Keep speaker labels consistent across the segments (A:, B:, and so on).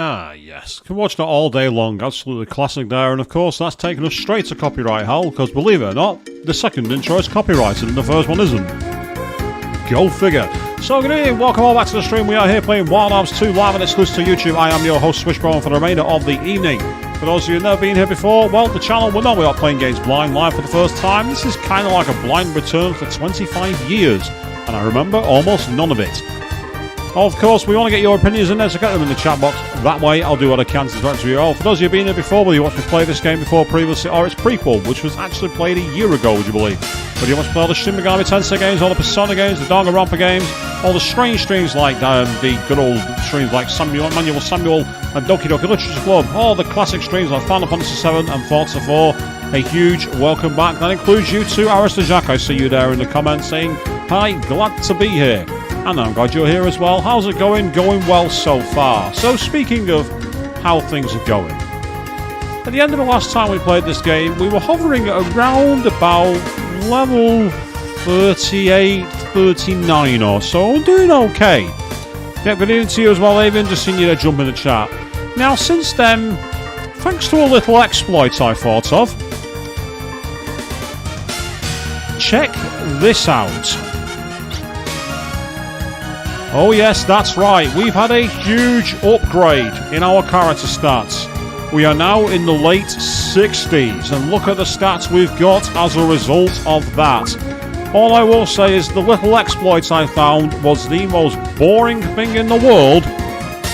A: Ah, yes. Can watch that all day long. Absolutely classic there. And of course, that's taken us straight to copyright hell, because believe it or not, the second intro is copyrighted and the first one isn't. Go figure. So good evening, welcome all back to the stream. We are here playing Wild Arms 2 live and exclusive to YouTube. I am your host, Swishbone, for the remainder of the evening. For those of you who have never been here before, well, the channel will know we are playing games blind live for the first time. This is kind of like a blind return for 25 years, and I remember almost none of it. Of course, we want to get your opinions in there, so get them in the chat box. That way, I'll do what I can to interact with you all. For those of you who have been here before, whether you watched me play this game before previously, or its prequel, which was actually played a year ago, would you believe? Whether you want to play all the Shin Megami Tensei games, all the Persona games, the Danganronpa games, all the strange streams like the good old streams like Manual Samuel and Doki Doki Literature Club, all the classic streams like Final Fantasy VII and Forza 4, a huge welcome back. That includes you too, Arista Jack. I see you there in the comments saying, hi, glad to be here. And I'm glad you're here as well. How's it going? Going well so far. So speaking of how things are going, at the end of the last time we played this game, we were hovering around about level 38, 39 or so. I'm doing okay. Yeah, good evening to you as well, Avian. Just seen you there jump in the chat. Now, since then, thanks to a little exploit I thought of, check this out. Oh yes, that's right, we've had a huge upgrade in our character stats. We are now in the late 60s, and look at the stats we've got as a result of that. All I will say is the little exploits I found was the most boring thing in the world,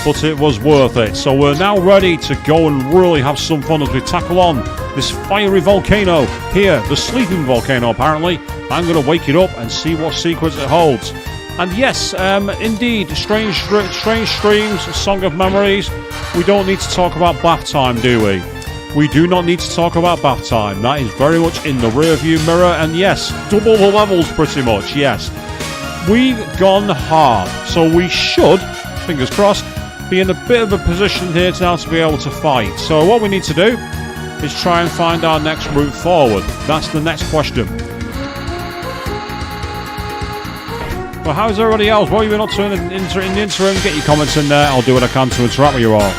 A: but it was worth it. So we're now ready to go and really have some fun as we tackle on this fiery volcano here, the sleeping volcano apparently. I'm going to wake it up and see what secrets it holds. And yes, indeed, strange streams, Song of Memories. We don't need to talk about bath time, do we? We do not need to talk about bath time. That is very much in the rear view mirror. And yes, double the levels pretty much, yes. We've gone hard. So we should, fingers crossed, be in a bit of a position here now to be able to fight. So what we need to do is try and find our next route forward. That's the next question. Well, how's everybody else? What have you been up to in the interim? Get your comments in there. I'll do what I can to interact with you all.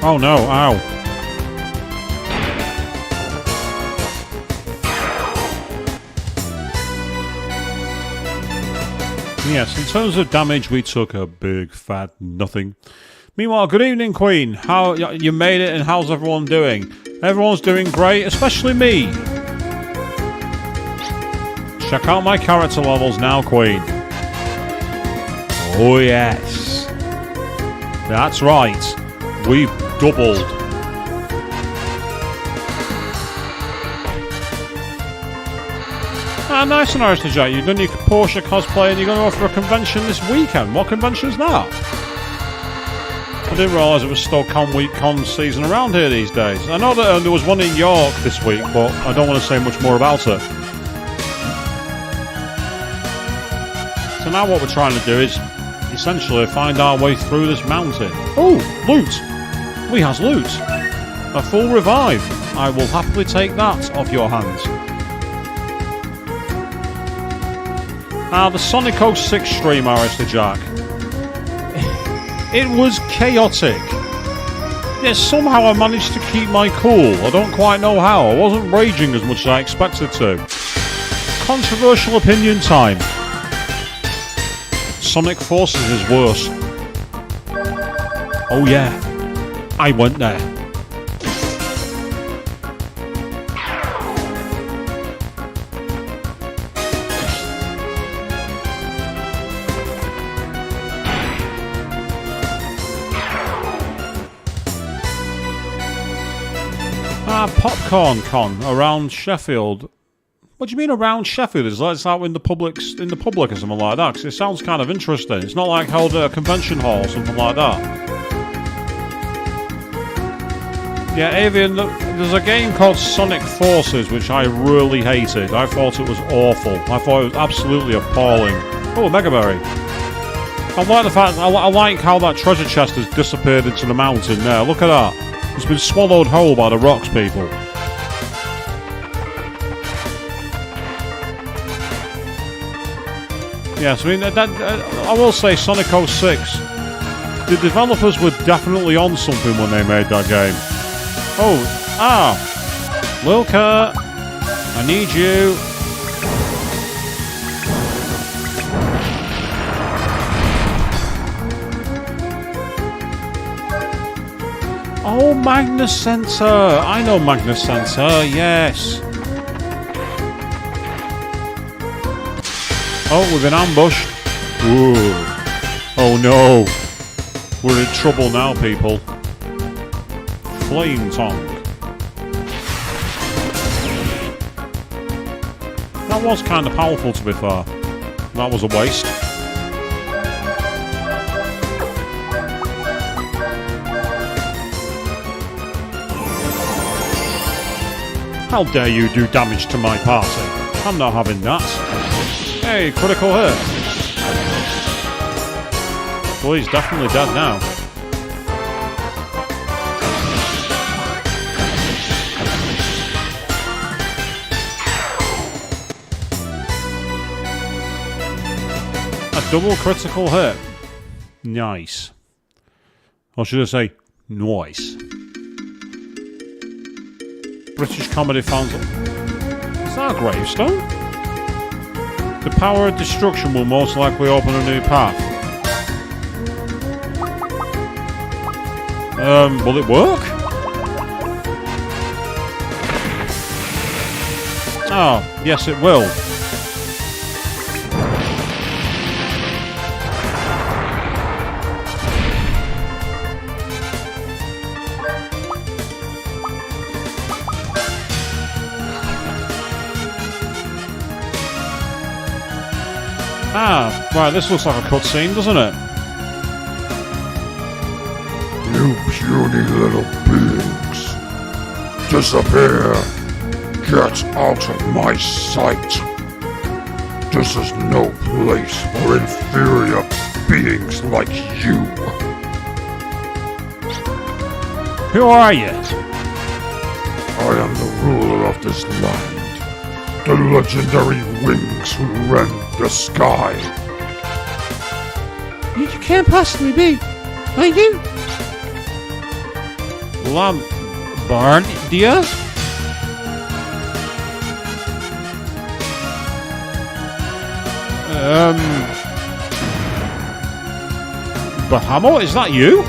A: Oh no, ow. Yes, in terms of damage, we took a big fat nothing. Meanwhile, good evening, Queen. How you made it, and how's everyone doing? Everyone's doing great, especially me. Check out my character levels now, Queen. Oh yes, that's right. We've doubled. Ah, nice and Irish Jack. You've done your Porsche cosplay and you're going to go for a convention this weekend. What convention's that? I didn't realise it was still con season around here these days. I know that there was one in York this week, but I don't want to say much more about it. So now what we're trying to do is essentially find our way through this mountain. Oh, loot! We has loot. A full revive. I will happily take that off your hands. The Sonic 06 stream, Arista Jack. It was chaotic. Yet somehow I managed to keep my cool. I don't quite know how. I wasn't raging as much as I expected to. Controversial opinion time. Sonic Forces is worse. Oh yeah. I went there. Popcorn Con around Sheffield. What do you mean around Sheffield? Is that out in the public or something like that? Because it sounds kind of interesting. It's not like held at a convention hall or something like that. Yeah, Avian, there's a game called Sonic Forces, which I really hated. I thought it was awful. I thought it was absolutely appalling. Oh, Mega Berry. I like the fact, I like how that treasure chest has disappeared into the mountain there. Look at that. It's been swallowed whole by the rocks, people. Yes, I mean, I will say Sonic 06. The developers were definitely on something when they made that game. Oh, Lilka, I need you. Oh, Magnus Center. I know Magnus Center, yes. Oh, we've been ambushed. Ooh. Oh no. We're in trouble now, people. Flame Tongue. That was kind of powerful, to be fair. That was a waste. How dare you do damage to my party? I'm not having that. Hey, critical hit. Well, he's definitely dead now. A double critical hit. Nice. Or should I say, nice. British comedy fans. Is that a gravestone? The power of destruction will most likely open a new path. Will it work? Oh, yes it will. Ah, right, this looks like a cutscene, doesn't it?
B: You puny little beings. Disappear. Get out of my sight. This is no place for inferior beings like you.
A: Who are you?
B: I am the ruler of this land. The legendary wings who rend the sky.
A: You can't possibly be. Are you? Lombardia? Bahamo, is that you?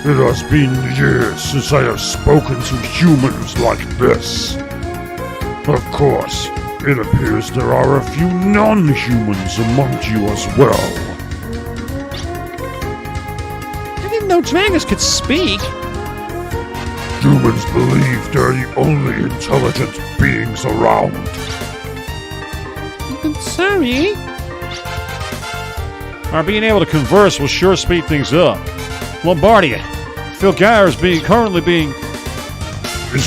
B: It has been years since I have spoken to humans like this. Of course, it appears there are a few non-humans among you as well.
A: I didn't know dragons could speak.
B: Humans believe they're the only intelligent beings around.
A: I'm sorry. Our being able to converse will sure speed things up. Lombardia, Filgaia is currently being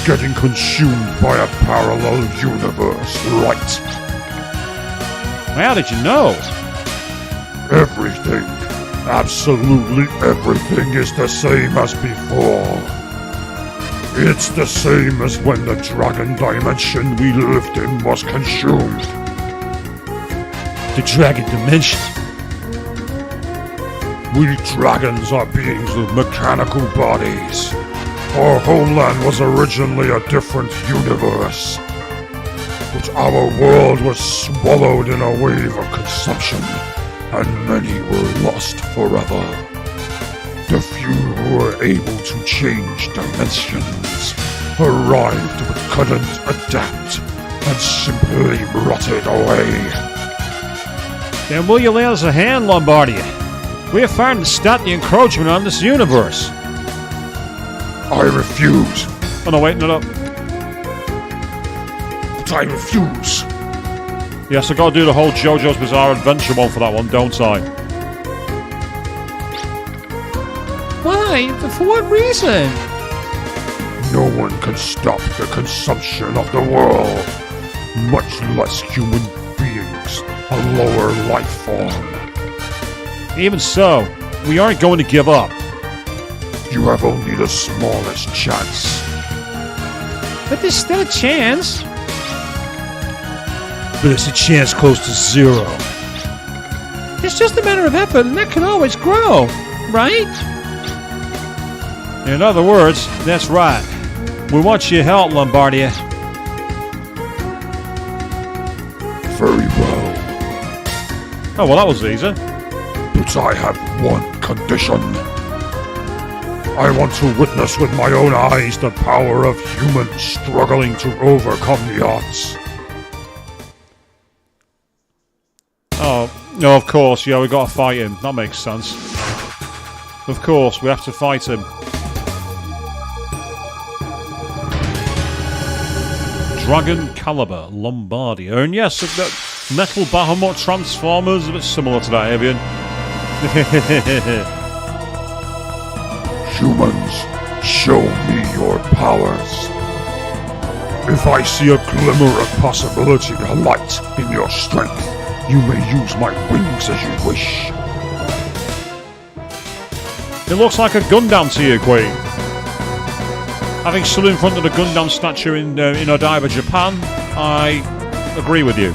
B: getting consumed by a parallel universe, right?
A: How did you know?
B: Everything, absolutely everything is the same as before. It's the same as when the dragon dimension we lived in was consumed.
A: The dragon dimension?
B: We dragons are beings with mechanical bodies. Our homeland was originally a different universe. But our world was swallowed in a wave of consumption, and many were lost forever. The few who were able to change dimensions arrived but couldn't adapt, and simply rotted away.
A: Then will you lend us a hand, Lombardia? We have found to stop the encroachment on this universe.
B: I refuse.
A: Oh no, wait, no.
B: But I refuse.
A: Yes, I gotta do the whole JoJo's Bizarre Adventure one for that one, don't I?
C: Why? For what reason?
B: one can stop the consumption of the world, much less human beings, a lower life form.
A: Even so, we aren't going to give up.
B: You have only the smallest chance.
C: But there's still a chance.
D: But it's a chance close to zero.
C: It's just a matter of effort, and that can always grow, right?
A: In other words, that's right. We want your help, Lombardia.
B: Very well.
A: Oh, well, that was easy.
B: But I have one condition. I want to witness with my own eyes the power of humans struggling to overcome the odds.
A: Oh, no, of course, yeah, we got to fight him. That makes sense. Of course, we have to fight him. Dragon Caliber, Lombardia. And yes, the Metal Bahamut Transformers, a bit similar to that, Avian.
B: Humans, show me your powers. If I see a glimmer of possibility, a light in your strength, you may use my wings as you wish.
A: It looks like a Gundam to you, Queen. Having stood in front of the Gundam statue in Odaiba, Japan, I agree with you.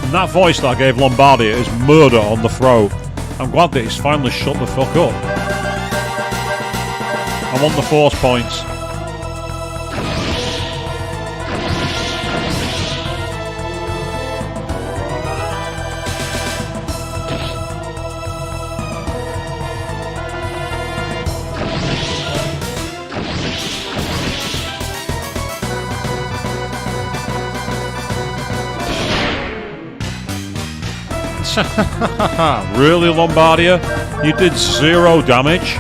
A: And that voice that I gave Lombardia is murder on the throat. I'm glad that he's finally shut the fuck up. I want the force points. Really, Lombardia? You did 0 damage?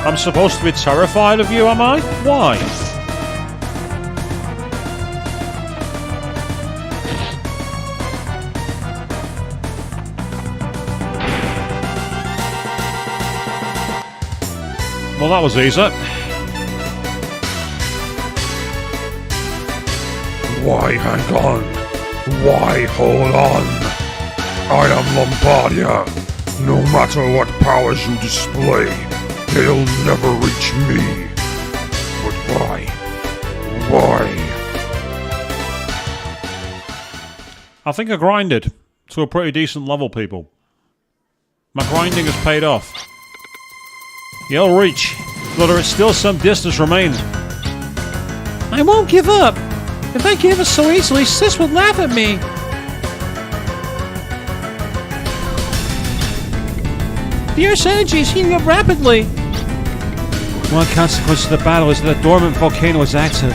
A: I'm supposed to be terrified of you, am I? Why? Well, that was easy.
B: Why hang on? Why hold on? I am Lombardia. No matter what powers you display, they'll never reach me. But why? Why?
A: I think I grinded to a pretty decent level, people. My grinding has paid off. You'll reach, but there is still some distance remains.
C: I won't give up. If I gave up so easily, Sis would laugh at me. The Earth's energy is heating up rapidly.
D: One consequence of the battle is that a dormant volcano is active.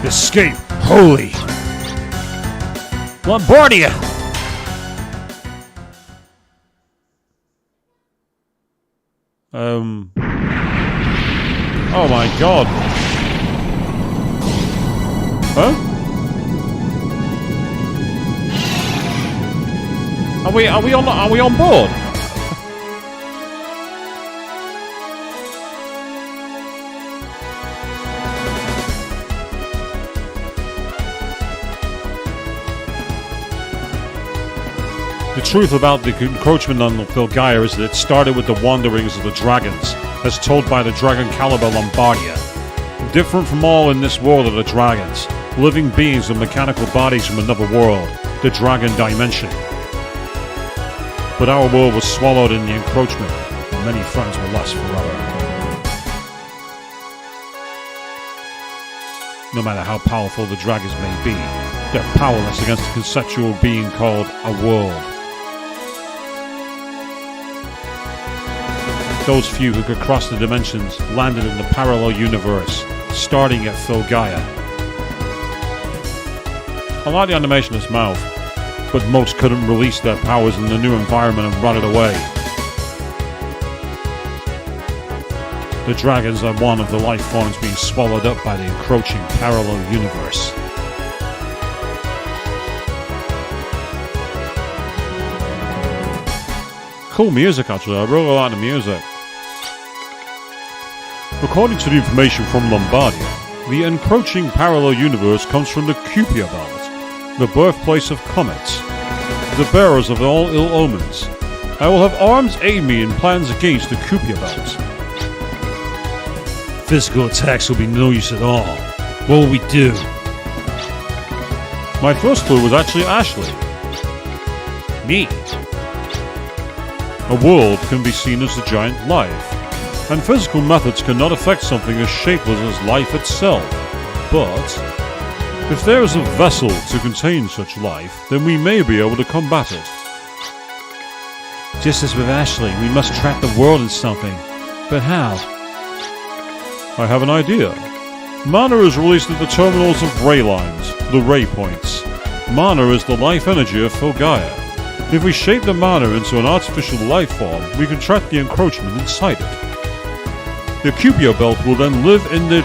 D: Escape, holy! Lombardia!
A: Oh my god. Huh? Are we on board? The truth about the encroachment on Filgaia is that it started with the wanderings of the dragons, as told by the Dragon Caliber Lombardia. Different from all in this world are the dragons, living beings with mechanical bodies from another world, the Dragon Dimension. But our world was swallowed in the encroachment, and many friends were lost forever. No matter how powerful the dragons may be, they're powerless against a conceptual being called a world. Those few who could cross the dimensions landed in the parallel universe, starting at Filgaia. I like the animation of his mouth, but most couldn't release their powers in the new environment and run it away. The dragons are one of the life forms being swallowed up by the encroaching parallel universe. cool music, actually. I really like the music. According to the information from Lombardia, the encroaching parallel universe comes from the Cupia Belt, the birthplace of comets, the bearers of all ill omens. I will have arms aid me in plans against the Cupia Belt.
D: Physical attacks will be no use at all. What will we do?
A: My first clue was actually Ashley.
D: Me?
A: A world can be seen as a giant life, and physical methods cannot affect something as shapeless as life itself. But if there is a vessel to contain such life, then we may be able to combat it.
D: Just as with Ashley, we must trap the world in something. But how?
A: I have an idea. Mana is released at the terminals of ray lines, the ray points. Mana is the life energy of Filgaia. If we shape the mana into an artificial life form, we can track the encroachment inside it. The Cupia Belt will then live in the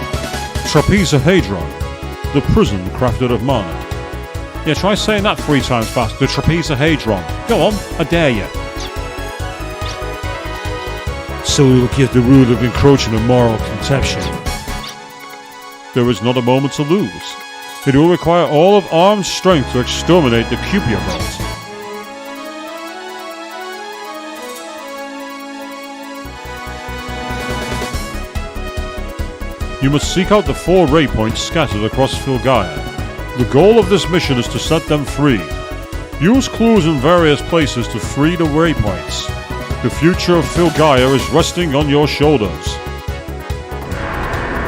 A: trapezohedron, the prison crafted of mana. Yeah, try saying that 3 times fast. The trapezohedron. Go on, I dare you.
D: So we will give the rule of encroaching a moral conception.
A: There is not a moment to lose. It will require all of armed strength to exterminate the Cupia Belt. You must seek out the 4 ray points scattered across Filgaia. The goal of this mission is to set them free. Use clues in various places to free the ray points. The future of Filgaia is resting on your shoulders.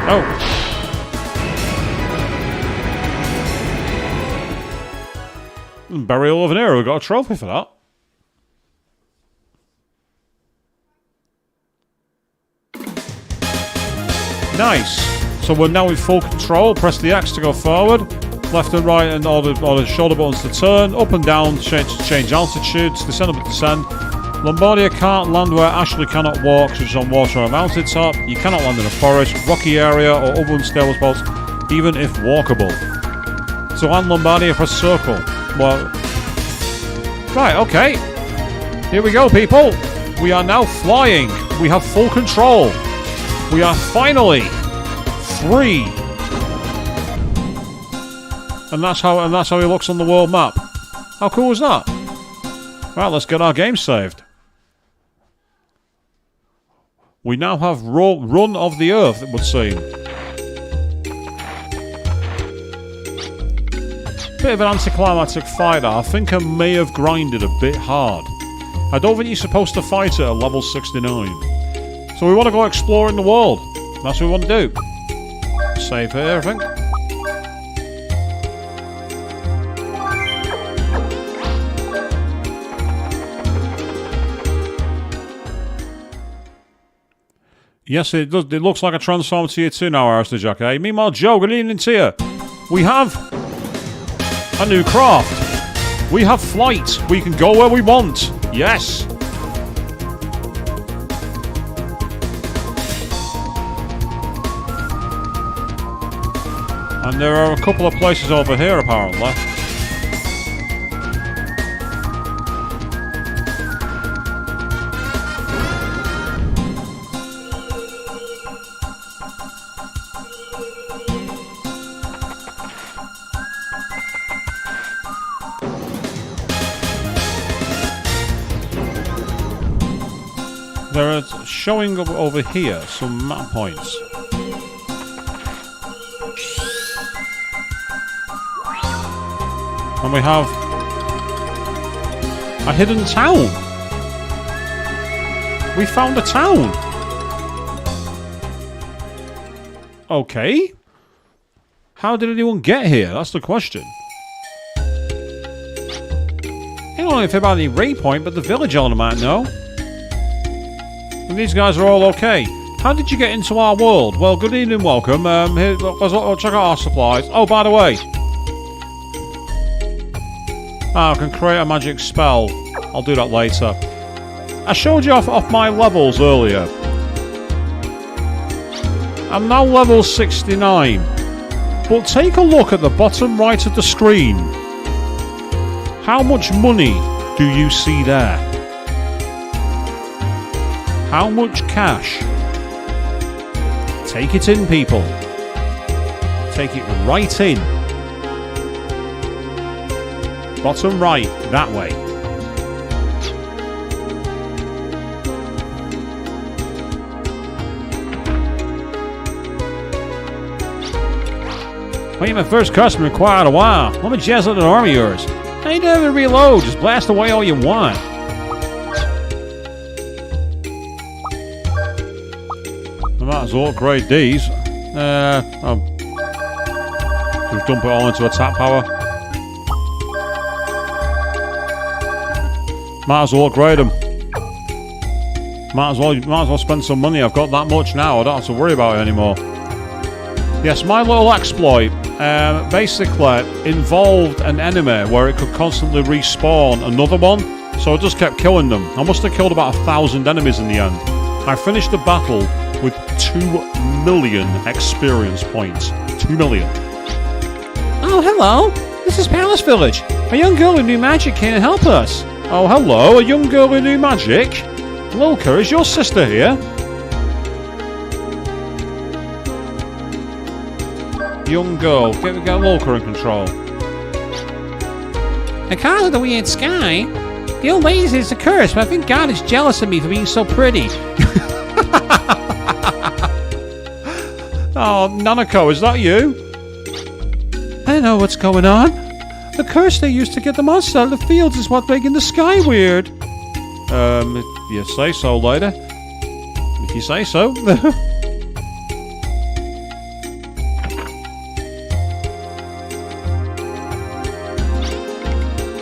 A: Oh. Burial of an hero. We got a trophy for that. Nice. So we're now in full control. Press the X to go forward. Left and right and all the shoulder buttons to turn. Up and down to change altitudes. Descend up and descend. Lombardia can't land where Ashley cannot walk, such as on water or a mountaintop. You cannot land in a forest, rocky area, or other unstable spots, even if walkable. To land Lombardia, press circle. Well, right, okay. Here we go, people. We are now flying. We have full control. We are finally free. And that's how he looks on the world map. How cool is that? Right, let's get our game saved. We now have run of the earth, it would seem. Bit of an anticlimactic fight. I think I may have grinded a bit hard. I don't think you're supposed to fight it at level 69. So we want to go exploring the world. That's what we want to do. Save here, I think. Yes, it does. It looks like a Transformer Tier 2 now, Aristotle Jack. Eh? Meanwhile, Joe, good evening to you. We have a new craft. We have flight. We can go where we want. Yes. And there are a couple of places over here, apparently. They're showing up over here some map points. And we have a hidden town. We found a town. Okay. How did anyone get here? That's the question. I don't know anything about any ray point, but the village owner might know. And these guys are all okay. How did you get into our world? Well, good evening, welcome. Here, let's check out our supplies. Oh, by the way. I can create a magic spell. I'll do that later. I showed you off my levels earlier. I'm now level 69. But take a look at the bottom right of the screen. How much money do you see there? How much cash? Take it in, people. Take it right in. Bottom right, that way. Well, you're my first customer in quite a while. I'm a Jesuit in an army of yours. I ain't never reload, just blast away all you want. I might as well upgrade these. I'll just dump it all into attack power. Might as well upgrade them. Might as well spend some money. I've got that much now. I don't have to worry about it anymore. Yes, my little exploit basically involved an enemy where it could constantly respawn another one, so I just kept killing them. I must have killed about 1,000 enemies in the end. I finished the battle with 2 million experience points. 2 million.
C: Oh, hello. This is Palace Village. A young girl with new magic came to help us.
A: Oh, hello, a young girl with new magic. Lilka, is your sister here? Young girl, get Lilka in control.
C: Because of the weird sky, the old lady says it's a curse, but I think God is jealous of me for being so pretty.
A: Oh, Nanako, is that you?
C: I know what's going on. The curse they used to get the monster out of the fields is what's making the sky weird.
A: If you say so, lady. If you say so.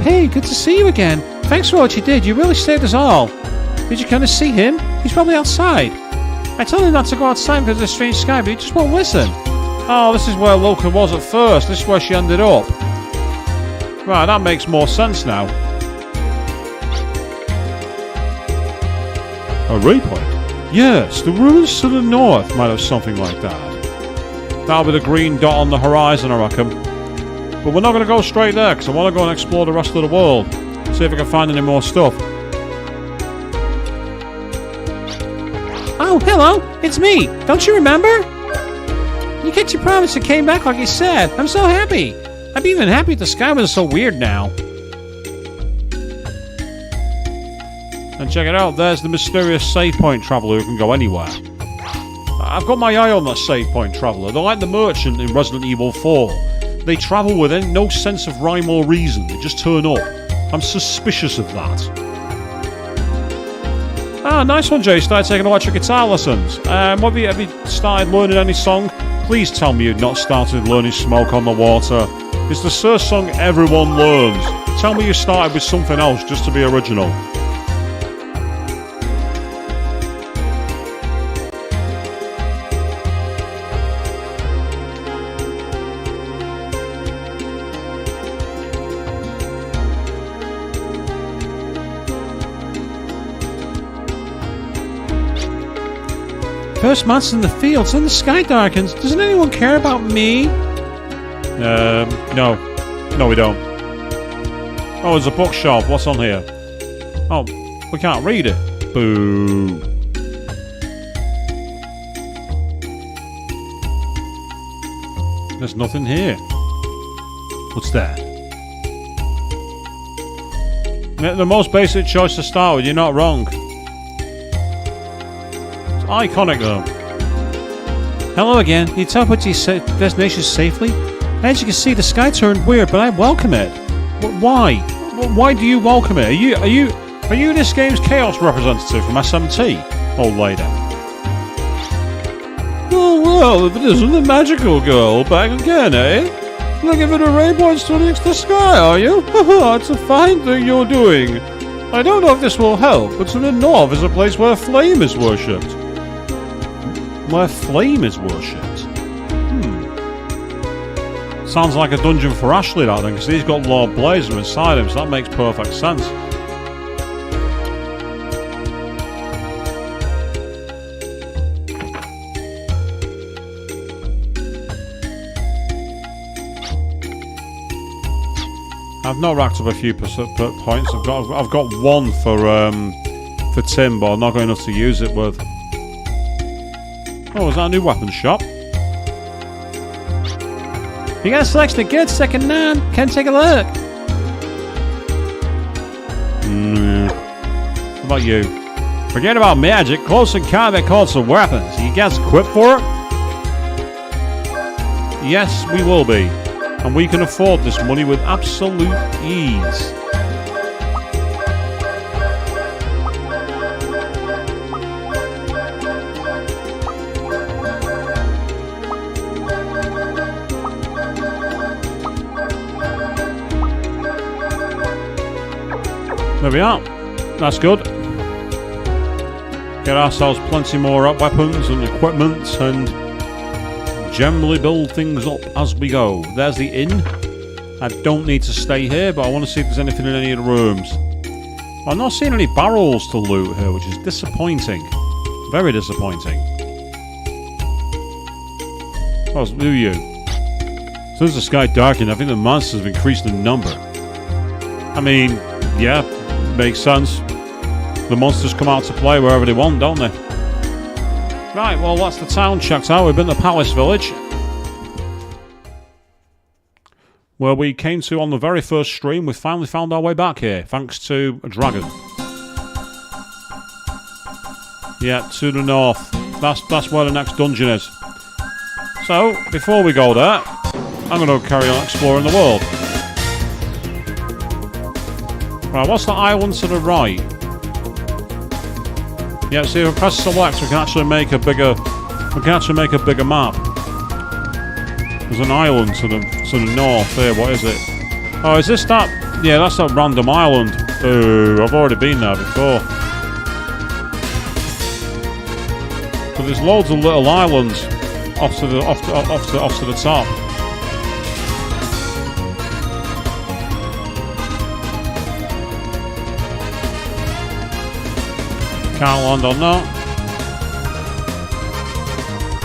C: Hey, good to see you again. Thanks for what you did. You really saved us all. Did you kind of see him? He's probably outside. I told him not to go outside because of the strange sky, but he just won't listen.
A: Oh, this is where Lilka was at first. This is where she ended up. Right, that makes more sense now. A waypoint? Yes, the ruins to the north might have something like that. That'll be the green dot on the horizon, I reckon. But we're not going to go straight there, because I want to go and explore the rest of the world. See if I can find any more stuff.
C: Oh, hello. It's me. Don't you remember? You kept your promise and came back like you said. I'm so happy. I'm even happy the sky was so weird now.
A: And check it out, there's the mysterious save point traveller who can go anywhere. I've got my eye on that save point traveller. They're like the merchant in Resident Evil 4. They travel with no sense of rhyme or reason. They just turn up. I'm suspicious of that. Ah, nice one, Jay. Started taking electric guitar lessons. Have you started learning any song? Please tell me you've not started learning Smoke on the Water. It's the first song everyone learns. Tell me you started with something else just to be original.
C: First monster in the fields, then the sky darkens. Doesn't anyone care about me?
A: No. No, we don't. Oh, there's a bookshop. What's on here? Oh, we can't read it. Boo. There's nothing here. What's that? The most basic choice to start with, you're not wrong. It's iconic, though.
C: Hello again. Can you teleport to your destination safely? As you can see, the sky turned weird, but I welcome it.
A: Why? Why do you welcome it? Are you this game's chaos representative from SMT, old lady?
C: Oh well, if it isn't the magical girl back again, eh? Looking for the rainbow and studying the sky, are you? It's a fine thing you're doing. I don't know if this will help, but to the north is a place where flame is worshipped.
A: Where flame is worshipped? Sounds like a dungeon for Ashley, that then, because he's got Lord Blazer inside him, so that makes perfect sense. I've not racked up a few points. I've got one for for Tim, but I've not got enough to use it with. Oh, is that a new weapon shop?
C: You got a selection of goods second hand. Come take a look.
A: What about you?
C: Forget about magic. Close and combat calls for weapons. You guys equipped for it?
A: Yes, we will be. And we can afford this money with absolute ease. There we are. That's good. Get ourselves plenty more weapons and equipment and generally build things up as we go. There's the inn. I don't need to stay here, but I want to see if there's anything in any of the rooms. I'm not seeing any barrels to loot here, which is disappointing. Very disappointing. What's who are you? Since the sky darkened, I think the monsters have increased in number. I mean, yeah, makes sense. The monsters come out to play wherever they want, don't they? Right, well, that's the town checked out. We've been to Palace Village, where we came to on the very first stream. We finally found our way back here, thanks to a dragon. Yeah, to the north. That's where the next dungeon is. So, before we go there, I'm going to carry on exploring the world. Right, what's the island to the right? Yeah, see, if we press select, we can actually make a bigger. We can actually make a bigger map. There's an island to the north here. What is it? Oh, is this that? Yeah, that's that random island. Oh, I've already been there before. But there's loads of little islands off to the top. Can't land on that.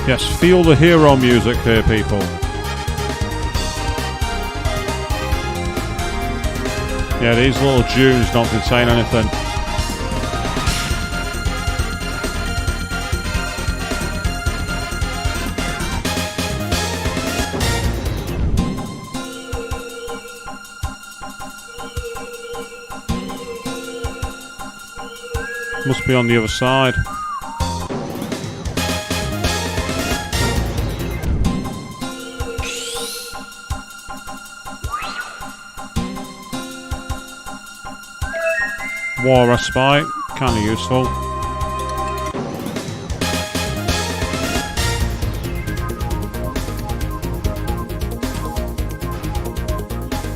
A: Yes, feel the hero music here, people. Yeah, these little dunes don't contain anything. Must be on the other side. War respite, kind of useful.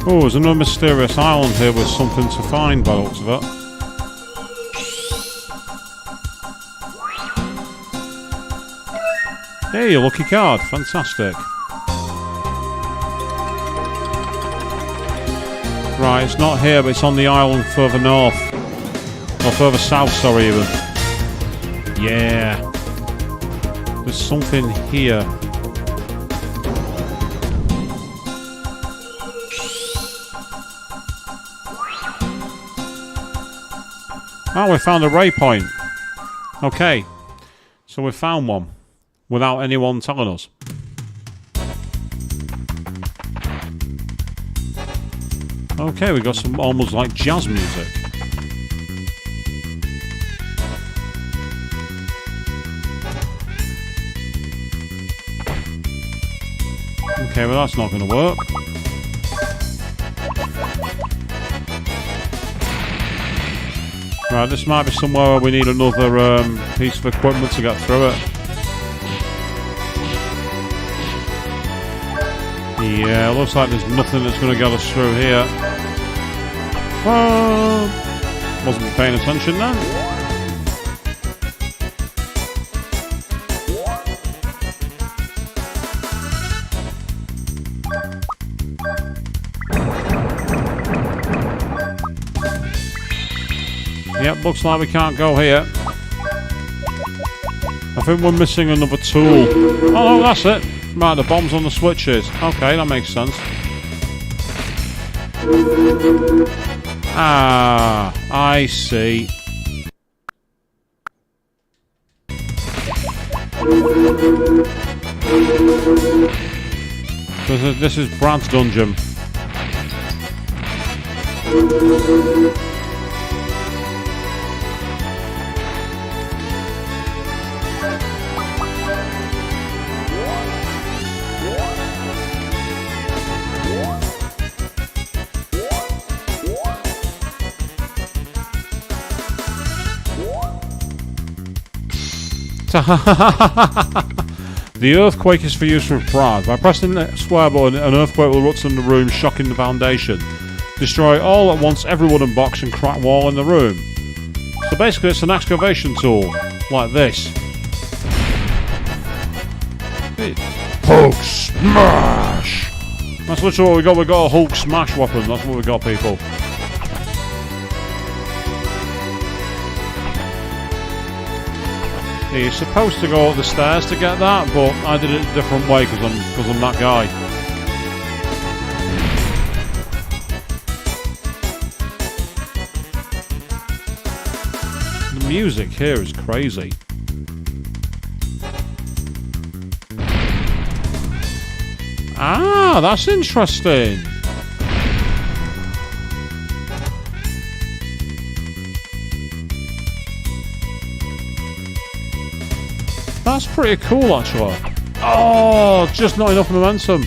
A: Oh, there's another mysterious island here with something to find by the looks of it. Hey, your lucky card. Fantastic. Right, it's not here, but it's on the island further north. Or further south, sorry, even. Yeah. There's something here. Oh, we found a ray point. Okay. So we found one. Without anyone telling us. Okay, we got some almost like jazz music. Okay, well that's not going to work. Right, this might be somewhere where we need another piece of equipment to get through it. Yeah, looks like there's nothing that's going to get us through here. Wasn't paying attention then. Yep, looks like we can't go here. I think we're missing another tool. Oh no, that's it. Right, the bombs on the switches. Okay, that makes sense. Ah, I see. This is Brad's dungeon. The earthquake is for use with Brad. By pressing the square button, an earthquake will erupt in the room, shocking the foundation. Destroy all at once every wooden box and crack wall in the room. So basically it's an excavation tool, like this.
B: Hulk smash!
A: That's literally what we got. We got a Hulk smash weapon. That's what we got, people. You're supposed to go up the stairs to get that, but I did it a different way because I'm that guy. The music here is crazy. Ah, that's interesting. That's pretty cool, actually. Oh, just not enough momentum.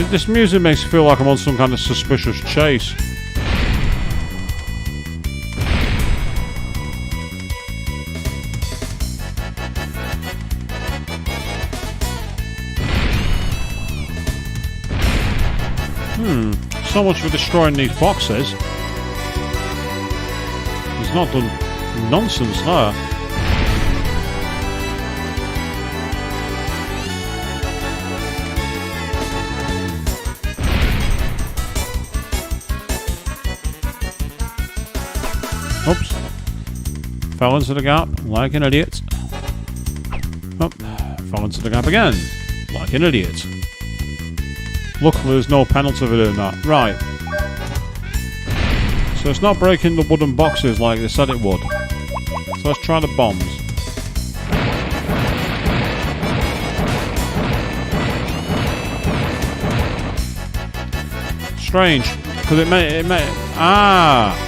A: This music makes me feel like I'm on some kind of suspicious chase. So much for destroying these boxes. He's not done nonsense there. Oops. Fell into the gap like an idiot. Oh, fell into the gap again like an idiot. Luckily there's no penalty for doing that. Right. So it's not breaking the wooden boxes like they said it would. So let's try the bombs. Strange. Because it may... Ah!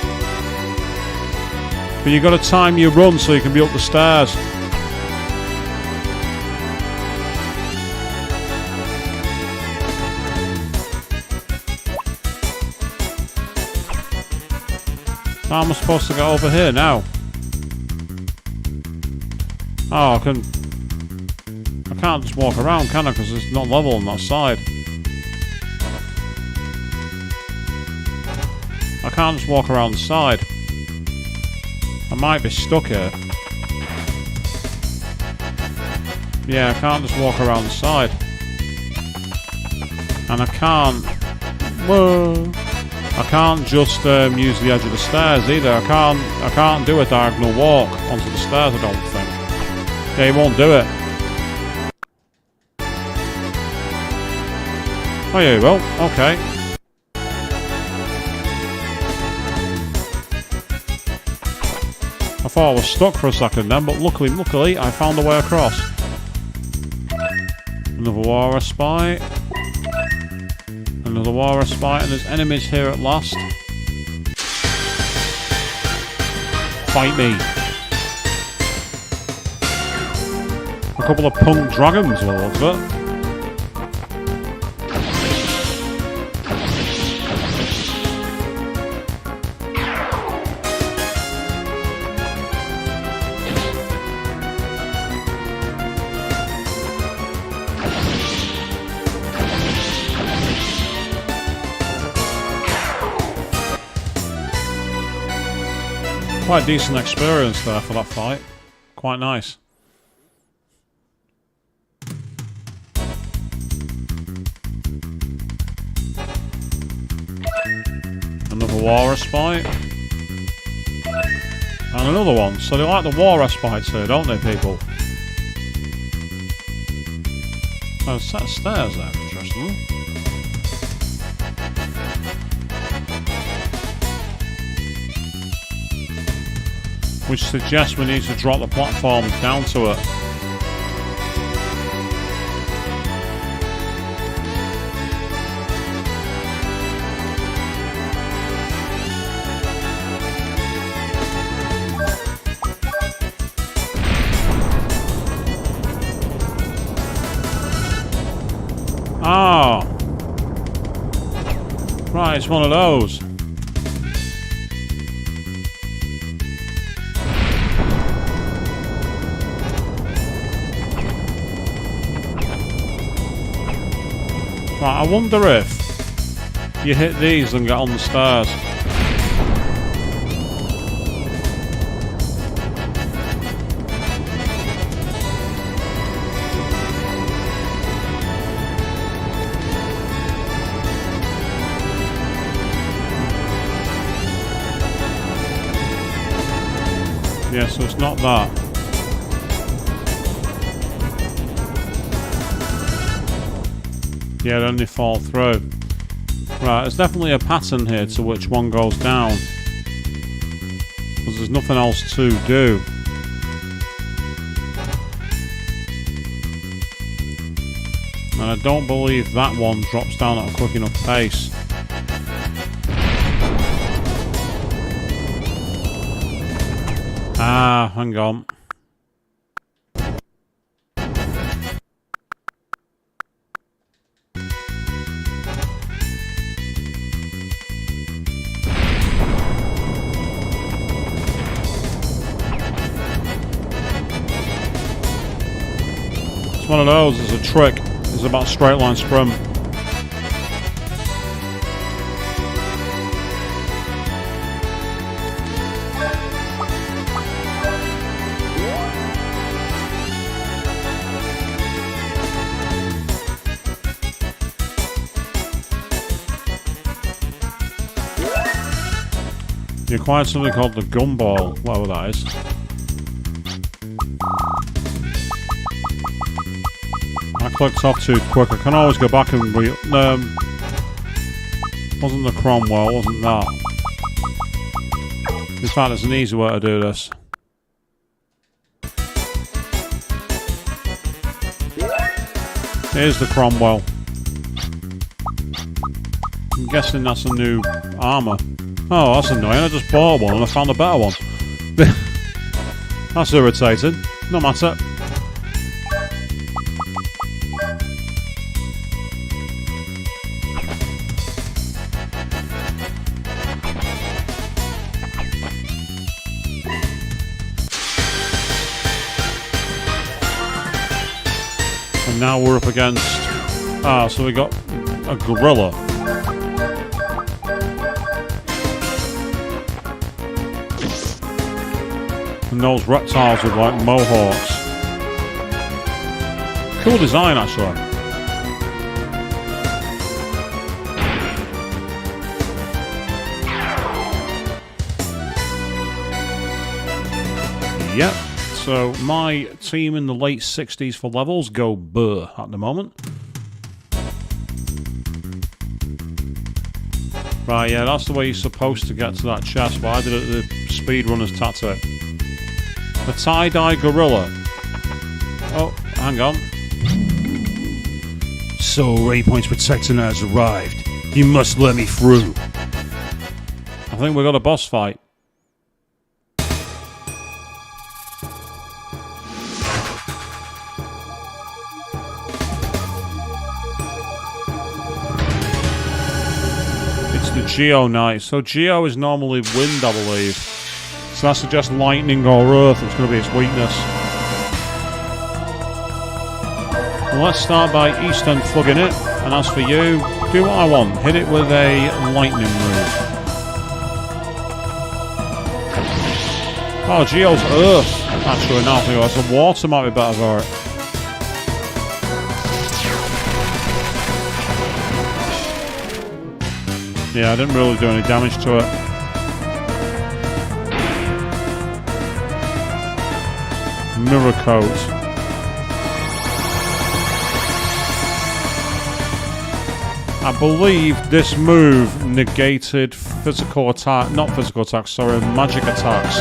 A: But you got to time your run so you can be up the stairs. How am I supposed to get over here now? Oh, I can't just walk around, can I? Because it's not level on that side. I can't just walk around the side. I might be stuck here. Yeah, I can't just walk around the side. And I can't... Whoa! I can't just use the edge of the stairs either. I can't do a diagonal walk onto the stairs, I don't think. Yeah, he won't do it. Oh yeah, he will. Okay. I thought I was stuck for a second then, but luckily I found a way across. Another walrus spy. Another walrus spy, and there's enemies here at last. Fight me. A couple of punk dragons, or what's it? Quite decent experience there for that fight. Quite nice. war respite. And another one. So they like the war respites here, don't they, people? Oh, a set of stairs there, interesting. Which suggests we need to drop the platforms down to it. Ah! Right, it's one of those. Right, I wonder if you hit these and get on the stairs. Yeah, so it's not that. Yeah, then they fall through. Right, there's definitely a pattern here to which one goes down. Because there's nothing else to do. And I don't believe that one drops down at a quick enough pace. Ah, hang on. It's one of those, it's a trick. It's about straight line sprint. You acquired something called the gumball, whatever that is. I clicked off too quick. I can always go back and wasn't the Cromwell, wasn't that. In fact, there's an easy way to do this. Here's the Cromwell. I'm guessing that's a new armour. Oh, that's annoying. I just bought one and I found a better one. That's irritating. No matter. And now we're up against... Ah, so we got a gorilla. And those reptiles with like mohawks. Cool design, actually. Yep. So my team in the late 60s for levels go burr at the moment. Right, yeah, that's the way you're supposed to get to that chest, but I did it the speedrunner's tactic. The tie-dye gorilla. Oh, hang on.
D: So, Raypoint's protector has arrived. You must let me through.
A: I think we got a boss fight. It's the Geo Knight. So Geo is normally wind, I believe. So that suggests lightning or earth is going to be its weakness. Well, let's start by East-End plugging it. And as for you, do what I want. Hit it with a lightning move. Oh, Geo's earth. Actually, now I think that's a water might be better for it. Yeah, I didn't really do any damage to it. Mirror coat. I believe this move negated physical attack, not physical attacks, sorry, magic attacks.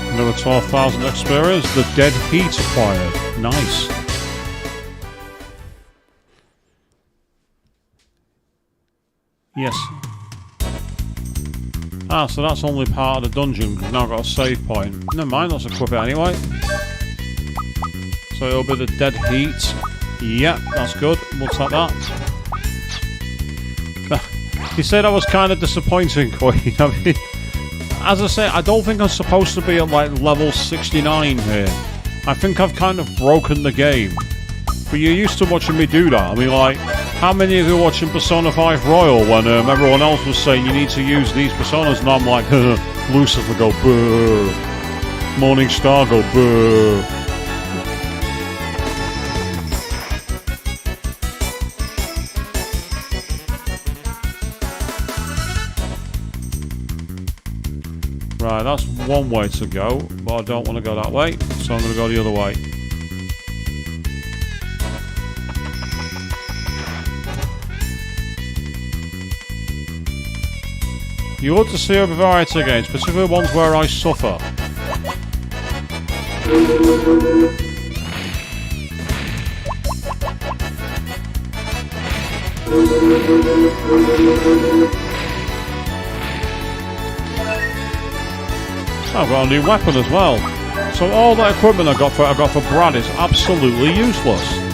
A: Another 12,000 experience. The dead heat acquired. Nice. Yes. Ah, so that's only part of the dungeon. We've now got a save point. Never mind, let's equip it anyway. So it'll be the dead heat. Yep, that's good. We'll take that. You said that was kind of disappointing, Queen. I mean, as I say, I don't think I'm supposed to be at like level 69 here. I think I've kind of broken the game. But you're used to watching me do that. I mean, like, how many of you are watching Persona 5 Royal when everyone else was saying you need to use these personas, and I'm like, Lucifer go boo, Morning Star go boo. Right, that's one way to go, but I don't want to go that way, so I'm going to go the other way. You ought to see a variety of games, particularly ones where I suffer. I've got a new weapon as well. So all that equipment I got for Brad is absolutely useless.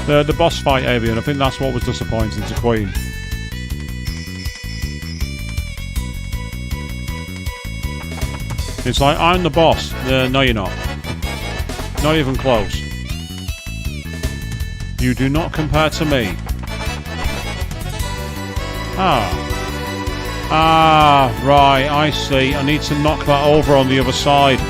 A: The boss fight, Avian, I think that's what was disappointing to Queen. It's like, I'm the boss. No, you're not. Not even close. You do not compare to me. Ah, right, I see. I need to knock that over on the other side.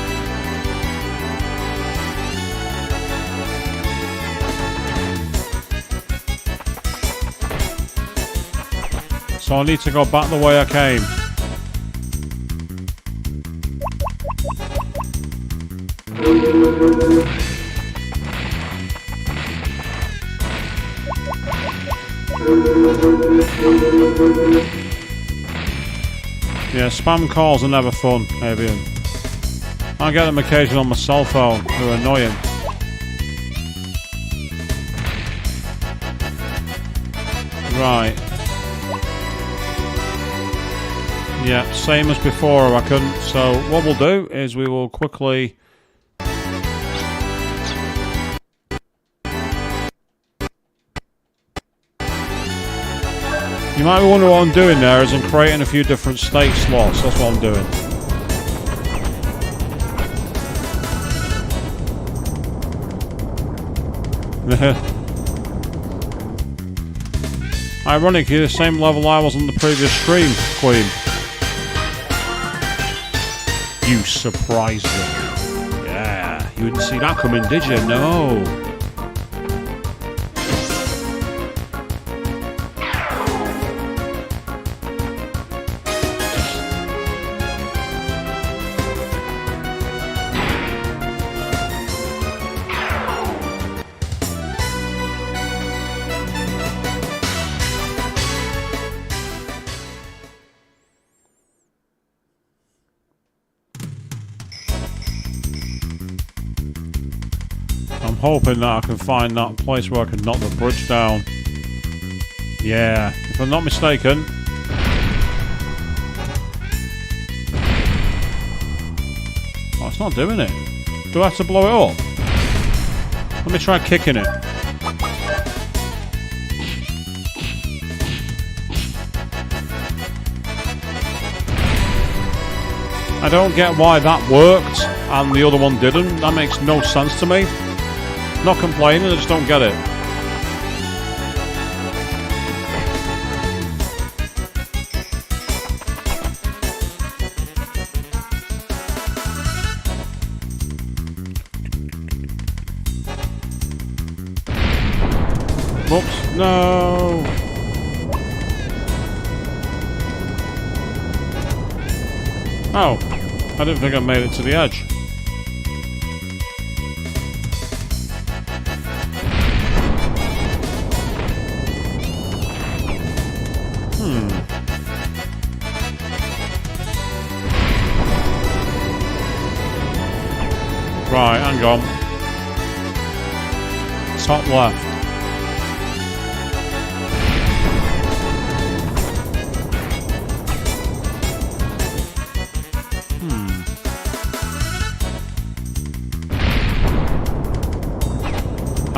A: So I need to go back the way I came. Yeah, spam calls are never fun, Avian. I get them occasionally on my cell phone. They're annoying. Right. Yeah, same as before, I reckon. So what we'll do is we will quickly... You might be wondering what I'm doing there is I'm creating a few different state slots. That's what I'm doing. Ironically, the same level I was on the previous stream, Queen. You surprised them. Yeah, you didn't see that coming, did you? No. I'm hoping that I can find that place where I can knock the bridge down. Yeah, if I'm not mistaken. Oh, it's not doing it. Do I have to blow it up? Let me try kicking it. I don't get why that worked and the other one didn't. That makes no sense to me. Not complaining, I just don't get it. Whoops, no! Oh, I didn't think I made it to the edge. Right, hang on. Top left.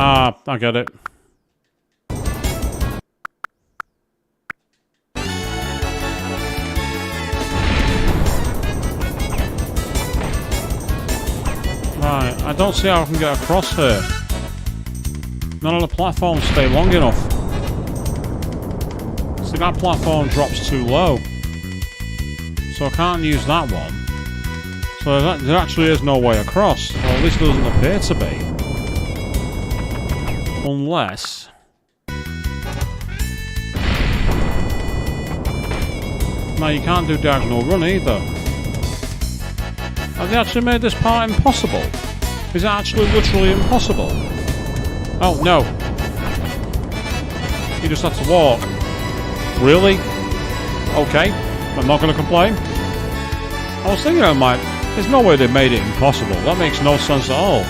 A: Ah, I get it. Right, I don't see how I can get across here. None of the platforms stay long enough. See, that platform drops too low. So I can't use that one. So there actually is no way across. Or at least there doesn't appear to be. Unless... No, you can't do diagonal run either. Have they actually made this part impossible? Is it actually literally impossible? Oh, no. You just have to walk. Really? Okay. I'm not going to complain. I was thinking I might... There's no way they made it impossible. That makes no sense at all.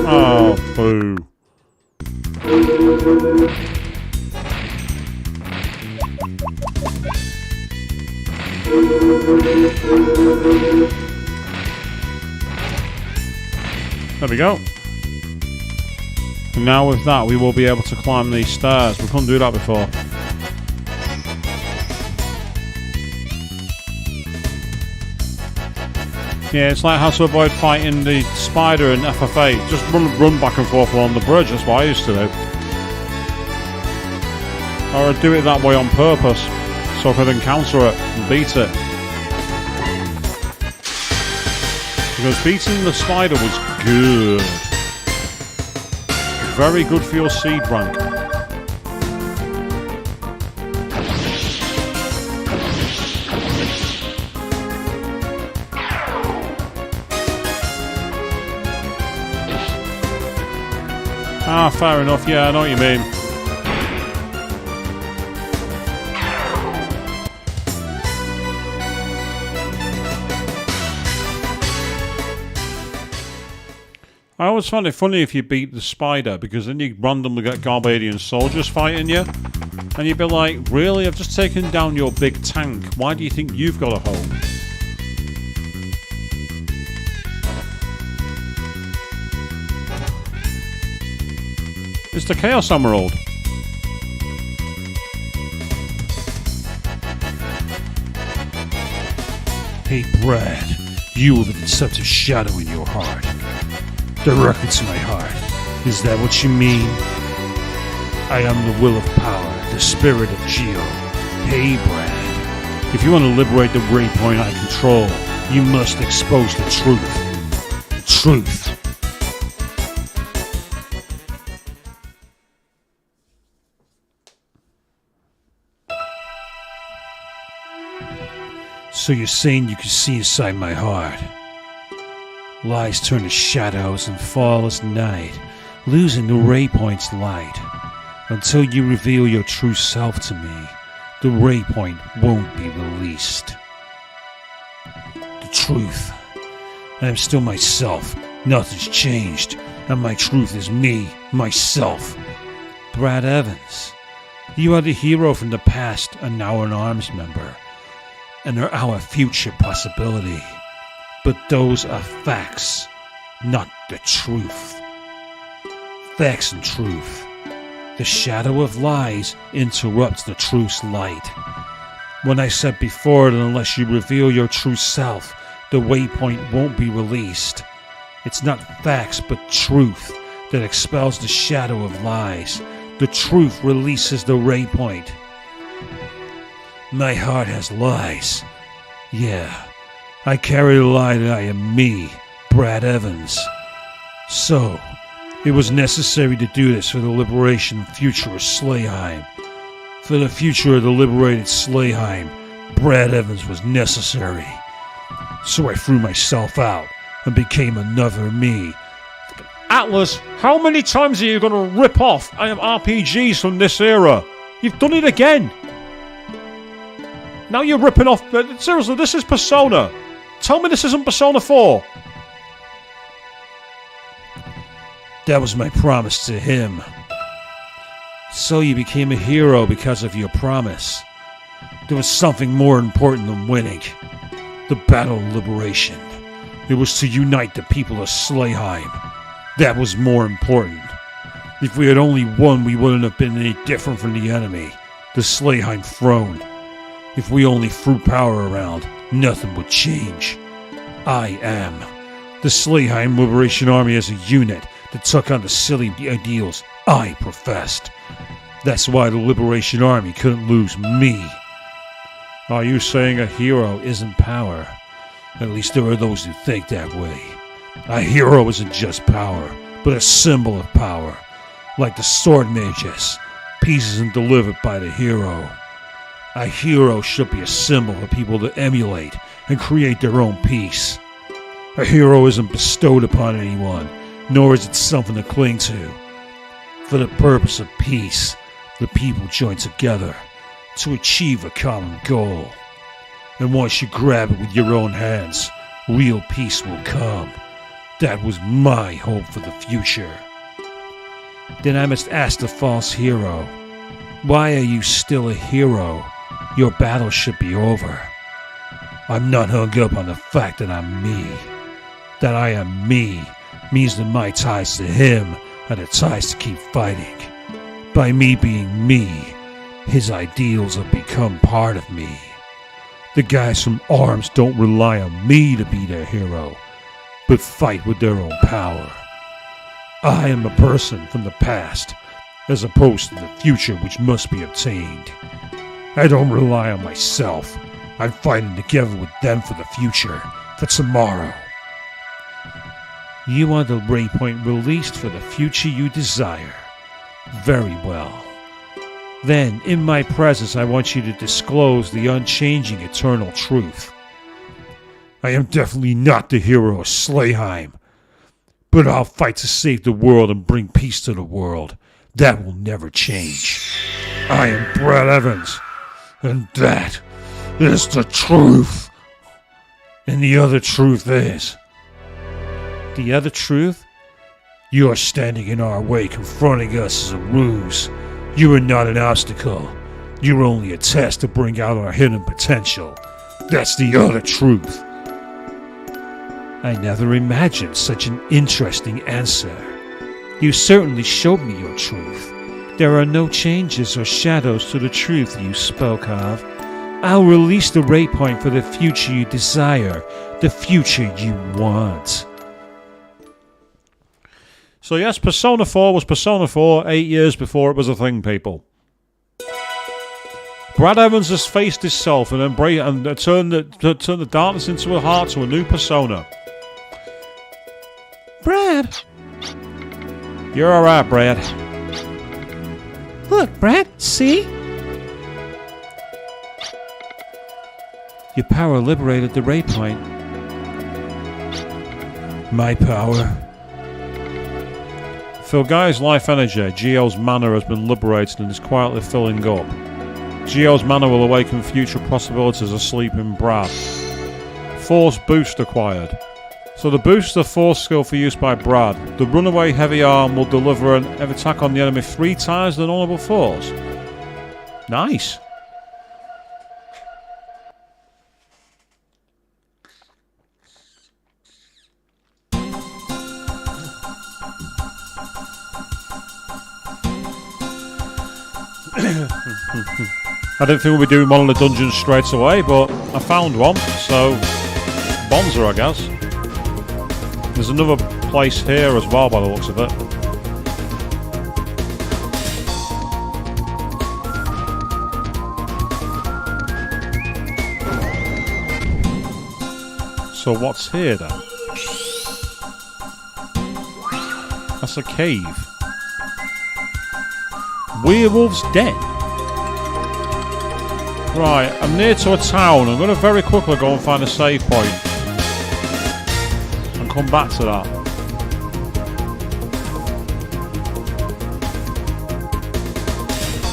A: Oh, boo. There we go. And now with that, we will be able to climb these stairs. We couldn't do that before. Yeah, it's like how to avoid fighting the spider in FFA. Just run back and forth along the bridge. That's what I used to do. Or I'd do it that way on purpose, so I could encounter it and beat it. Because beating the spider was good. Very good for your seed rank. Ah, fair enough. Yeah, I know what you mean. I always find it funny if you beat the spider, because then you randomly get Garbadian soldiers fighting you, and you'd be like, really? I've just taken down your big tank. Why do you think you've got a home? It's the Chaos Emerald.
B: Hey, Brad, you with a deceptive shadow in your heart. Directly to my heart. Is that what you mean? I am the will of power, the spirit of Geo. Hey, Brad, if you want to liberate the ray point I control, you must expose the truth. The truth. So you're saying you can see inside my heart? Lies turn to shadows and fall as night, losing the ray point's light. Until you reveal your true self to me, the ray point won't be released. The truth.
E: I am still myself. Nothing's changed. And my truth is me, myself.
D: Brad Evans, you are the hero from the past and now an arms member, and are our future possibility. But those are facts, not the truth. Facts and truth. The shadow of lies interrupts the truth's light. When I said before that unless you reveal your true self, the waypoint won't be released. It's not facts but truth that expels the shadow of lies. The truth releases the waypoint. My heart has lies. Yeah, I carry the lie that I am me, Brad Evans. So, it was necessary to do this for the liberation and future of Slayheim. For the future of the liberated Slayheim, Brad Evans was necessary. So I threw myself out and became another me.
A: Atlas, how many times are you going to rip off RPGs from this era? You've done it again. Now you're ripping off... Seriously, this is Persona. Tell me this isn't Persona 4.
E: That was my promise to him.
D: So you became a hero because of your promise.
E: There was something more important than winning. The battle of liberation. It was to unite the people of Slayheim. That was more important. If we had only won, we wouldn't have been any different from the enemy, the Slayheim throne. If we only threw power around, nothing would change. I am the Slayheim Liberation Army as a unit that took on the silly ideals I professed. That's why the Liberation Army couldn't lose me.
A: Are you saying a hero
E: isn't power? At least there are those who think that way. A hero isn't just power, but a symbol of power. Like the sword mages, peace isn't delivered by the hero. A hero should be a symbol for people to emulate and create their own peace. A hero isn't bestowed upon anyone, nor is it something to cling to. For the purpose of peace, the people join together to achieve a common goal. And once you grab it with your own hands, real peace will come. That was my hope for the future.
D: Then I must ask the false hero, why are you still a hero? Your battle should be over.
E: I'm not hung up on the fact that I'm me. That I am me means that my ties to him are the ties to keep fighting. By me being me, his ideals have become part of me. The guys from ARMS don't rely on me to be their hero, but fight with their own power. I am a person from the past, as opposed to the future which must be obtained. I don't rely on myself. I'm fighting together with them for the future, for tomorrow.
D: You want the waypoint released for the future you desire. Very well. Then, in my presence, I want you to disclose the unchanging eternal truth.
E: I am definitely not the hero of Slayheim, but I'll fight to save the world and bring peace to the world. That will never change. I am Brad Evans, and that is the truth. And the other truth is...
D: The other truth?
E: You are standing in our way, confronting us as a ruse. You are not an obstacle. You're only a test to bring out our hidden potential. That's the other truth.
D: I never imagined such an interesting answer. You certainly showed me your truth. There are no changes or shadows to the truth you spoke of. I'll release the waypoint for the future you desire, the future you want.
A: So yes, Persona 4 was Persona 4 8 years before it was a thing, people. Brad Evans has faced himself and turned the darkness into a heart to a new persona.
D: Brad!
A: You're alright, Brad.
D: Look, Brad, see? Your power liberated the waypoint.
E: My power?
A: Filgaia's life energy, Geo's mana, has been liberated and is quietly filling up. Geo's mana will awaken future possibilities asleep in Brad. Force boost acquired. So the booster force skill for use by Brad. The runaway heavy arm will deliver an attack on the enemy 3 times the normal force. Nice. I didn't think we'd be doing one of the dungeons straight away, but I found one, so bonza, I guess. There's another place here as well by the looks of it. So what's here then? That's a cave. Werewolf's Den. Right, I'm near to a town. I'm going to very quickly go and find a save point. And come back to that.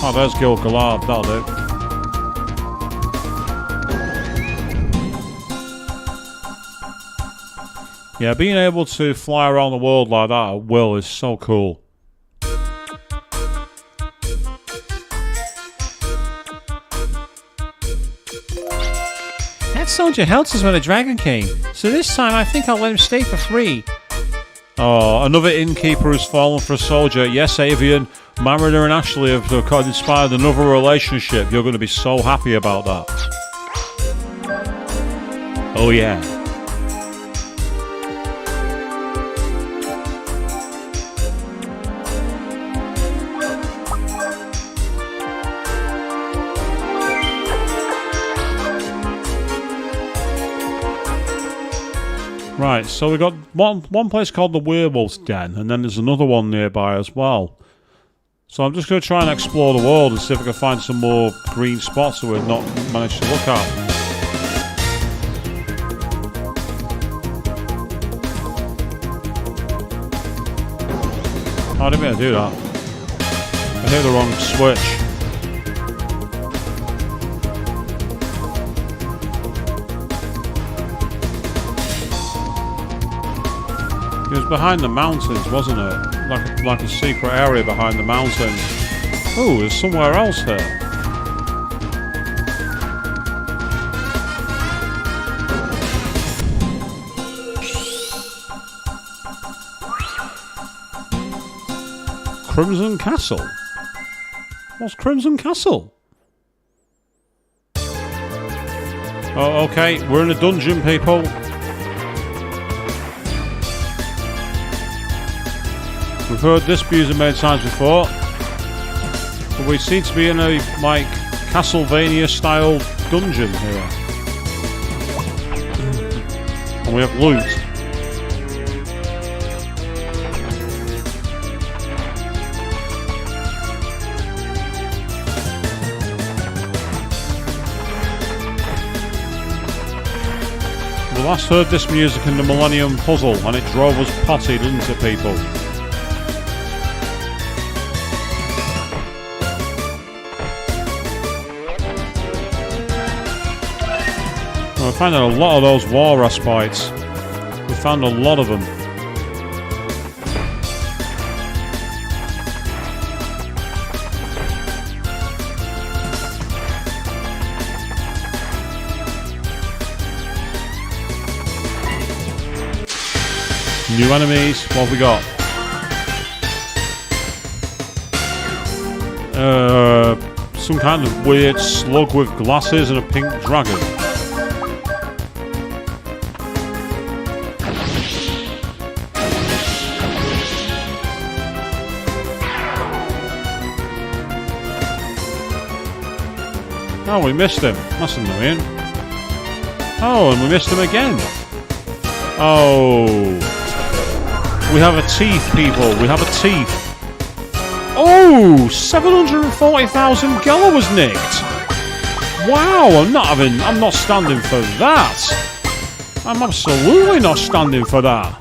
A: Oh, there's Gil-galad. That'll do. Yeah, being able to fly around the world like that at will is so cool.
C: That soldier helped us when the dragon came, so this time I think I'll let him stay for free.
A: Oh, another innkeeper has fallen for a soldier. Yes, Avian, Mariner and Ashley have inspired another relationship. You're going to be so happy about that. Oh yeah. Right, so we've got one place called the Werewolf's Den, and then there's another one nearby as well. So I'm just going to try and explore the world and see if I can find some more green spots that we've not managed to look at. Oh, I didn't mean to do that. I hit the wrong switch. It was behind the mountains, wasn't it? Like a secret area behind the mountains. Oh, there's somewhere else here. Crimson Castle? What's Crimson Castle? Oh, okay, we're in a dungeon, people. We've heard this music many times before, but we seem to be in a, like, Castlevania-style dungeon here. And we have loot. We last heard this music in the Millennium Puzzle, and it drove us potted into people. We found a lot of those war respites. We found a lot of them. New enemies. What have we got? Some kind of weird slug with glasses and a pink dragon. Oh, we missed him. That's annoying. Oh, and we missed him again. Oh. We have a teeth, people. We have a teeth. Oh, 740,000 Gala was nicked. Wow, I'm not standing for that. I'm absolutely not standing for that.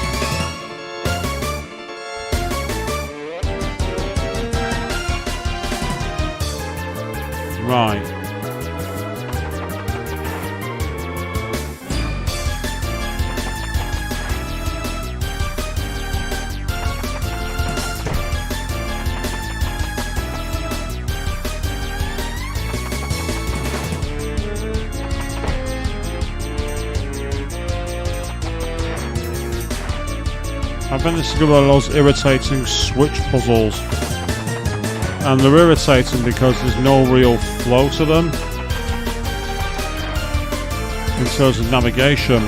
A: Right. I've been to one of those irritating switch puzzles, and they're irritating because there's no real flow to them in terms of navigation.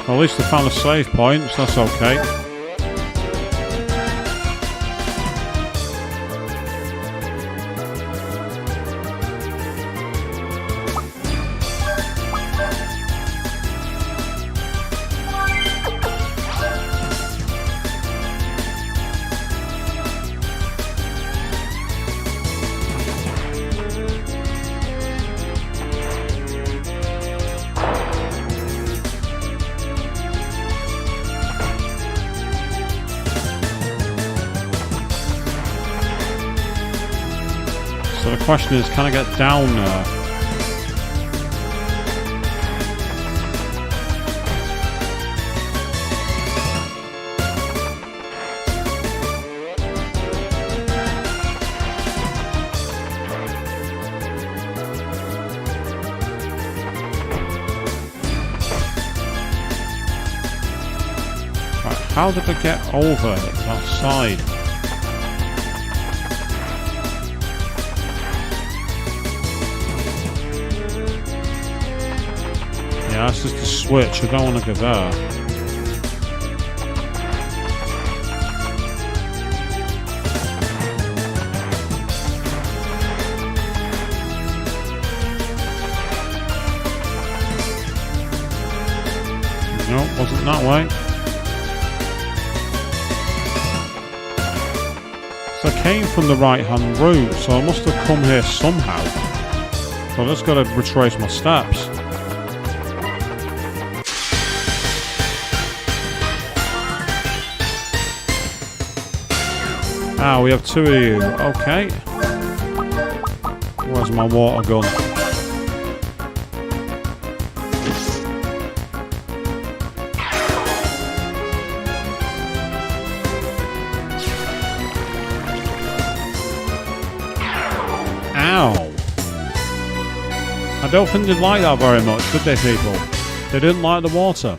A: Well, at least I found a save point, so that's okay. So the question is, can I get down there? Right, how did I get over that side? Yeah, that's just a switch. I don't want to go there. No, wasn't that way. So I came from the right-hand route, so I must have come here somehow. So I just got to retrace my steps. Ah, we have two of you. Okay. Where's my water gun? Ow. I don't think they'd like that very much, did they, people? They didn't like the water.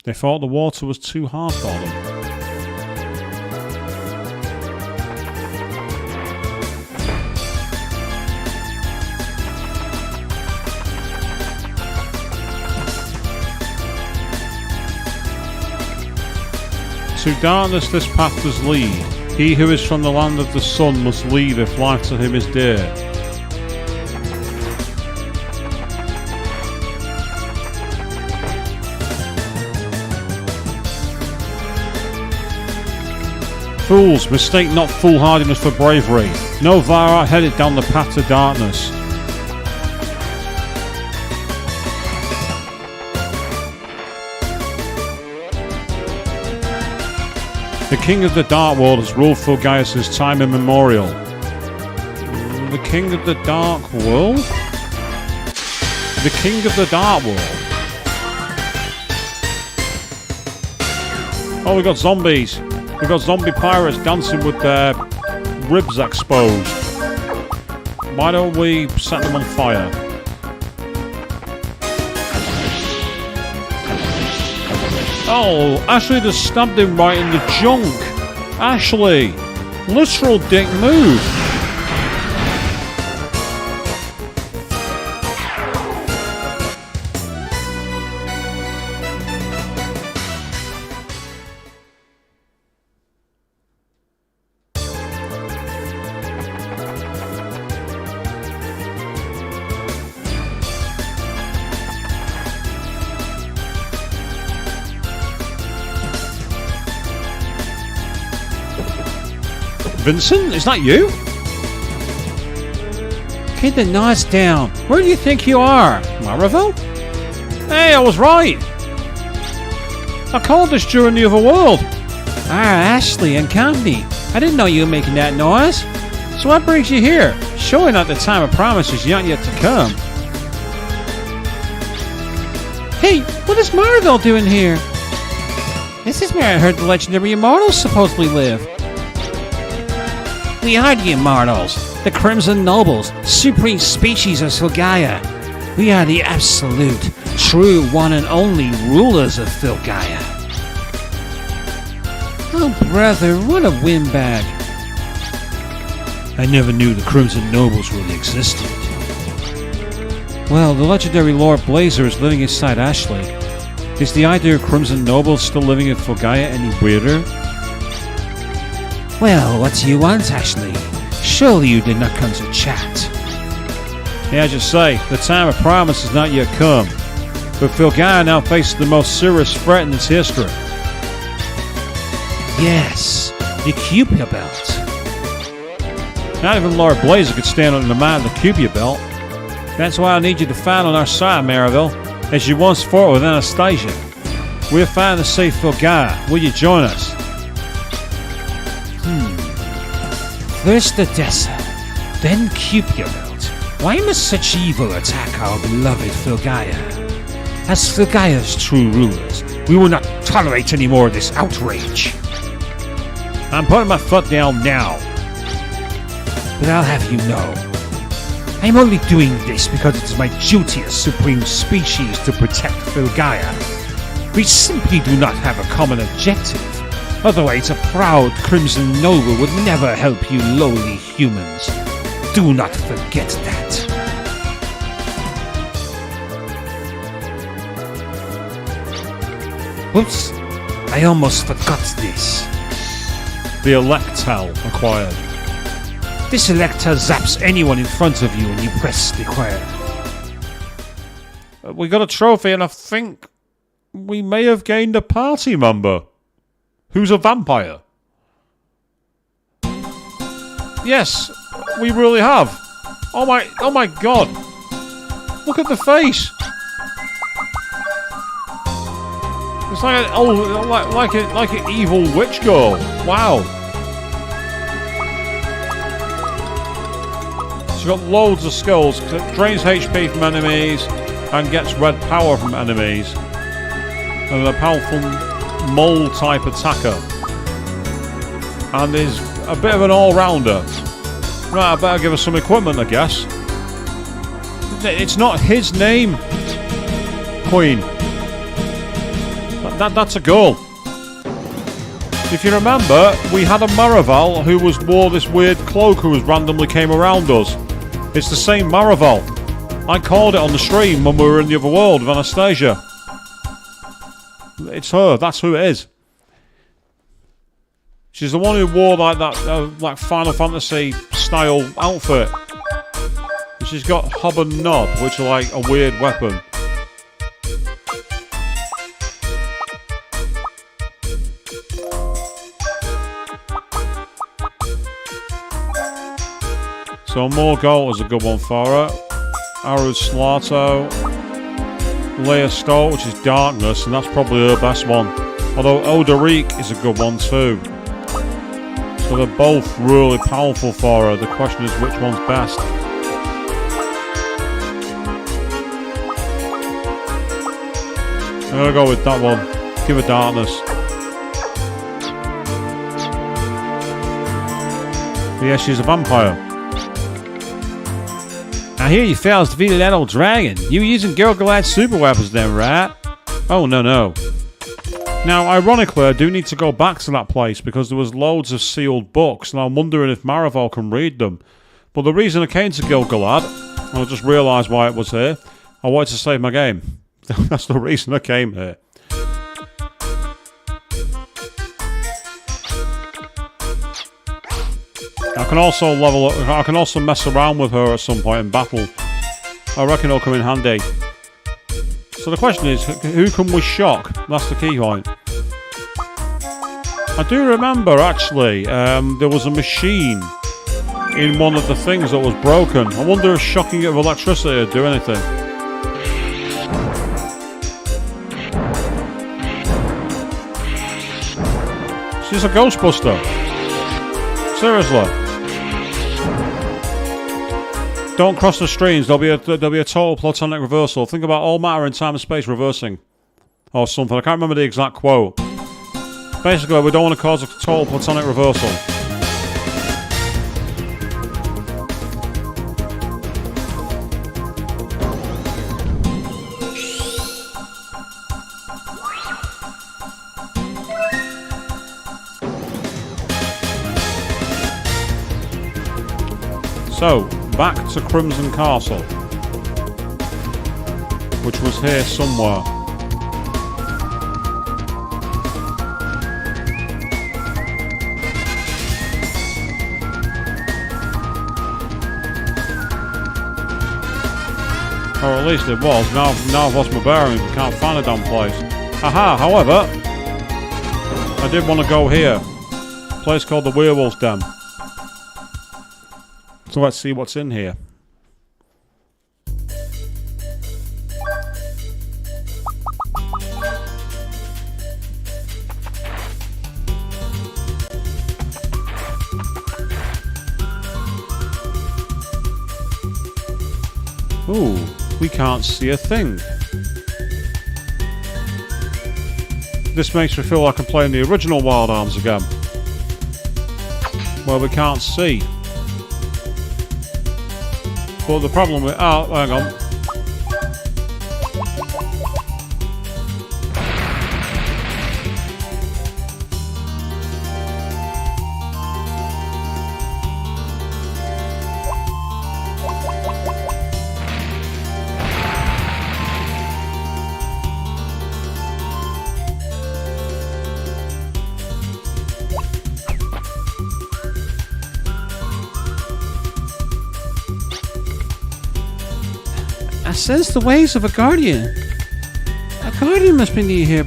A: They thought the water was too hard for them. To darkness this path does lead. He who is from the land of the sun must leave if life to him is dear. Fools, mistake not foolhardiness for bravery. No Vara headed down the path to darkness. The king of the dark world has ruled Filgaia since time immemorial. The king of the dark world? The king of the dark world. Oh, we got zombies. We got zombie pirates dancing with their ribs exposed. Why don't we set them on fire? Oh, Ashley just stabbed him right in the junk. Ashley, literal dick move. Vincent, is that you? Keep the knives down. Where do you think you are? Marivel? Hey, I was right. I called this during the other world.
D: Ah, Ashley and company. I didn't know you were making that noise. So what brings you here? Surely not the time of promise is not yet to come. Hey, what is Marvel doing here? This is where I heard the legendary immortals supposedly live. We are the immortals, the Crimson Nobles, supreme species of Filgaia. We are the absolute, true, one and only rulers of Filgaia. Oh, brother, what a windbag.
E: I never knew the Crimson Nobles really existed.
D: Well, the legendary Lord Blazer is living inside Ashley. Is the idea of Crimson Nobles still living in Filgaia any weirder? Well, what do you want, Ashley? Surely you did not come to chat.
C: Yeah, as you say, the time of promise has not yet come. But Filgaia now faces the most serious threat in its history.
D: Yes, the Cupia Belt.
C: Not even Lord Blazer could stand under the might of the Cupia Belt. That's why I need you to fight on our side, Maryville, as you once fought with Anastasia. We're fighting to save Filgaia. Will you join us?
D: First Odessa, then Cupia Belt. Why must such evil attack our beloved Filgaia? As Filgaia's true rulers, we will not tolerate any more of this outrage.
C: I'm putting my foot down now.
D: But I'll have you know, I'm only doing this because it is my duty as supreme species to protect Filgaia. We simply do not have a common objective. Otherwise, a proud Crimson Noble would never help you lowly humans. Do not forget that. Whoops, I almost forgot this.
C: The Electel acquired.
D: This Elector zaps anyone in front of you when you press required.
C: We got a trophy, and I think we may have gained a party member who's a vampire. Yes, we really have. Oh my god. Look at the face. It's like an evil witch girl. Wow. She's got loads of skills. Drains HP from enemies and gets red power from enemies. And a powerful mole type attacker. And is a bit of an all-rounder. Right, I better give her some equipment, I guess. It's not his name, Queen. That's a girl. If you remember, we had a Maraval who wore this weird cloak who randomly came around us. It's the same Maraval. I called it on the stream when we were in the other world with Anastasia. It's her. That's who it is. She's the one who wore like that, like Final Fantasy style outfit. And she's got Hob and Knob, which are like a weird weapon. So Morgult is a good one for her. Aru Slato. Leia Stolt, which is Darkness, and that's probably her best one. Although Odoric is a good one too. So they're both really powerful for her. The question is which one's best. I'm gonna go with that one. Give her Darkness. But yeah, she's a vampire. I hear you failed to defeat that old dragon. You were using Gilgalad's super weapons then, right? Oh, no. Now, ironically, I do need to go back to that place because there was loads of sealed books, and I'm wondering if Maraval can read them. But the reason I came to Gilgalad, and I just realised why it was here, I wanted to save my game. That's the reason I came here. I can also level up, I can also mess around with her at some point in battle. I reckon it'll come in handy. So the question is, who can we shock? That's the key point. I do remember, actually, there was a machine in one of the things that was broken. I wonder if shocking it with electricity would do anything.
A: She's a Ghostbuster. Seriously. Don't cross the streams. There'll be a total platonic reversal. Think about all matter in time and space reversing. Or something. I can't remember the exact quote. Basically, we don't want to cause a total platonic reversal. So, back to Crimson Castle, which was here somewhere. Or at least it was. Now I've lost my bearings. I can't find a damn place. Aha, however, I did want to go here. A place called the Werewolf's Den. So let's see what's in here. Ooh, we can't see a thing. This makes me feel like I'm playing the original Wild Arms again. Well, we can't see. But the problem with... Oh, hang on.
C: I sense the waves of a guardian. A guardian must be near here,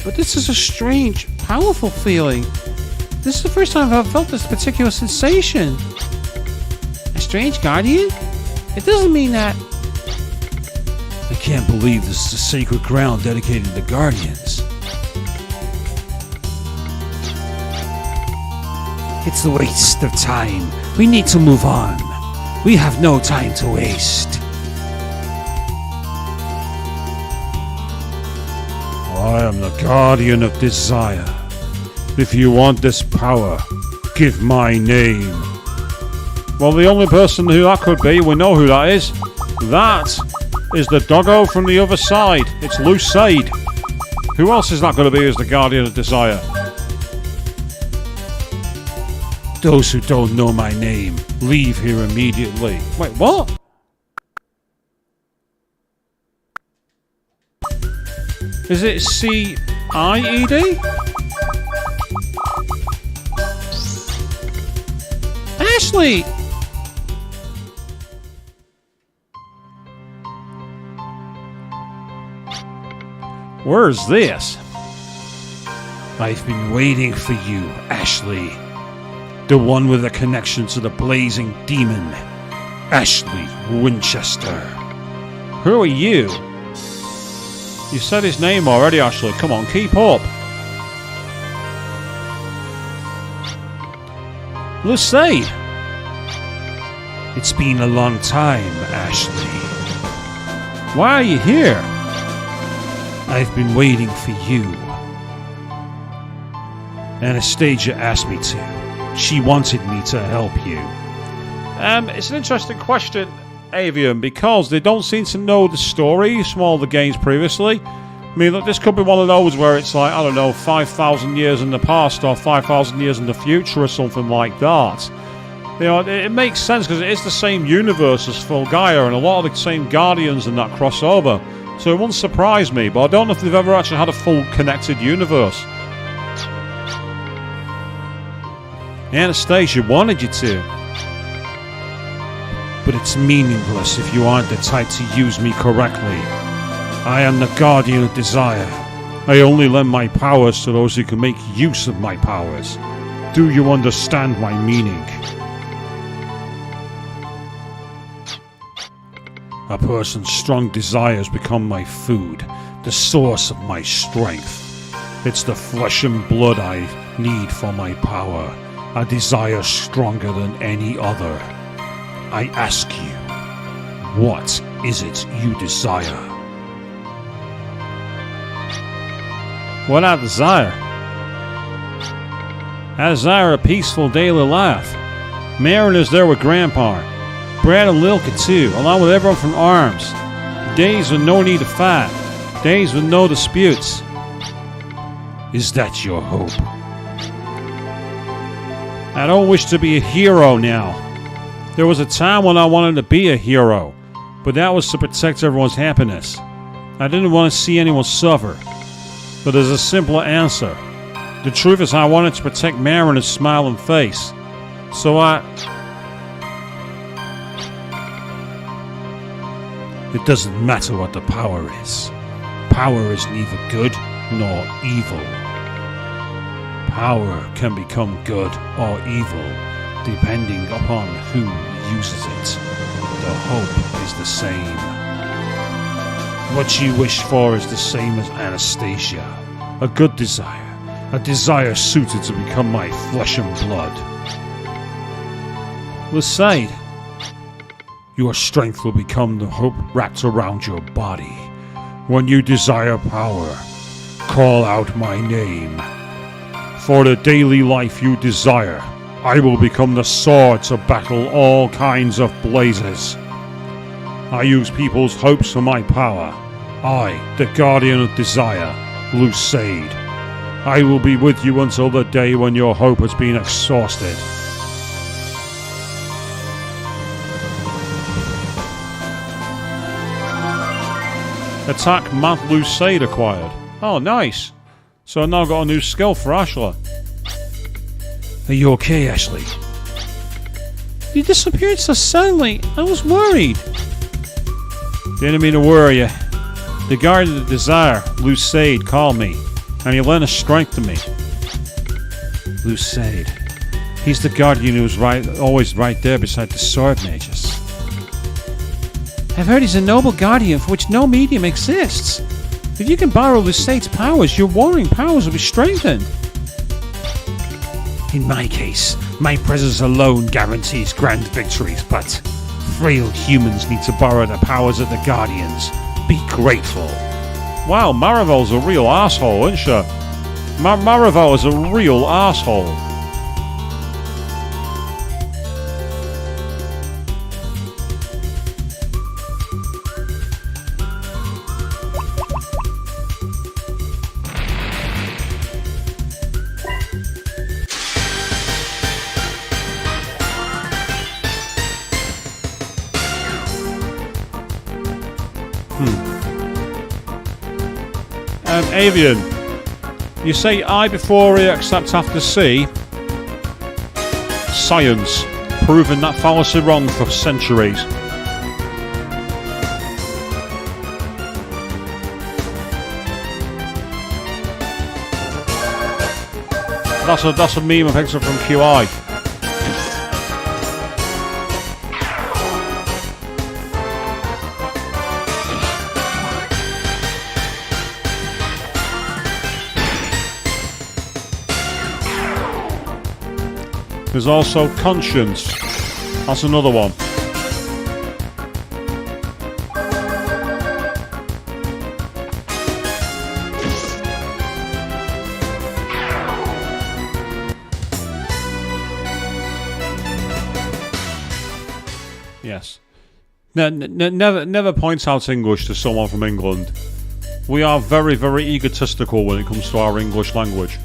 C: but this is a strange, powerful feeling. This is the first time I've felt this particular sensation. A strange guardian? It doesn't mean that...
E: I can't believe this is a sacred ground dedicated to the Guardians. It's a waste of time. We need to move on. We have no time to waste. I am the Guardian of Desire. If you want this power, give my name.
A: Well, the only person who that could be, we know who that is. That is the doggo from the other side. It's Lucide. Who else is that going to be as the Guardian of Desire?
E: Those who don't know my name, leave here immediately.
A: Wait, what? Is it C-I-E-D?
C: Ashley!
A: Where's this?
E: I've been waiting for you, Ashley. The one with a connection to the blazing demon. Ashley Winchester.
A: Who are you? You said his name already, Ashley. Come on, keep up. Lucide.
E: It's been a long time, Ashley.
A: Why are you here?
E: I've been waiting for you. Anastasia asked me to. She wanted me to help you.
A: It's an interesting question, Avian, because they don't seem to know the stories from all the games previously. I mean, look, this could be one of those where it's like, I don't know, 5,000 years in the past or 5,000 years in the future or something like that. You know, it makes sense because it is the same universe as Filgaia and a lot of the same Guardians in that crossover. So it wouldn't surprise me, but I don't know if they've ever actually had a full connected universe. Anastasia wanted you to.
E: But it's meaningless if you aren't the type to use me correctly. I am the Guardian of Desire. I only lend my powers to those who can make use of my powers. Do you understand my meaning? A person's strong desires become my food, the source of my strength. It's the flesh and blood I need for my power, a desire stronger than any other. I ask you, what is it you desire?
C: What I desire? I desire a peaceful daily life. Mariners there with Grandpa. Brad and Lilka too, along with everyone from Arms. Days with no need to fight. Days with no disputes.
E: Is that your hope?
C: I don't wish to be a hero now. There was a time when I wanted to be a hero, but that was to protect everyone's happiness. I didn't want to see anyone suffer. But there's a simpler answer. The truth is I wanted to protect Mariner's smiling face. So
E: It doesn't matter what the power is. Power is neither good nor evil. Power can become good or evil depending upon who uses it. The hope is the same. What you wish for is the same as Anastasia. A good desire. A desire suited to become my flesh and blood.
C: Lucide,
E: Your strength will become the hope wrapped around your body. When you desire power, call out my name. For the daily life you desire, I will become the sword to battle all kinds of blazes. I use people's hopes for my power. I, the guardian of desire, Lucide. I will be with you until the day when your hope has been exhausted.
C: attack Math Lucide acquired. Oh, nice. So I now got a new skill for Ashley.
E: Are you okay, Ashley?
C: You disappeared so suddenly. I was worried. Didn't mean to worry you. The guardian of desire, Lucide, called me, and he lent his strength to me.
E: Lucide. He's the guardian who's always right there beside the sword mages.
C: I've heard he's a noble guardian for which no medium exists. If you can borrow Lucide's powers, your warring powers will be strengthened.
E: In my case, my presence alone guarantees grand victories, but frail humans need to borrow the powers of the guardians. Be grateful.
C: Wow, Marivel's a real asshole, isn't she? Marivel is a real asshole. Avian, you say I before E except after C. Science, proving that fallacy wrong for centuries. That's a meme I picked up from QI. There's also conscience. That's another one. Yes. Never point out English to someone from England. We are very, very egotistical when it comes to our English language.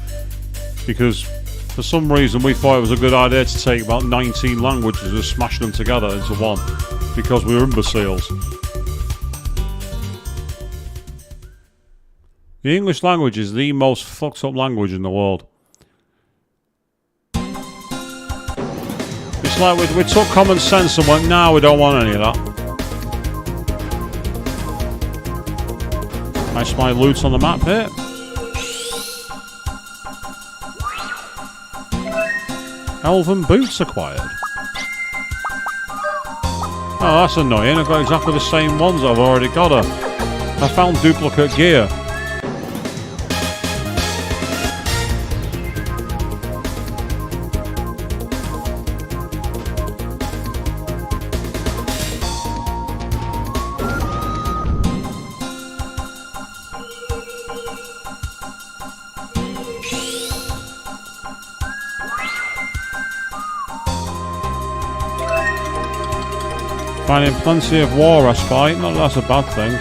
C: Because for some reason we thought it was a good idea to take about 19 languages and smash them together into one. Because we were imbeciles. The English language is the most fucked up language in the world. It's like we took common sense and went, nah, we don't want any of that. Nice my loot on the map here. Elven boots acquired. Oh, that's annoying. I've got exactly the same ones I've already got. I found duplicate gear.
A: Finding plenty of war respite, not that that's a bad thing.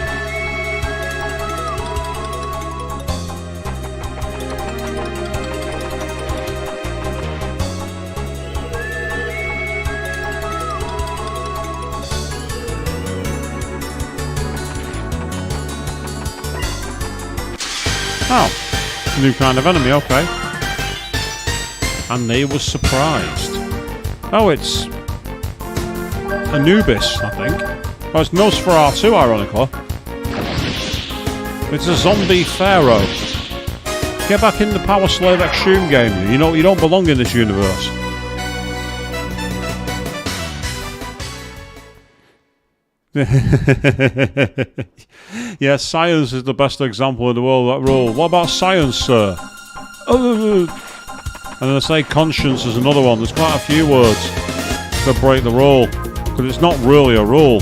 A: Oh, new kind of enemy, okay. And they were surprised. Oh, it's Anubis, I think. Oh, it's Nosferatu, ironically. It's a zombie pharaoh. Get back in the Power Slave Extreme game. You know, you don't belong in this universe. Yeah, science is the best example in the world of that rule. What about science, sir? And then I say conscience is another one. There's quite a few words that break the rule, because it's not really a rule.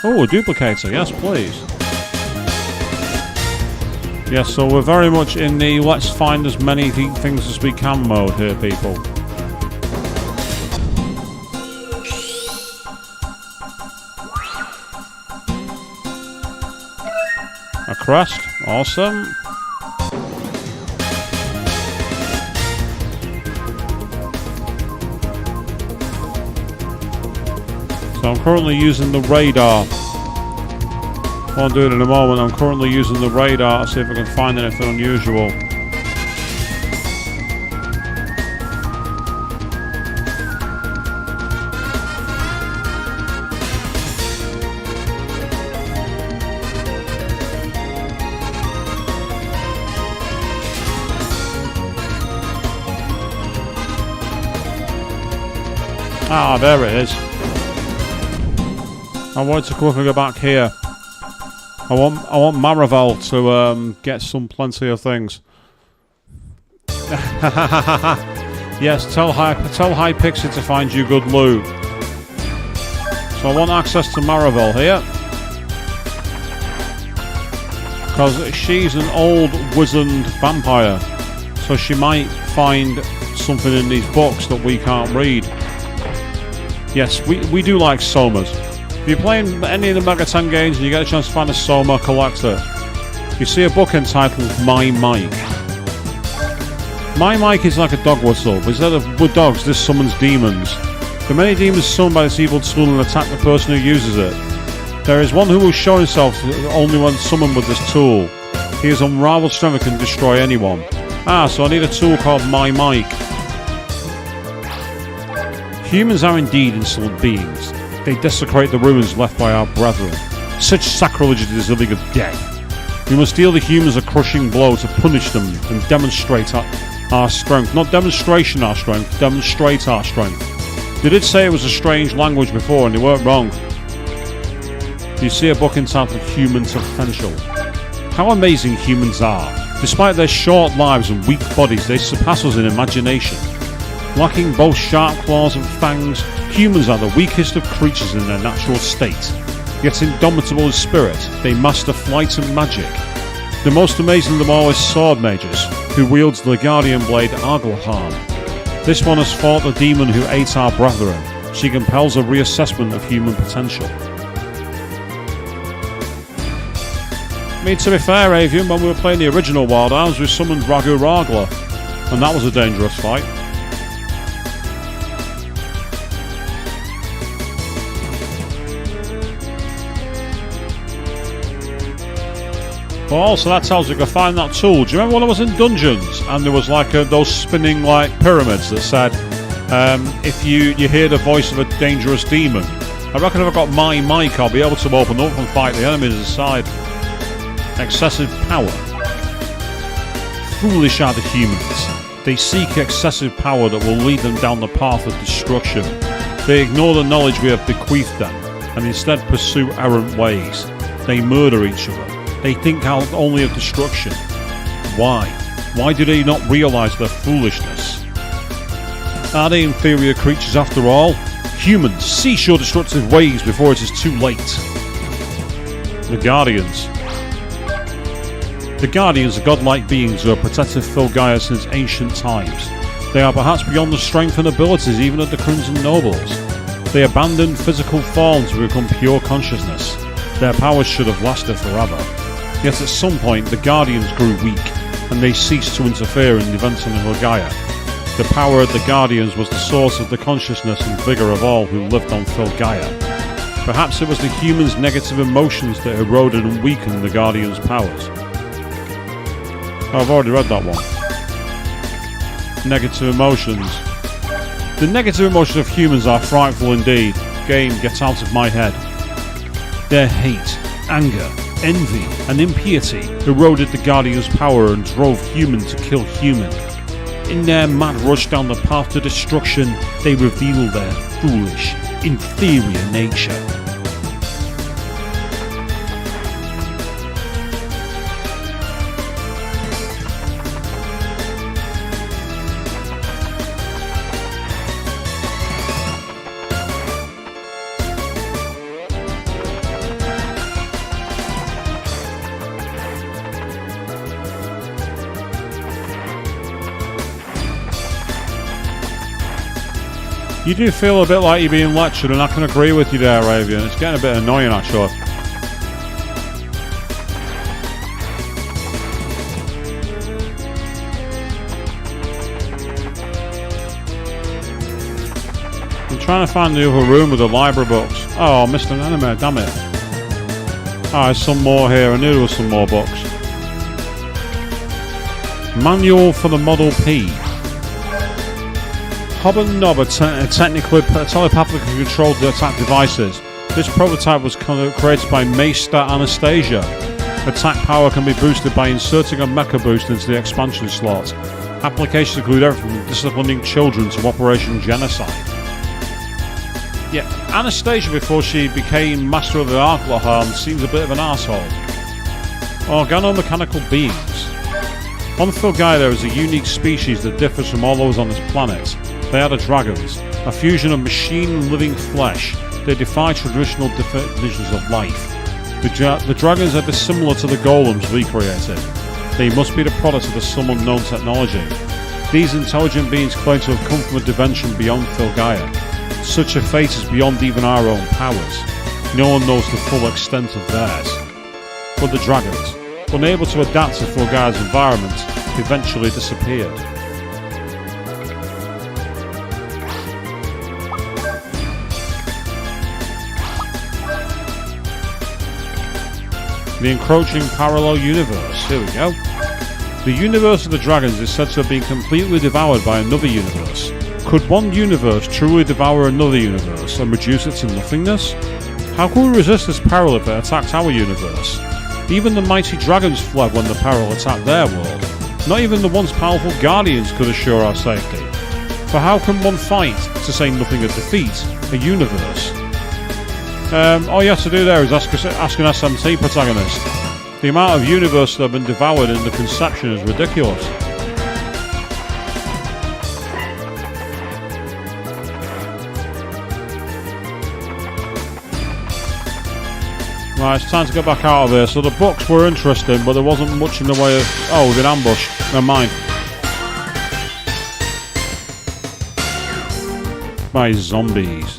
A: Oh, a duplicator. Yes, please. Yes, so we're very much in the let's find as many things as we can mode here, people. A crest. Awesome. So I'm currently using the radar. I'll do it in a moment. I'm currently using the radar to see if I can find anything unusual. Ah, there it is. I want to quickly go back here. I want Maravel to get some plenty of things. Yes, tell High Pixie to find you good loot. So I want access to Maravel here, because she's an old wizened vampire, so she might find something in these books that we can't read. Yes, we do like Somas. If you're playing any of the Mega 10 games and you get a chance to find a Soma, collect it. You see a book entitled My Mike. My Mike is like a dog whistle, but instead of with dogs, this summons demons. The many demons summoned by this evil tool and attack the person who uses it. There is one who will show himself only when summoned with this tool. He has unrivaled strength and can destroy anyone. Ah, so I need a tool called My Mike. Humans are indeed insolent beings. They desecrate the ruins left by our brethren. Such sacrilege is deserving of death. We must deal the humans a crushing blow to punish them and demonstrate our strength. Not demonstration our strength, demonstrate our strength. They did say it was a strange language before and they weren't wrong. You see a book entitled Human Potential. How amazing humans are. Despite their short lives and weak bodies, they surpass us in imagination. Lacking both sharp claws and fangs, humans are the weakest of creatures in their natural state. Yet indomitable in spirit, they master flight and magic. The most amazing of them all is Sword Mages, who wields the guardian blade Arglharn. This one has fought the demon who ate our brethren. She compels a reassessment of human potential. I mean, to be fair, Avian, when we were playing the original Wild Arms, we summoned Ragu Ragla, and that was a dangerous fight. But also that tells you to find that tool. Do you remember when I was in dungeons and there was like those spinning like pyramids that said if you hear the voice of a dangerous demon? I reckon if I got my mic I'll be able to open up and fight the enemies aside. Excessive power. Foolish are the humans. They seek excessive power that will lead them down the path of destruction. They ignore the knowledge we have bequeathed them and instead pursue errant ways. They murder each other. They think out only of destruction. Why? Why do they not realise their foolishness? Are they inferior creatures after all? Humans, cease your destructive ways before it is too late. The Guardians. The Guardians are godlike beings who have protected Filgaia since ancient times. They are perhaps beyond the strength and abilities even of the Crimson Nobles. They abandoned physical form to become pure consciousness. Their powers should have lasted forever. Yet at some point the Guardians grew weak, and they ceased to interfere in events on Filgaia. The power of the Guardians was the source of the consciousness and vigour of all who lived on Filgaia. Perhaps it was the humans' negative emotions that eroded and weakened the Guardians' powers. Oh, I've already read that one. Negative emotions. The negative emotions of humans are frightful indeed. Game, get out of my head. Their hate, anger, envy, and impiety eroded the Guardians' power and drove human to kill human. In their mad rush down the path to destruction, they reveal their foolish, inferior nature. You do feel a bit like you're being lectured, and I can agree with you there, Ravian. It's getting a bit annoying, actually. I'm trying to find the other room with the library books. Oh, I missed an anime, damn it. Ah, there's some more here. I knew there was some more books. Manual for the Model P. Hob and Knob are technically telepathically controlled attack devices. This prototype was created by Maester Anastasia. Attack power can be boosted by inserting a mecha boost into the expansion slot. Applications include everything from disciplining children to Operation Genocide. Yeah, Anastasia, before she became Master of the Arcloharm, seems a bit of an asshole. Organomechanical beings. On Filgaia there is a unique species that differs from all those on this planet. They are the dragons, a fusion of machine and living flesh. They defy traditional definitions of life. The dragons are dissimilar to the golems we created. They must be the product of some unknown technology. These intelligent beings claim to have come from a dimension beyond Filgaia. Such a fate is beyond even our own powers. No one knows the full extent of theirs. But the dragons, unable to adapt to Filgaia's environment, eventually disappeared. The encroaching parallel universe. Here we go. The universe of the dragons is said to have been completely devoured by another universe. Could one universe truly devour another universe and reduce it to nothingness? How can we resist this peril if it attacked our universe? Even the mighty dragons fled when the peril attacked their world. Not even the once powerful guardians could assure our safety. For how can one fight, to say nothing of defeat, a universe? All you have to do there is ask an SMT protagonist. The amount of universes that have been devoured in the conception is ridiculous. Right, it's time to get back out of here. So the books were interesting, but there wasn't much in the way of... Oh, we've been ambushed. Never mind. By zombies.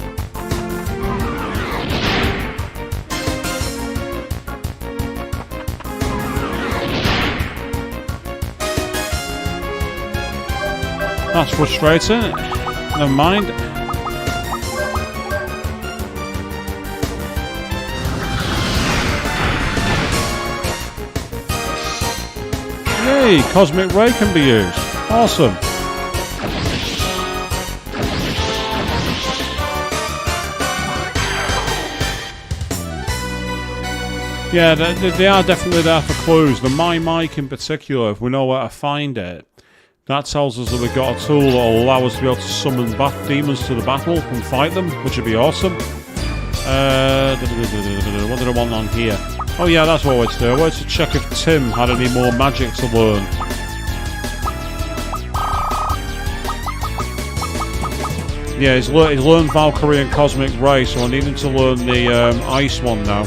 A: That's frustrating. Never mind. Yay! Cosmic Ray can be used. Awesome. Yeah, they are definitely there for clues. The My Mic in particular, if we know where to find it. That tells us that we've got a tool that will allow us to be able to summon demons to the battle and fight them, which would be awesome. What did I want on here? Oh yeah, that's what I wanted to do. I wanted to check if Tim had any more magic to learn. Yeah, he's learned Valkyrie and Cosmic Ray, so I need him to learn the Ice one now.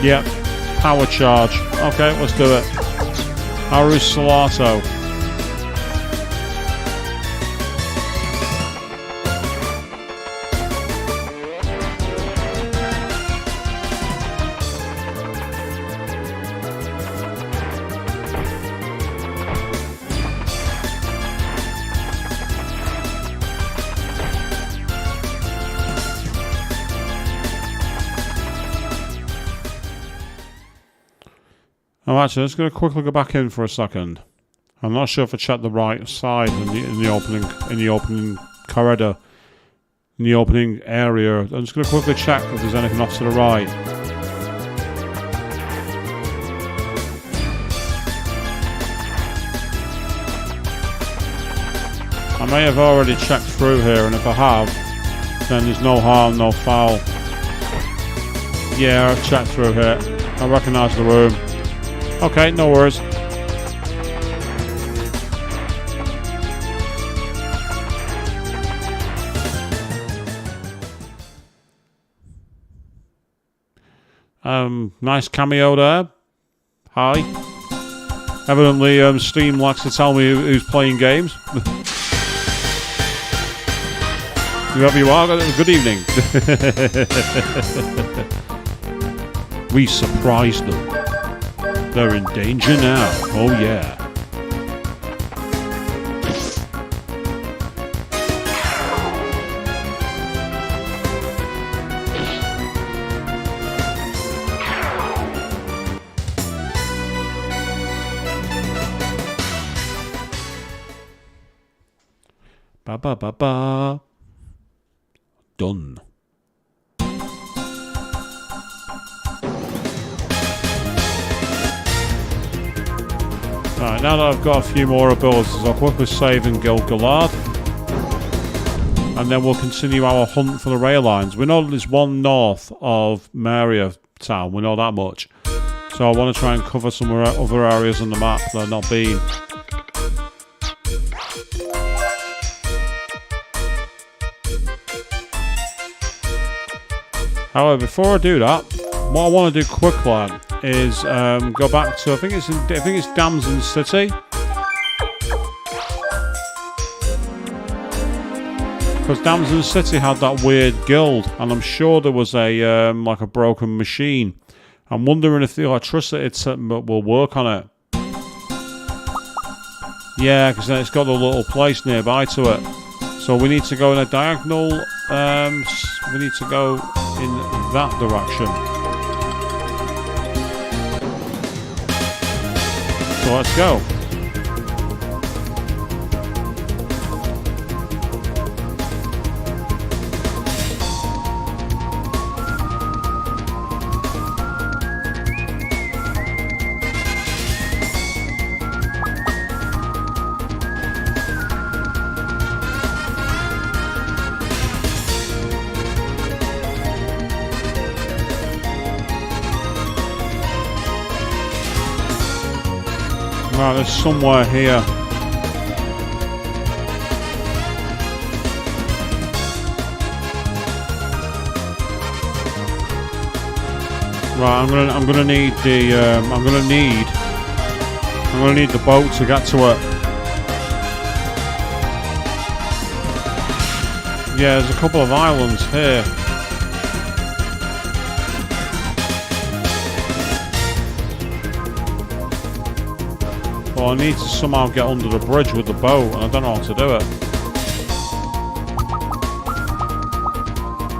A: Yep. Power charge. Okay, let's do it. Haru Salato. Oh, actually, let's go quickly go back in for a second. I'm not sure if I checked the right side in the opening corridor, in the opening area. I'm just going to quickly check if there's anything off to the right. I may have already checked through here, and if I have, then there's no harm, no foul. Yeah, I've checked through here. I recognise the room. Okay, no worries. Nice cameo there. Hi. Evidently, Steam likes to tell me who's playing games. Whoever you are, good evening. We surprised them. They're in danger now. Oh yeah. Ba ba ba ba. Done. Right, now that I've got a few more abilities, I'll quickly save in Gil-galad. And then we'll continue our hunt for the rail lines. We know there's one north of Maria town, we know that much. So I want to try and cover some other areas on the map that I've not been. However, before I do that, what I want to do quickly is go back to I think it's Damson City, because Damson City had that weird guild, and I'm sure there was a like a broken machine. I'm wondering if the electricity will work on it. Yeah, because then it's got a little place nearby to it. So we need to go in a diagonal. We need to go in that direction. So let's go. Right, there's somewhere here. Right, I'm gonna need the I'm gonna need the boat to get to it. Yeah, there's a couple of islands here. Well, I need to somehow get under the bridge with the boat, and I don't know how to do it.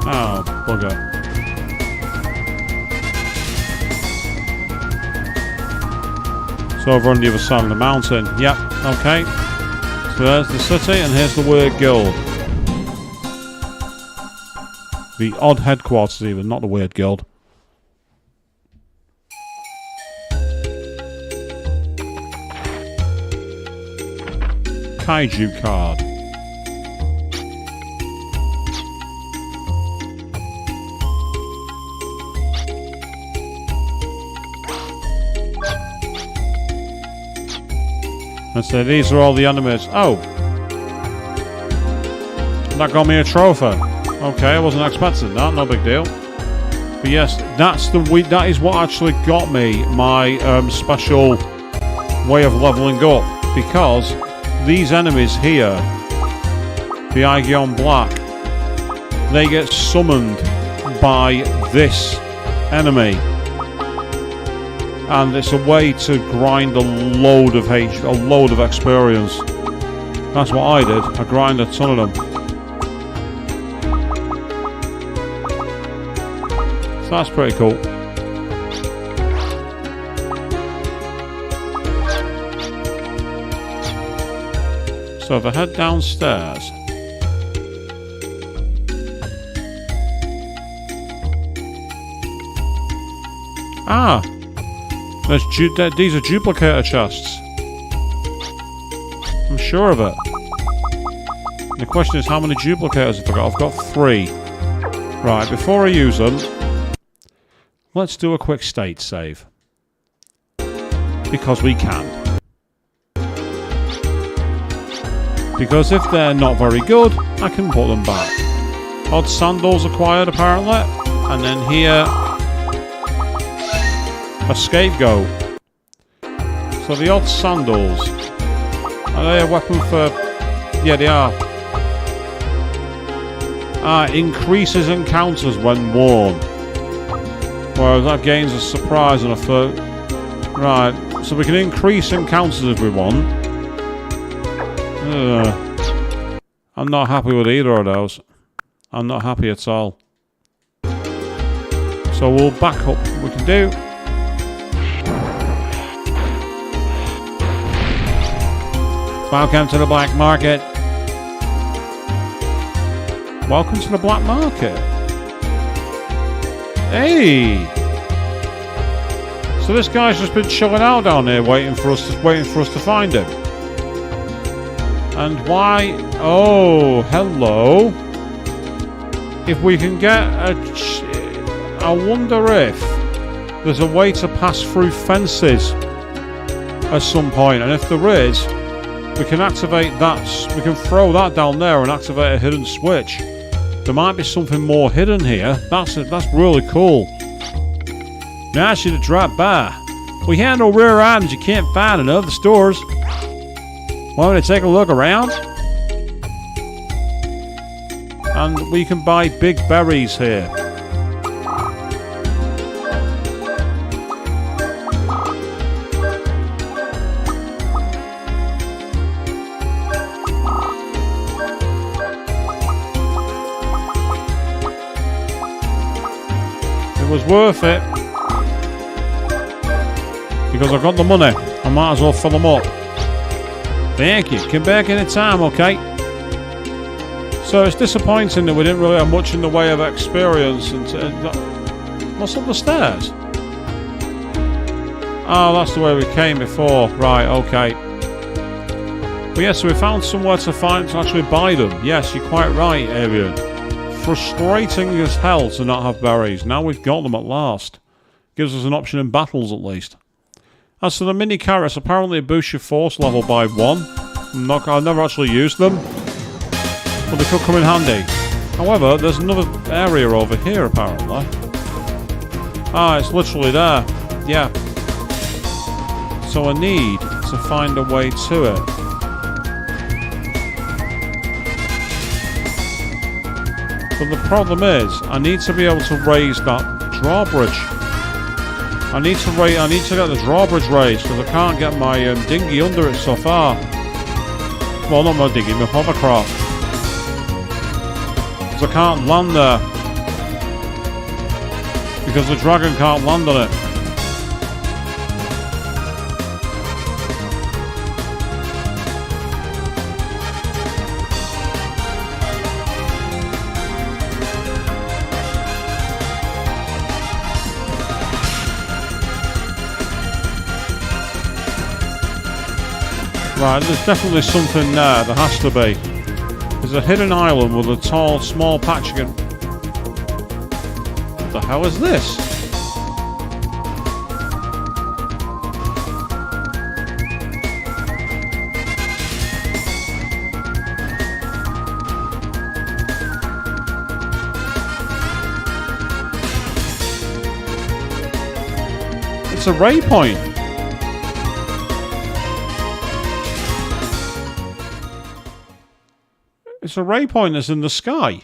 A: Oh, bugger. It's over on the other side of the mountain. Yep, okay. So there's the city, and here's the Weird Guild. The odd headquarters even, not the Weird Guild. Kaiju card. And so these are all the enemies. Oh! That got me a trophy. Okay, I wasn't expecting that, no big deal. But yes, that is what actually got me my special way of leveling up, because these enemies here, the Aegeon Black, they get summoned by this enemy, and it's a way to grind a load of experience. That's what I did. I grind a ton of them. So that's pretty cool. So if I head downstairs, these are duplicator chests. I'm sure of it. The question is, how many duplicators have I got? I've got 3. Right, before I use them, let's do a quick state save. Because we can. Because if they're not very good, I can put them back. Odd sandals acquired apparently. And then here, a scapegoat. So the odd sandals, are they a weapon for... Yeah, they are. Increases encounters when worn. Whereas that gains a surprise and a third. Right, so we can increase encounters if we want. I'm not happy with either of those. I'm not happy at all. So we'll back up what we can do. Welcome to the black market. Welcome to the black market. Hey! So this guy's just been chilling out down here, waiting for us to find him. And why? Oh, hello. If we can get I wonder if there's a way to pass through fences at some point, and if there is, we can activate that. We can throw that down there and activate a hidden switch. There might be something more hidden here. That's really cool. Nice you to drop by. We handle rare items you can't find in other stores. Want me to take a look around? And we can buy big berries here. It was worth it. Because I've got the money. I might as well fill them up. Thank you. Come back anytime, okay? So it's disappointing that we didn't really have much in the way of experience. What's up the stairs? Oh, that's the way we came before. Right, okay. But yes, so we found somewhere to actually buy them. Yes, you're quite right, Arian. Frustrating as hell to not have berries. Now we've got them at last. Gives us an option in battles at least. As for the mini carrots, apparently it boosts your force level by 1. I've never actually used them, but they could come in handy. However, there's another area over here apparently. It's literally there. Yeah. So I need to find a way to it. But the problem is, I need to be able to raise that drawbridge. I need to get the drawbridge raised because I can't get my dinghy under it so far. Well, not my dinghy, my hovercraft. Because I can't land there. Because the dragon can't land on it. Right, there's definitely something there. There has to be. There's a hidden island with a tall, small patch again. What the hell is this?
C: It's a ray point. It's a ray point that's in the sky.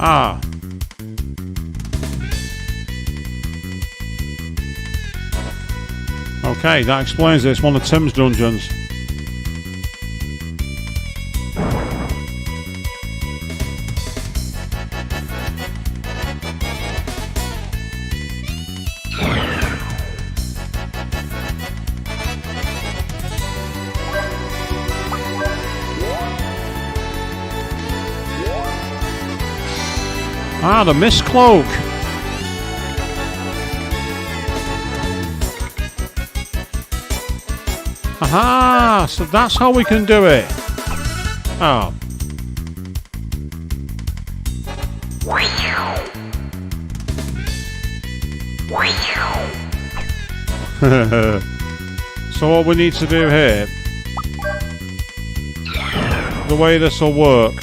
C: Ah. Okay, that explains it. It's one of Tim's dungeons. Ah, the mist cloak. Aha! So that's how we can do it. Oh. So what we need to do here, the way this will work,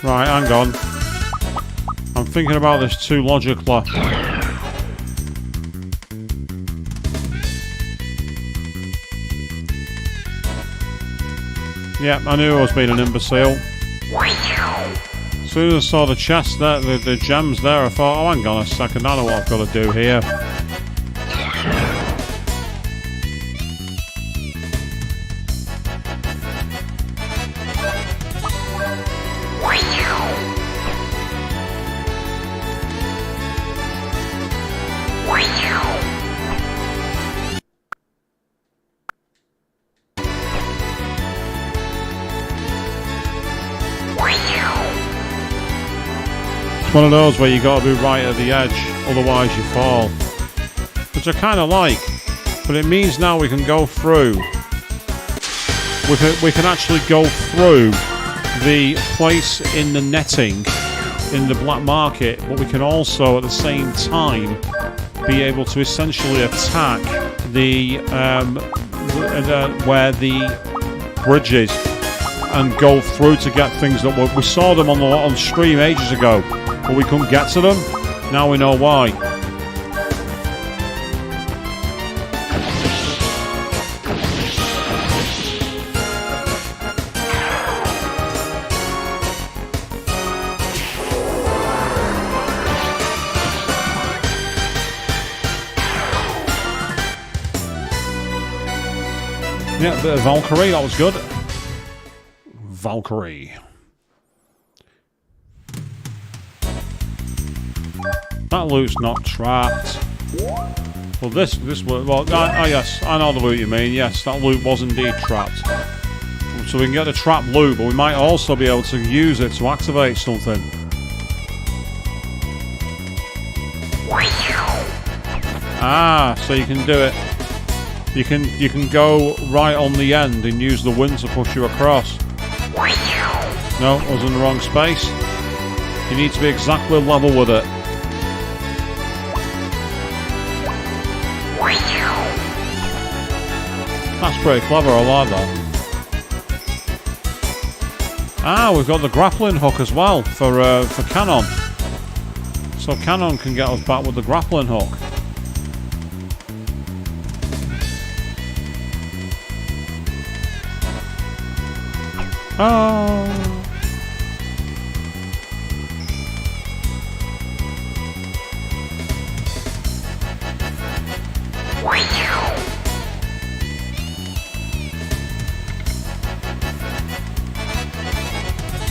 C: right, hang on. I'm thinking about this too logically. Yep, I knew I was being an imbecile. As soon as I saw the chest there, the gems there, I thought, oh, hang on a second, I know what I've got to do here. It's one of those where you got to be right at the edge, otherwise you fall. Which I kind of like, but it means now we can go through. We can actually go through the place in the netting in the black market, but we can also at the same time be able to essentially attack the where the bridge is and go through to get things that we saw them on stream ages ago. But we couldn't get to them. Now we know why. Yeah, a bit of Valkyrie, that was good. Valkyrie. That loot's not trapped. Well, this was... Well, yes, I know the loot you mean. Yes, that loot was indeed trapped. So we can get the trap loot, but we might also be able to use it to activate something. Ah, so you can do it. You can go right on the end and use the wind to push you across. No, I was in the wrong space. You need to be exactly level with it. That's pretty clever, I like that. Ah, we've got the grappling hook as well for Canon. So Canon can get us back with the grappling hook.
A: Oh.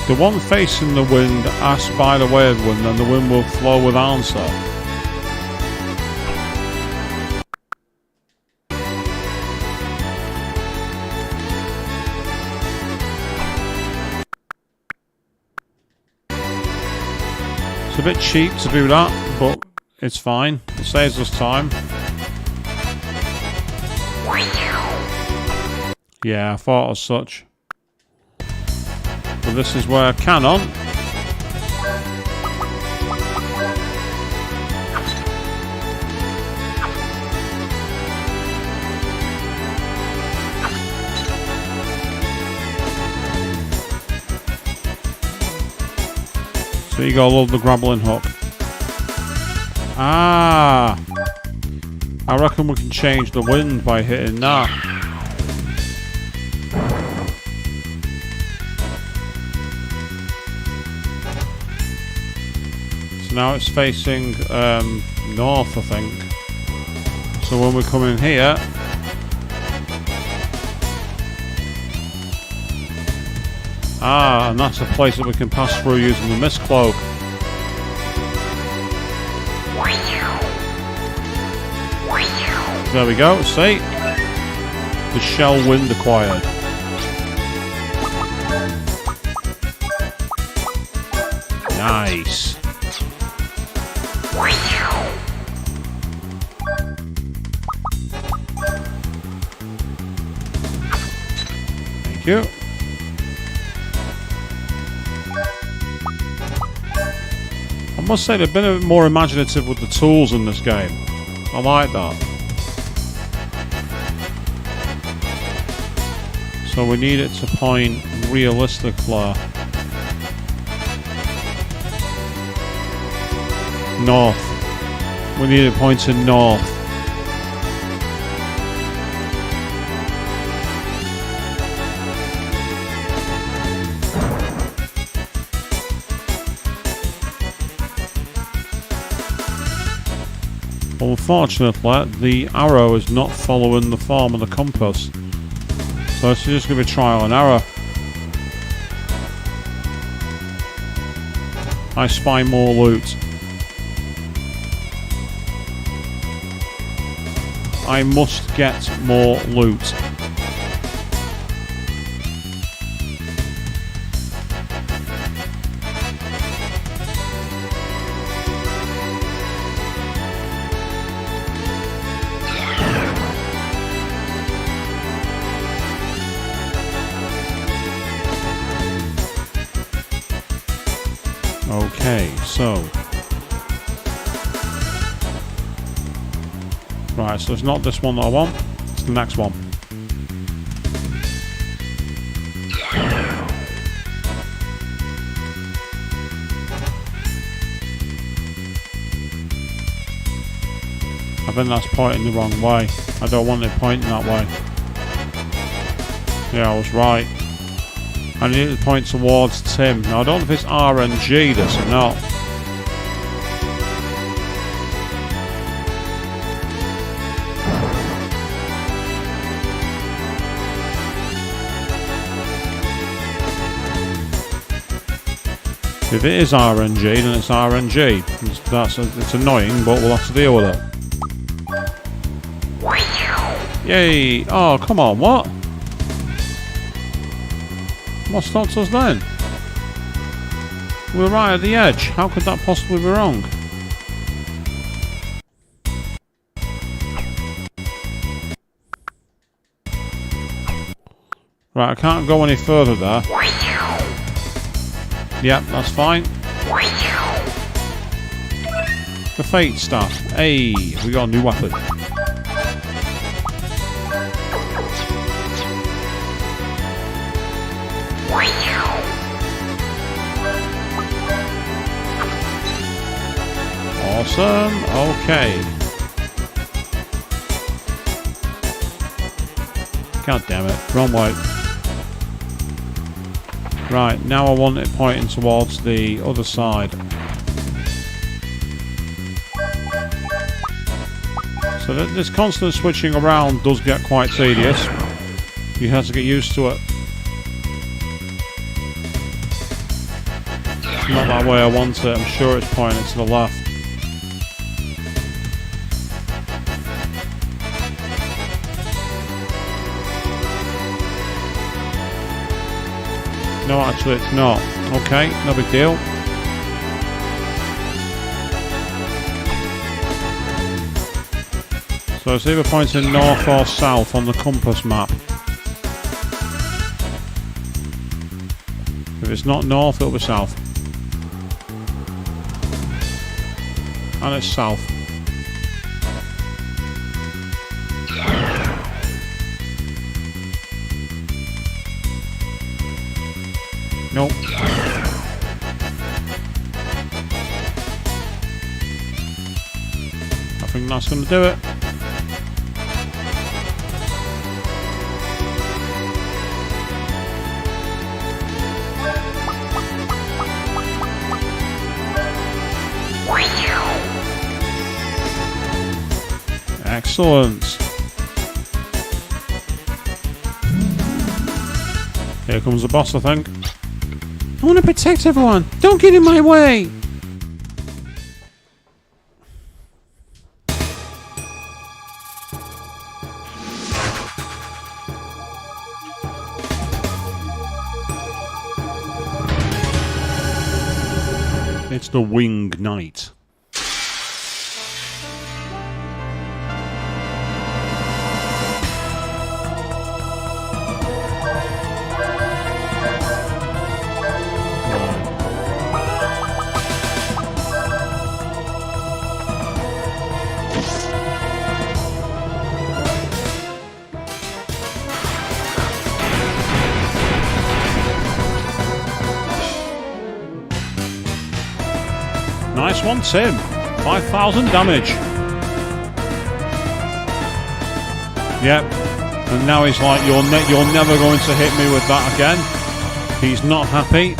A: The one facing the wind asks by the way of the wind, and the wind will flow with answer. It's a bit cheap to do that, but it's fine. It saves us time. Yeah, I thought as such. But this is where Canon so you gotta love the grappling hook. Ah, I reckon we can change the wind by hitting that. So now it's facing north, I think. So when we come in here, and that's a place that we can pass through using the mist cloak. There we go, see? The shell wind acquired. Nice. Thank you. I must say they've been a bit more imaginative with the tools in this game. I like that. So we need it to point realistically north. We need it pointing north. Unfortunately, the arrow is not following the form of the compass. So it's just going to be trial and error. I spy more loot. I must get more loot. Okay, so right, so it's not this one that I want, it's the next one. I think that's pointing the wrong way. I don't want it pointing that way. Yeah, I was right. I need it to point towards Tim. Now I don't know if it's RNG this or not. If it is RNG, then it's RNG. It's annoying, but we'll have to deal with it. Yay! Oh, come on, what? What stopped us then? We're right at the edge. How could that possibly be wrong? Right, I can't go any further there. Yep, that's fine. The Fate Staff. Hey, we got a new weapon. Awesome. Okay. God damn it. Wrong way. Right, now I want it pointing towards the other side. So this constant switching around does get quite tedious. You have to get used to it. It's not that way I want it. I'm sure it's pointing to the left. No, actually it's not. Okay, no big deal. So it's either pointing north or south on the compass map. If it's not north, it'll be south. And it's south. Nope. I think that's going to do it. Excellent. Here comes the boss, I think. I want to protect everyone. Don't get in my way. It's the Wing Knight. Nice one, Tim. 5,000 damage. Yep. And now he's like, you're never going to hit me with that again. He's not happy.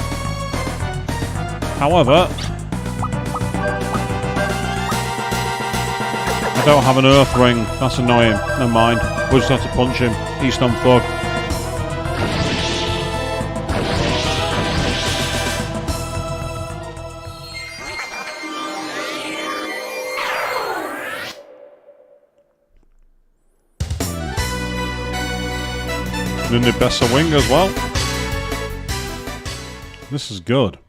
A: However, I don't have an Earth Ring. That's annoying. Never mind. We'll just have to punch him. Eastern Thug. And the best of wing as well. This is good.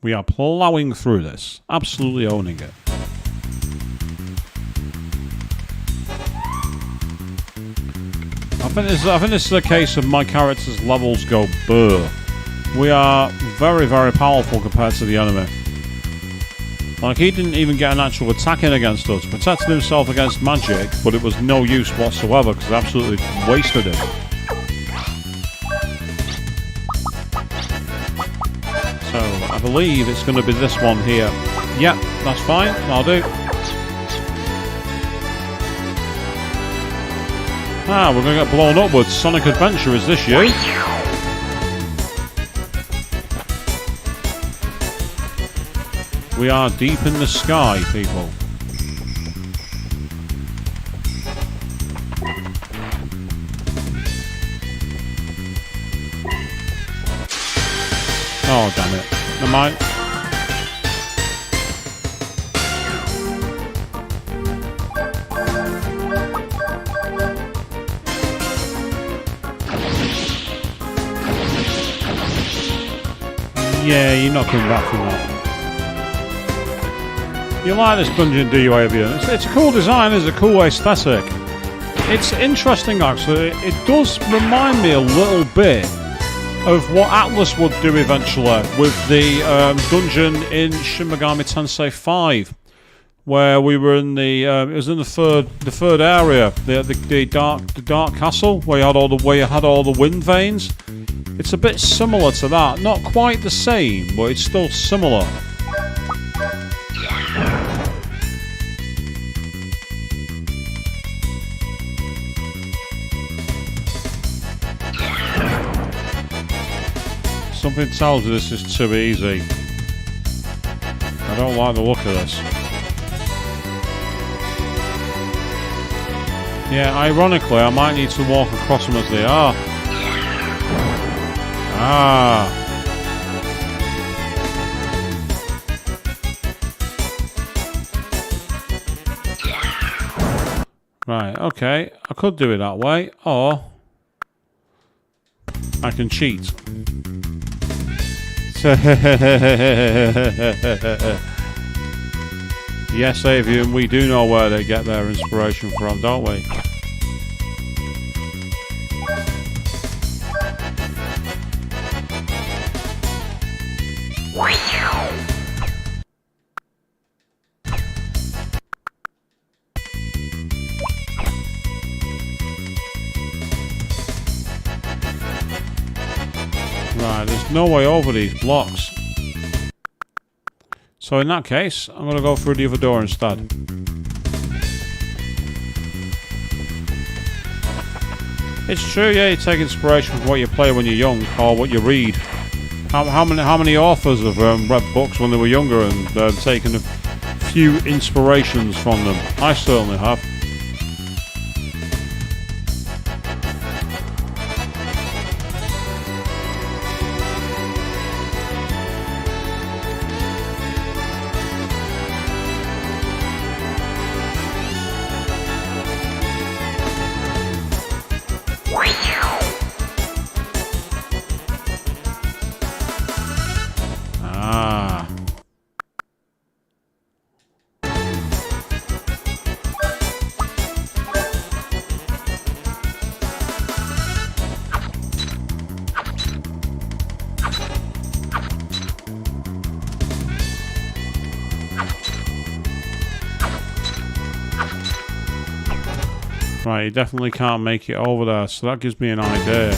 A: We are ploughing through this. Absolutely owning it. I think this is a case of my character's levels go burr. We are very, very powerful compared to the enemy. Like, he didn't even get an actual attack in against us. Protected himself against magic, but it was no use whatsoever because it absolutely wasted it. So, I believe it's going to be this one here. Yep, that's fine. I'll do. Ah, we're going to get blown upwards. Sonic Adventure, is this you? We are deep in the sky, people. Oh, damn it. Never mind. Yeah, you're not coming back from that. You like this dungeon, do you, Avian? It's a cool design, it's a cool aesthetic. It's interesting, actually. It does remind me a little bit of what Atlas would do eventually with the dungeon in Shin Megami Tensei 5, where we were in the it was in the third area, the dark castle, where you had all the wind veins. It's a bit similar to that, not quite the same, but it's still similar. Something tells me this is too easy. I don't like the look of this. Yeah, ironically, I might need to walk across them as they are. Ah. Right, okay. I could do it that way, or I can cheat. Yes, Avian, we do know where they get their inspiration from, don't we? Right, there's no way over these blocks. So in that case, I'm going to go through the other door instead. It's true, yeah, you take inspiration from what you play when you're young, or what you read. How many authors have read books when they were younger and taken a few inspirations from them? I certainly have. Right, you definitely can't make it over there, so that gives me an idea.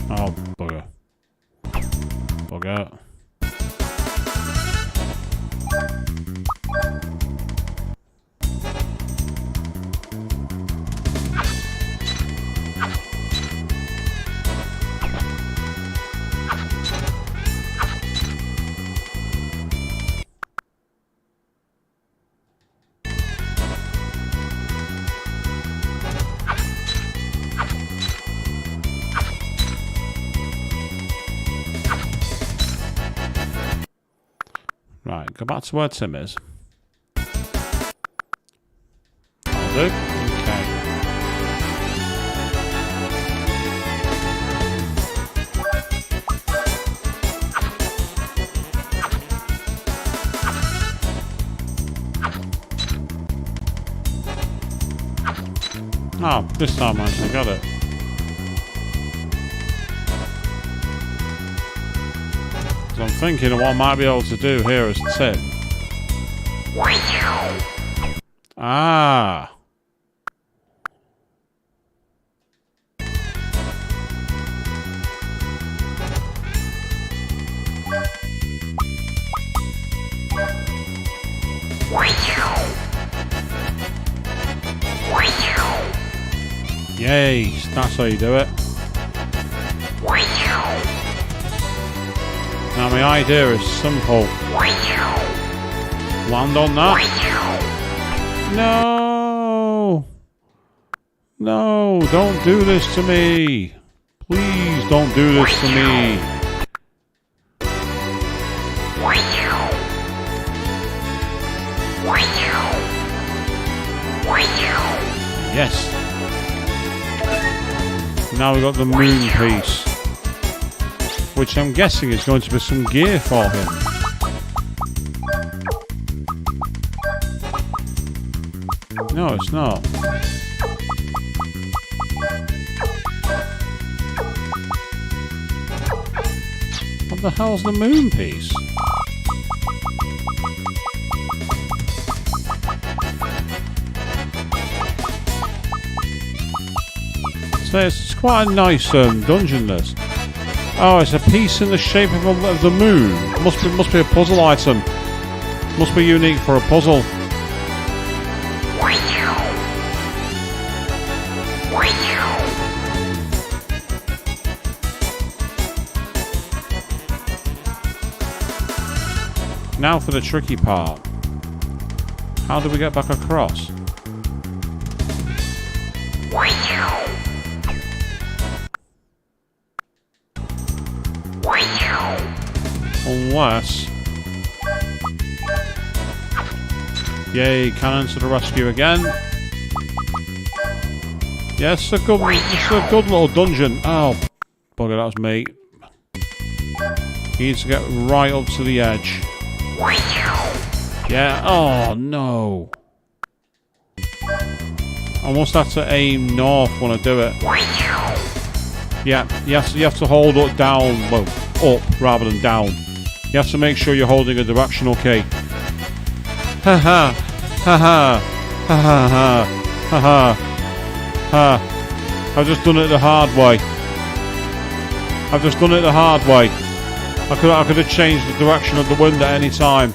A: Oh, bugger. Bugger. Right, go back to where Tim is. I'll do. Okay. Oh, this time I actually got it. So I'm thinking of what I might be able to do here as Tim. Ah. Yay, that's how you do it. Now my idea is simple. Land on that. No! No, don't do this to me. Please don't do this to me. Yes. Now we've got the moon piece, which I'm guessing is going to be some gear for him. No, it's not. What the hell's the moon piece? So it's quite a nice dungeon, this. Oh, it's a piece in the shape of the moon. Must be a puzzle item. Must be unique for a puzzle.
C: Now for the tricky part. How do we get back across? Unless... Yay, cannon to the rescue again. Yes, it's a good little dungeon. Oh, bugger, that was me. He needs to get right up to the edge. Yeah, oh no. I must have to aim north when I do it. Yeah, you have to hold it down, well, up rather than down. You have to make sure you're holding a directional key. Haha, haha, haha, haha, ha. I've just done it the hard way. I've just done it the hard way. I could have changed the direction of the wind at any time.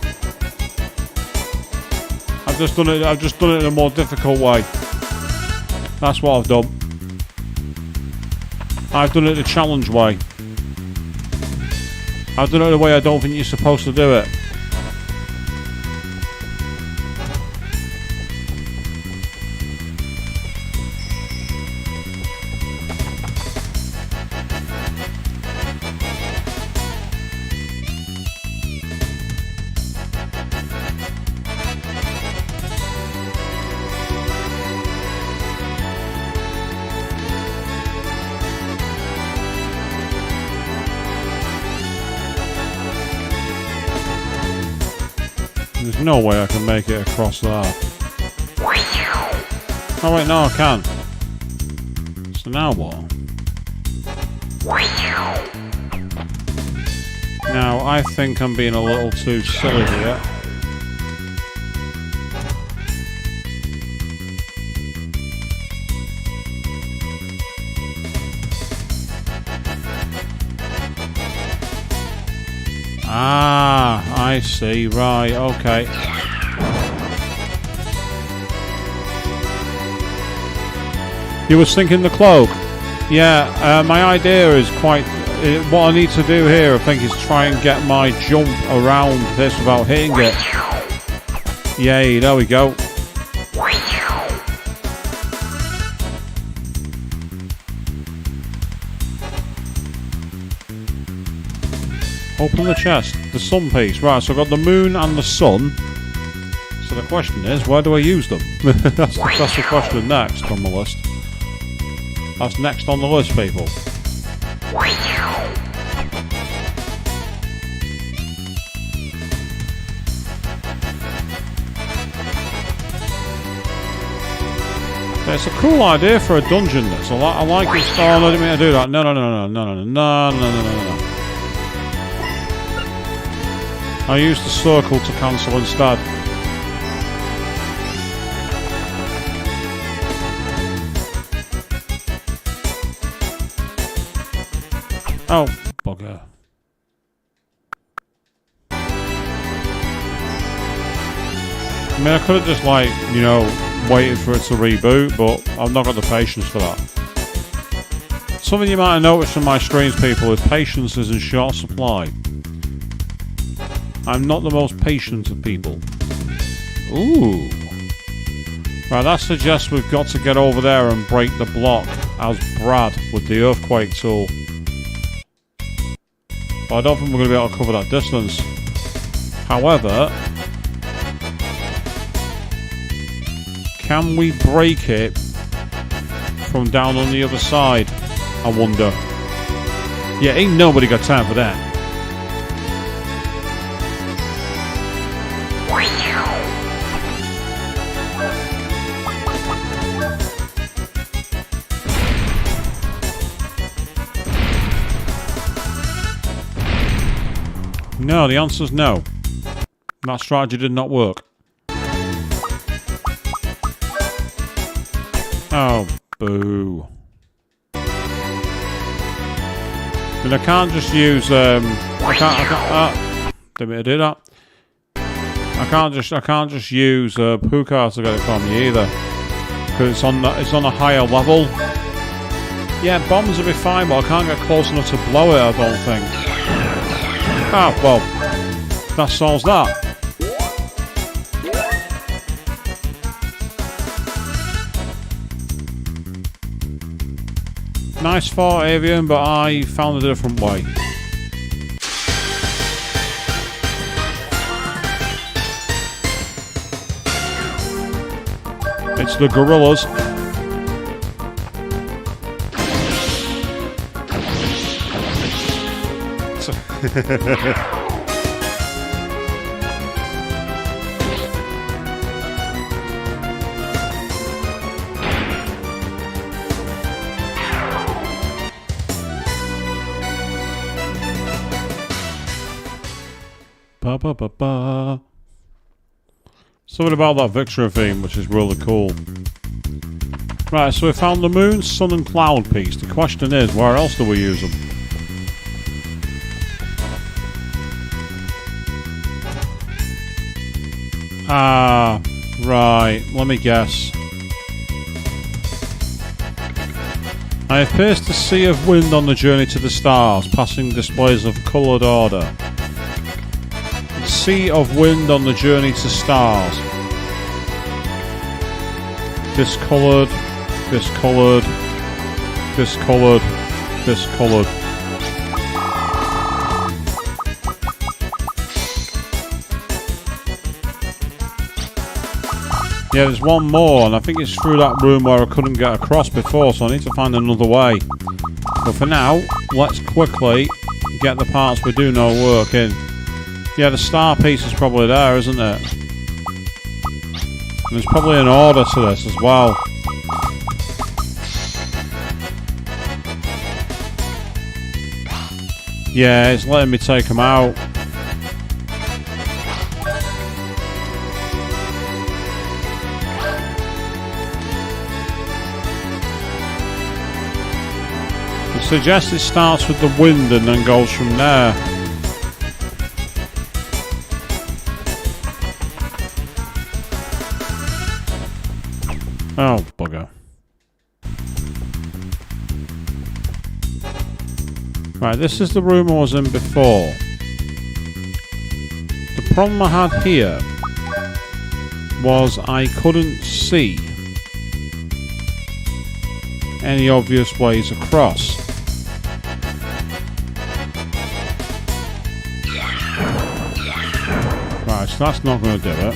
C: I've just done it in a more difficult way. That's what I've done. I've done it the challenge way. I've done it the way I don't think you're supposed to do it. There's no way I can make it across that. Oh wait, no I can. So now what? Now I think I'm being a little too silly here. Ah, I see, right, okay. You was thinking the cloak? Yeah, my idea is quite... what I need to do here, I think, is try and get my jump around this without hitting it. Yay, there we go. Open the chest. The sun piece. Right, so I've got the moon and the sun. So the question is, where do I use them? that's the question next on the list. That's next on the list, people. It's a cool idea for a dungeon, this. I like it. Oh, no, I didn't mean to do that. No. I used the circle to cancel instead. Oh, bugger. I mean, I could have just, like, you know, waited for it to reboot, but I've not got the patience for that. Something you might have noticed from my streams, people, is patience is in short supply. I'm not the most patient of people. Ooh. Right, that suggests we've got to get over there and break the block as Brad with the earthquake tool. But I don't think we're going to be able to cover that distance. However, can we break it from down on the other side? I wonder. Yeah, ain't nobody got time for that. No, the answer's no. That strategy did not work. Oh, boo. And I can't just use, didn't mean to do that. I can't just use Puka to get it from you either. Because it's on a higher level. Yeah, bombs will be fine, but I can't get close enough to blow it, I don't think. Ah, well.
A: that solves that. Nice thought, Avian, but I found a different way. It's the gorillas. Ba ba ba ba. Something about that victory theme, which is really cool. Right, so we found the moon, sun and cloud piece. The question is, where else do we use them? Ah, right. Let me guess. I have pierced the sea of wind on the journey to the stars, passing displays of coloured order. Sea of wind on the journey to stars. Discoloured, discoloured, discoloured, discoloured. Yeah, there's one more, and I think it's through that room where I couldn't get across before, so I need to find another way. But for now, let's quickly get the parts we do know working. Yeah, the star piece is probably there, isn't it? And there's probably an order to this as well. Yeah, it's letting me take them out. It suggests it starts with the wind and then goes from there. Oh, bugger. Right, this is the room I was in before. The problem I had here was I couldn't see any obvious ways across. Right, so that's not going to do it.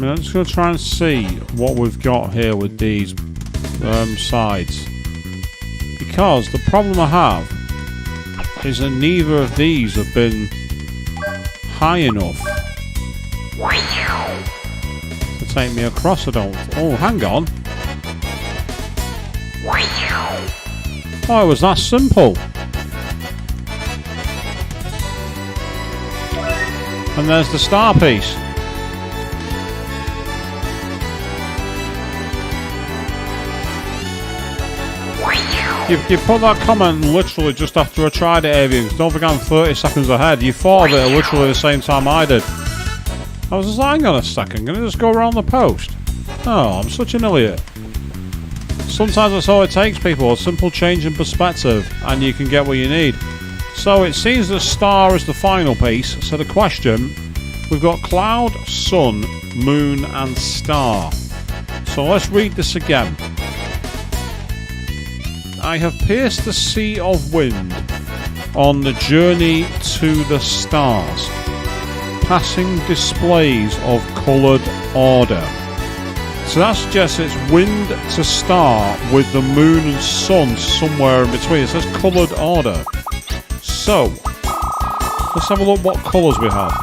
A: I'm just going to try and see what we've got here with these sides. Because the problem I have is that neither of these have been high enough to take me across. I don't... Oh, hang on. Oh, it was that simple. And there's the star piece. You put that comment literally just after I tried it, Avian. Don't forget I'm 30 seconds ahead. You thought of it literally the same time I did. I was just like, hang on a second, can I just go around the post? Oh, I'm such an idiot. Sometimes that's all it takes, people. A simple change in perspective, and you can get what you need. So it seems the star is the final piece. So the question, we've got cloud, sun, moon, and star. So let's read this again. I have pierced the sea of wind on the journey to the stars, passing displays of coloured order. So that suggests it's wind to star with the moon and sun somewhere in between. It says coloured order. So, let's have a look what colours we have.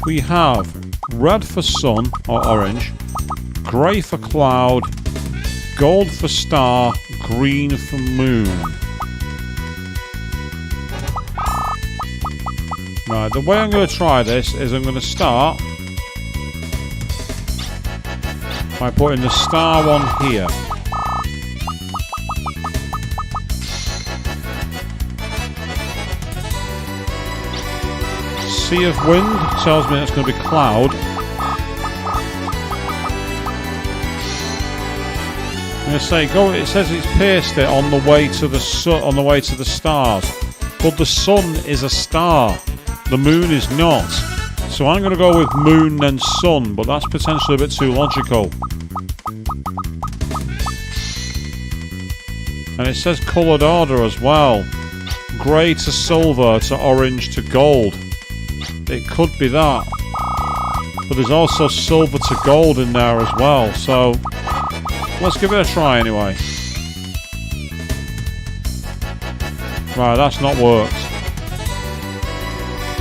A: We have red for sun, or orange, grey for cloud, gold for star, green for moon. Right, the way I'm going to try this is I'm going to start by putting the star one here. sea of wind tells me it's going to be cloud. I'm going to say go. It says it's pierced it on the way to the on the way to the stars, but the sun is a star. The moon is not. So I'm going to go with moon then sun, but that's potentially a bit too logical. And it says coloured order as well. Grey to silver to orange to gold. It could be that. But there's also silver to gold in there as well. So let's give it a try anyway. Right, that's not worked.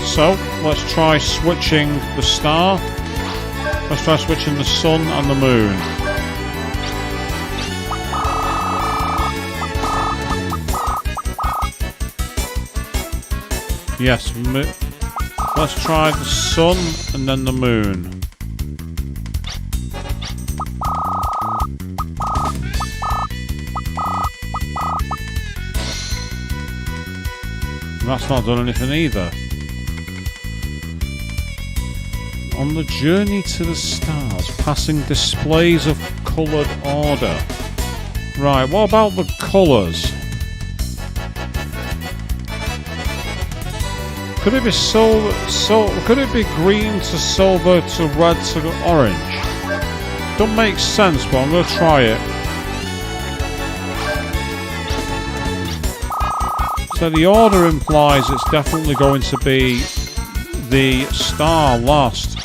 A: So let's try switching the star. Let's try switching the sun and the moon. Yes, let's try the sun and then the moon. That's not done anything either. On the journey to the stars, passing displays of coloured order. Right, what about the colours? Could it be could it be green to silver to red to orange? Don't make sense, but I'm going to try it. So the order implies it's definitely going to be the star last.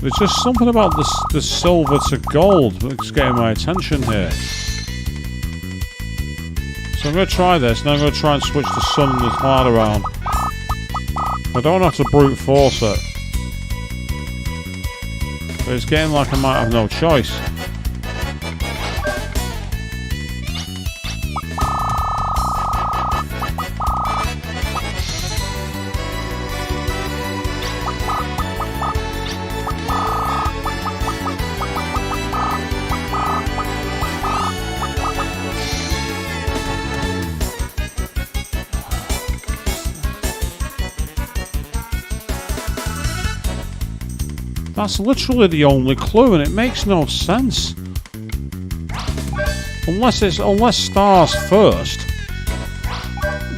A: There's just something about the silver to gold that's getting my attention here. So I'm going to try this, and I'm going to try and switch the sun and the cloud around. I don't have to brute force it. But it's getting like I might have no choice. That's literally the only clue, and it makes no sense. Unless stars first.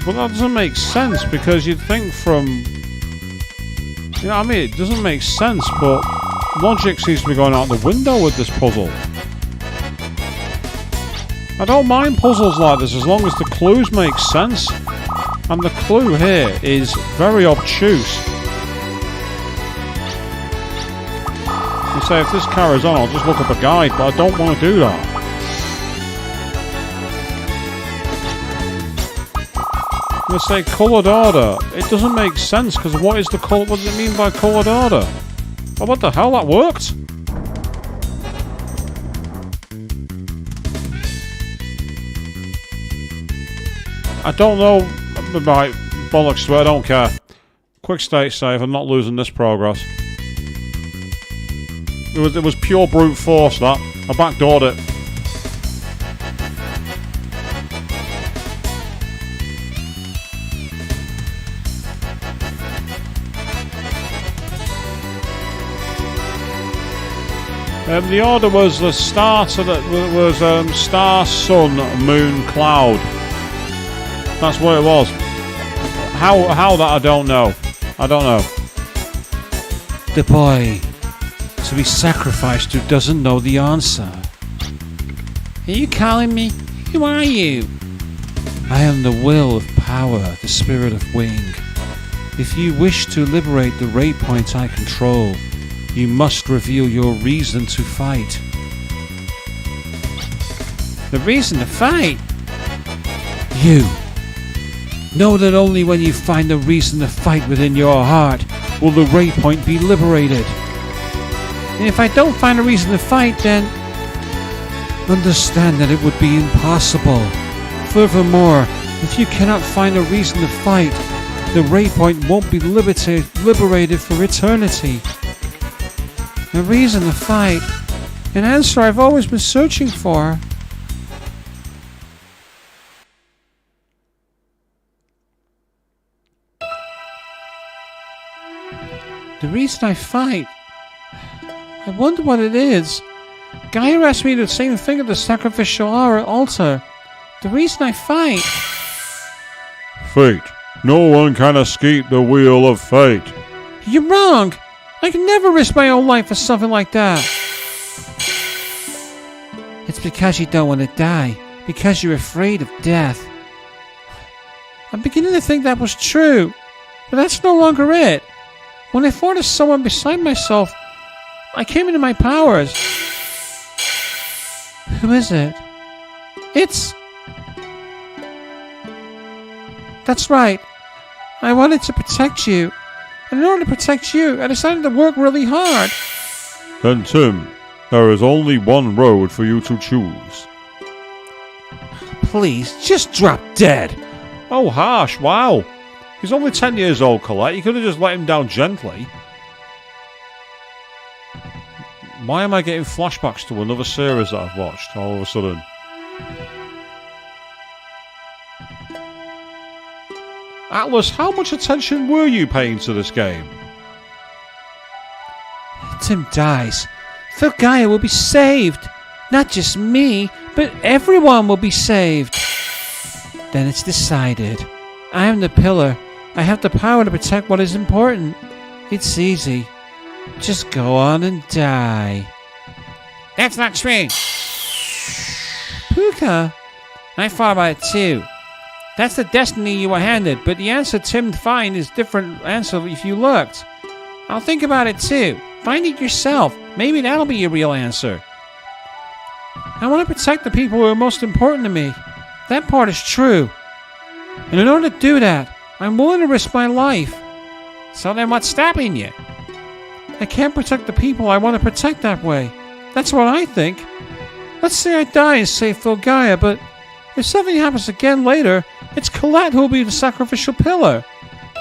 A: But that doesn't make sense, because you'd think from... You know what I mean? It doesn't make sense, but logic seems to be going out the window with this puzzle. I don't mind puzzles like this as long as the clues make sense. And the clue here is very obtuse. You say if this carries on, I'll just look up a guide, but I don't want to do that. I'm going to say coloured order. It doesn't make sense, because what is the colour? What does it mean by coloured order? Oh, what the hell? That worked? I don't know. Right, bollocks to it, I don't care. Quick state save, I'm not losing this progress. It was pure brute force, that. I backdoored it. The order was the start of it was star, sun, moon, cloud. That's what it was. How that I don't know. I don't know.
D: The boy to be sacrificed who doesn't know the answer. Are you calling me? Who are you? I am the will of power, the spirit of wing. If you wish to liberate the raid point I control, you must reveal your reason to fight. The reason to fight? You. Know that only when you find the reason to fight within your heart will the raid point be liberated. And if I don't find a reason to fight, then understand that it would be impossible. Furthermore, if you cannot find a reason to fight, the raid point won't be liberated for eternity. A reason to fight. An answer I've always been searching for. The reason I fight... I wonder what it is. Gaia asked me the same thing at the sacrificial altar. The reason I fight...
A: Fate. No one can escape the wheel of fate.
D: You're wrong! I can never risk my own life for something like that. It's because you don't want to die. Because you're afraid of death. I'm beginning to think that was true. But that's no longer it. When I fought as someone beside myself, I came into my powers. Who is it? It's... That's right. I wanted to protect you. And in order to protect you, I decided to work really hard.
A: Then, Tim, there is only one road for you to choose.
D: Please, just drop dead.
A: Oh, harsh, wow. He's only 10 years old, Colette. You could have just let him down gently. Why am I getting flashbacks to another series that I've watched all of a sudden? Atlas, how much attention were you paying to this game?
D: Tim dies. Filgaia will be saved. Not just me, but everyone will be saved. Then it's decided. I am the pillar. I have the power to protect what is important. It's easy. Just go on and die. That's not true. Puka, I thought about it too. That's the destiny you were handed, but the answer Tim find is different answer if you looked. I'll think about it too. Find it yourself. Maybe that'll be your real answer. I want to protect the people who are most important to me. That part is true. And in order to do that, I'm willing to risk my life. So then what's stopping you? I can't protect the people I want to protect that way. That's what I think. Let's say I die and save Filgaia, but if something happens again later, it's Colette who will be the sacrificial pillar.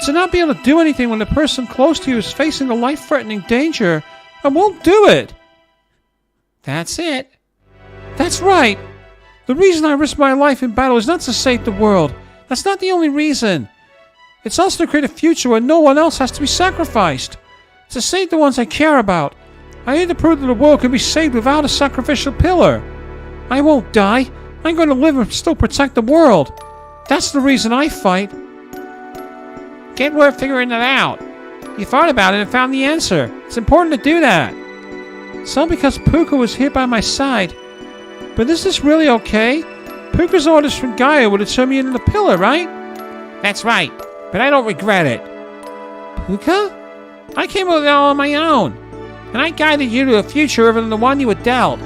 D: To not be able to do anything when the person close to you is facing a life-threatening danger, I won't do it. That's it. That's right. The reason I risk my life in battle is not to save the world. That's not the only reason. It's also to create a future where no one else has to be sacrificed. To save the ones I care about. I need to prove that the world can be saved without a sacrificial pillar. I won't die. I'm going to live and still protect the world. That's the reason I fight. Get worth figuring it out. You thought about it and found the answer. It's important to do that. It's all because Puka was here by my side. But is this really okay? Puka's orders from Gaia would have turned me into the pillar, right? That's right, but I don't regret it. Puka? I came with it all on my own, and I guided you to a future other than the one you were dealt.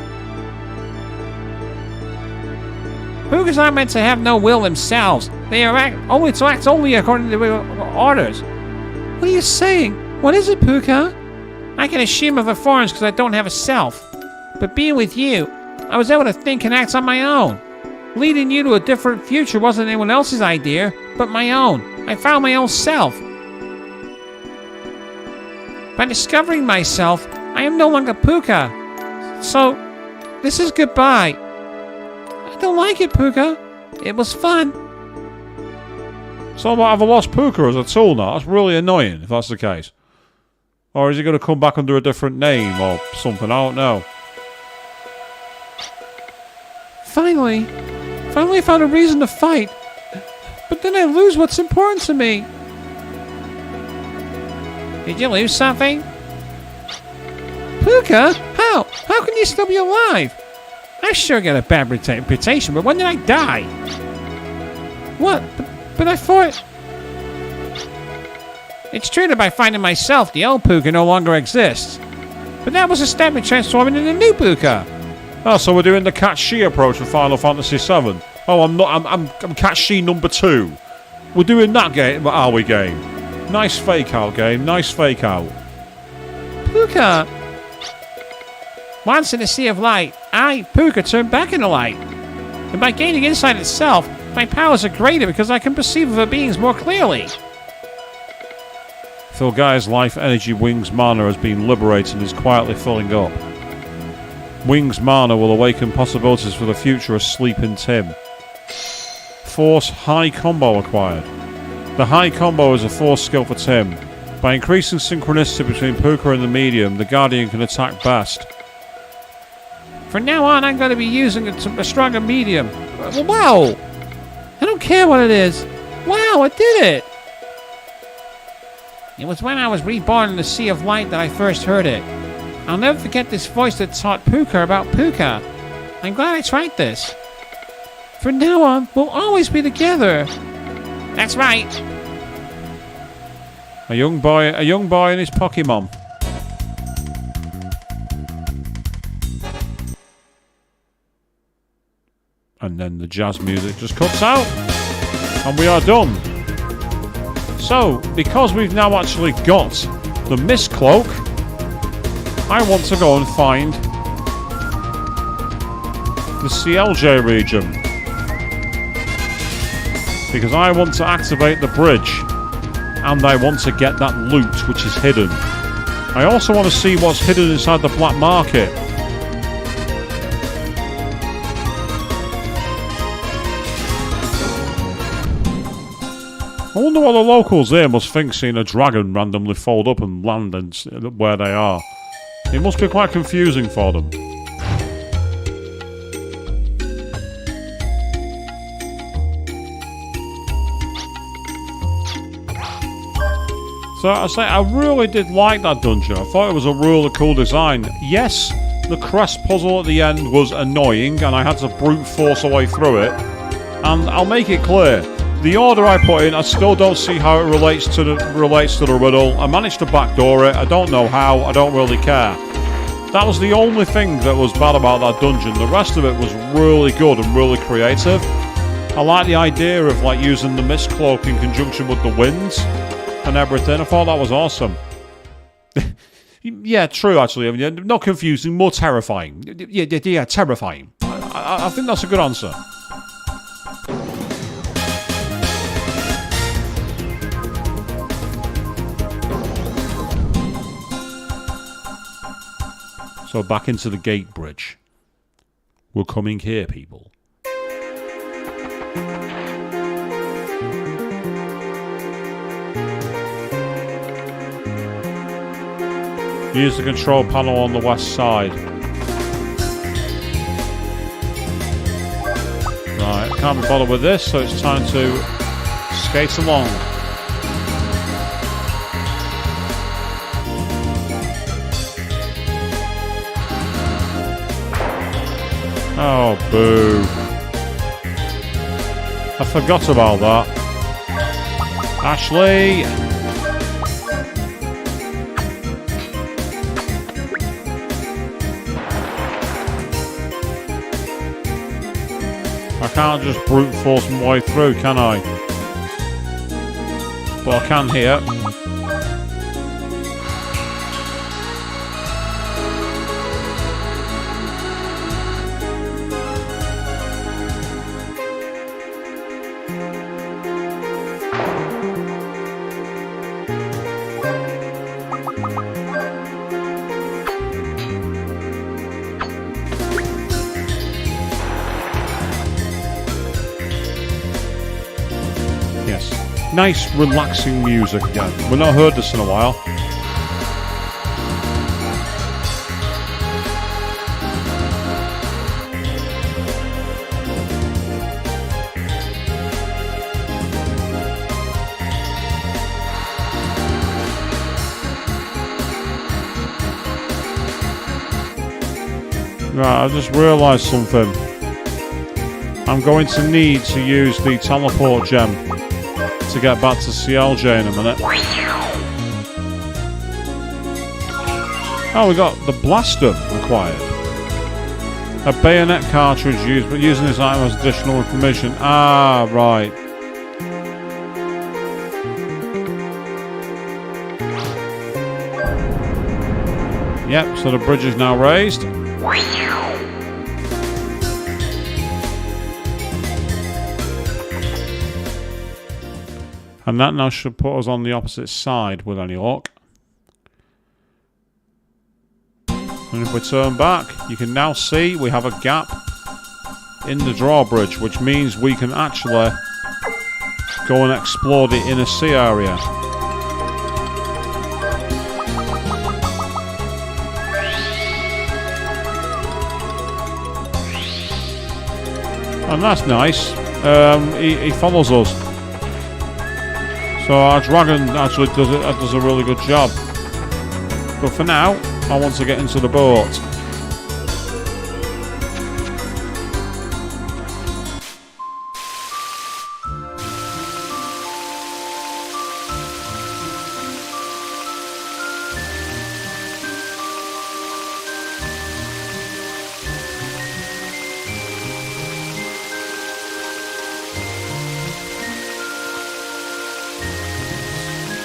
D: Pukas aren't meant to have no will themselves. They are only to act only according to the orders. What are you saying? What is it, Puka? I can assume of a forms because I don't have a self. But being with you, I was able to think and act on my own. Leading you to a different future wasn't anyone else's idea, but my own. I found my own self. By discovering myself, I am no longer Puka. So, this is goodbye. I don't like it, Puka. It was fun.
A: So I've lost Puka as a tool now. That's really annoying if that's the case. Or is he going to come back under a different name or something? I don't know.
D: Finally I found a reason to fight. But then I lose what's important to me. Did you lose something? Puka? How? How can you still be alive? I sure got a bad reputation, but when did I die? What? But I thought... It's true that by finding myself, the old Puka no longer exists. But that was a step in transforming into new Puka.
A: Oh, so we're doing the Cat She approach for Final Fantasy VII. Oh, I'm not. I'm Cat She number 2. We're doing that game, are we, game? Nice fake out, game. Nice fake out.
D: Puka. Once in the sea of light, I, Puka, turned back into light. And by gaining insight itself, my powers are greater because I can perceive other beings more clearly.
A: Filgaia's life energy Wings mana has been liberated and is quietly filling up. Wings mana will awaken possibilities for the future of sleeping Tim. Force High Combo acquired. The High Combo is a force skill for Tim.
C: By increasing synchronicity between Puka and the medium, the Guardian can attack best. From now on, I'm going to be using a stronger medium. Wow! I don't care what it is. Wow, I did it! It was when I was reborn in the Sea of Light that I first heard it. I'll never forget this voice that taught Puka about Puka. I'm glad I tried this. From now on, we'll always be together. That's right. A young boy and his Pokemon. And then the jazz music just cuts out. And we are done. So, because we've now actually got the Mist Cloak, I want to go and find the CLJ region. Because I want to activate the bridge. And I want to get that loot which is hidden. I also want to see what's hidden inside the black market. I wonder what the locals here must think seeing a dragon randomly fold up and land where they are. It must be quite confusing for them. So I really did like that dungeon. I thought it was a really cool design. Yes, the crest puzzle at the end was annoying and I had to brute force a way through it. And I'll make it clear, the order I put in, I still don't see how it relates to the riddle. I managed to backdoor it. I don't know how. I don't really care. That was the only thing that was bad about that dungeon. The rest of it was really good and really creative. I like the idea of like using the Mist Cloak in conjunction with the winds and everything. I thought that was awesome. Yeah, true actually. I mean, not confusing, more terrifying. Yeah, terrifying. I think that's a good answer. So back into the gate bridge. We're coming here, people. Use the control panel on the west side. Right, I can't be bothered with this, so it's time to skate along. Oh, boo. I forgot about that. Ashley! I can't just brute force my way through, can I? But I can here. Nice, relaxing music again. We've not heard this in a while. Right, I just realised something. I'm going to need to use the teleport gem to get back to CLJ in a minute. Oh, we got the blaster required. A bayonet cartridge used, but using this item as additional information. Ah, right. Yep, so the bridge is now raised. And that now should put us on the opposite side with any luck. And if we turn back, you can now see we have a gap in the drawbridge, which means we can actually go and explore the inner sea area.
A: And that's nice. He follows us. So our dragon actually does a really good job. But for now, I want to get into the boat.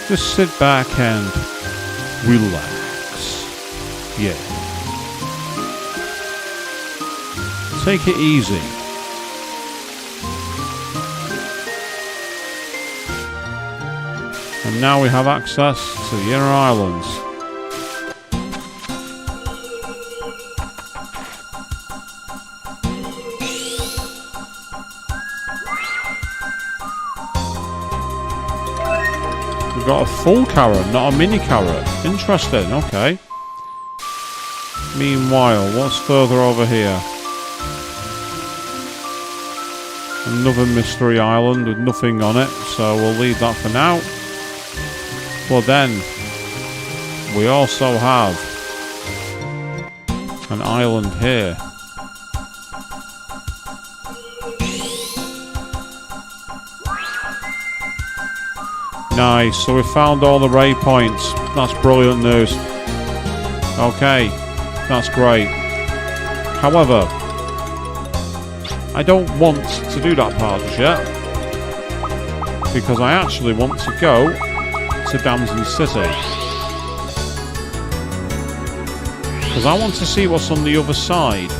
A: Just sit back and relax. Yeah. Take it easy. And now we have access to the inner islands. We've got a full carrot, not a mini carrot. Interesting, okay. Meanwhile, what's further over here? Another mystery island with nothing on it, so we'll leave that for now. But then, we also have an island here. Nice, so we found all the ray points. That's brilliant news. Okay, that's great. However, I don't want to do that part just yet, because I actually want to go to Damson City. Because I want to see what's on the other side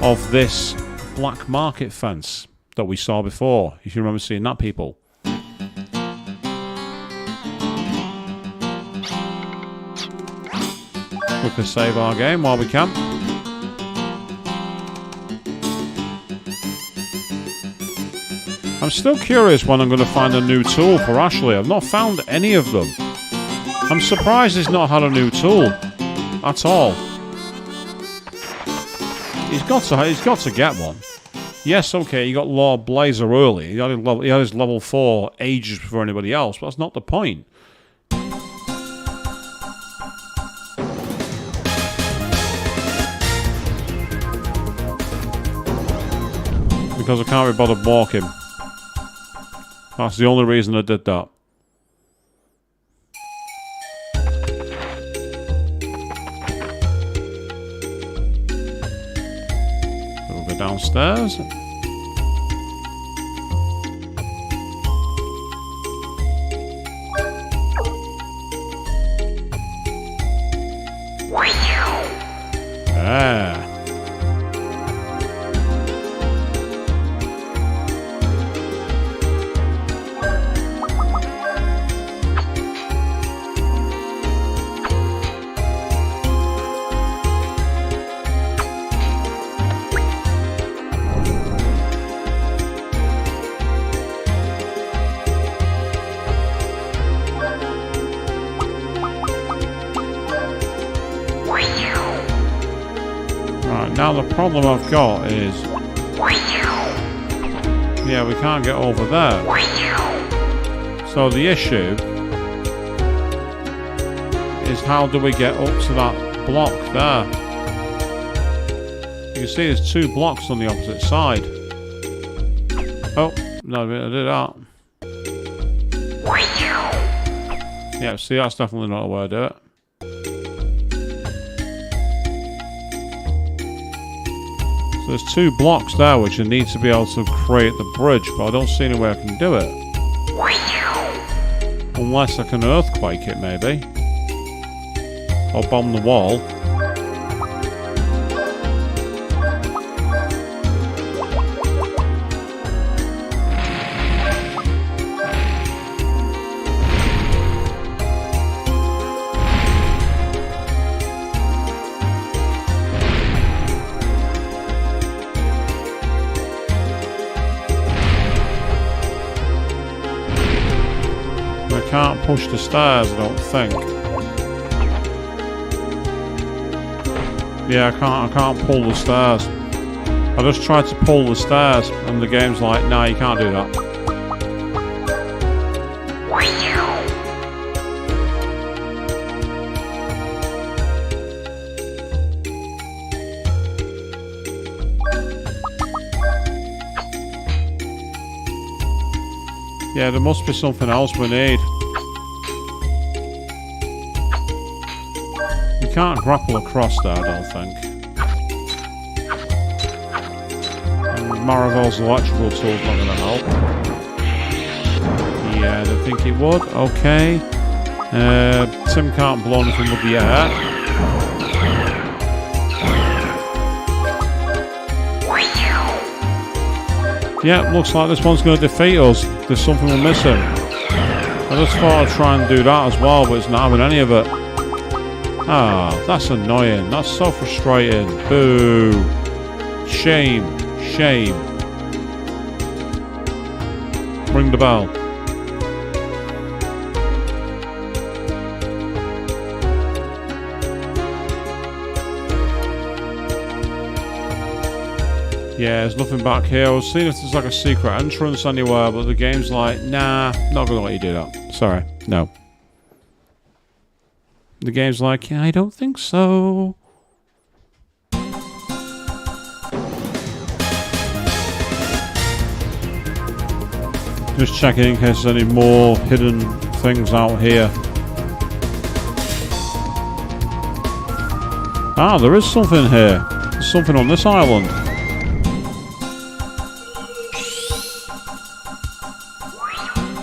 A: of this black market fence that we saw before, if you remember seeing that, people. We can save our game while we can. I'm still curious when I'm going to find a new tool for Ashley. I've not found any of them. I'm surprised he's not had a new tool at all. He's got to get one. Yes, okay, he got Lord Blazer early. He had his level 4 ages before anybody else, but that's not the point. Because I can't be bothered walking. That's the only reason I did that. We'll go downstairs. Ah. Now the problem I've got is, yeah, we can't get over there. So the issue is, how do we get up to that block there? You can see there's 2 blocks on the opposite side. Oh, no, I did that. Yeah, see, that's definitely not a way to do it. So there's 2 blocks there which I need to be able to create the bridge, but I don't see any way I can do it. Unless I can earthquake it, maybe. Or bomb the wall. Can't push the stairs, I don't think. Yeah, I can't pull the stairs. I just tried to pull the stairs, and the game's like, nah, you can't do that. Yeah, there must be something else we need. You can't grapple across there, I don't think. And Marivell's electrical tool's not going to help. Yeah, I don't think it would. Okay. Tim can't blow anything with the air. Yeah, looks like this one's going to defeat us. There's something we're missing. I just thought I'd try and do that as well, but it's not having any of it. Ah, that's annoying. That's so frustrating. Boo. Shame. Shame. Ring the bell. Yeah, there's nothing back here. I was seeing if there's like a secret entrance anywhere, but the game's like, nah, not gonna let you do that. Sorry, no. The game's like, yeah, I don't think so. Just checking in case there's any more hidden things out here. Ah, there is something here. There's something on this island.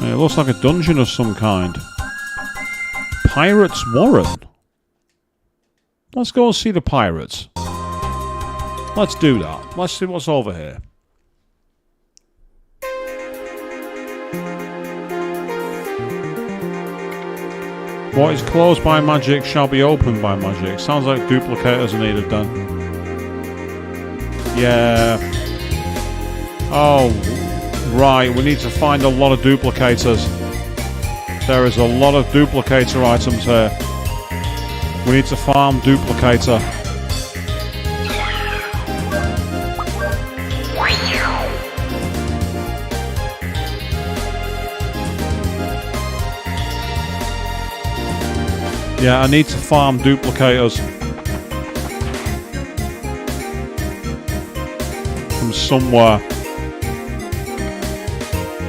A: It looks like a dungeon of some kind. Pirates' Warren. Let's go and see the pirates. Let's do that. Let's see what's over here. What is closed by magic shall be opened by magic. Sounds like duplicators are needed then. Yeah. Oh, right. We need to find a lot of duplicators. There is a lot of duplicator items here. We need to farm duplicator. Yeah, I need to farm duplicators. From somewhere.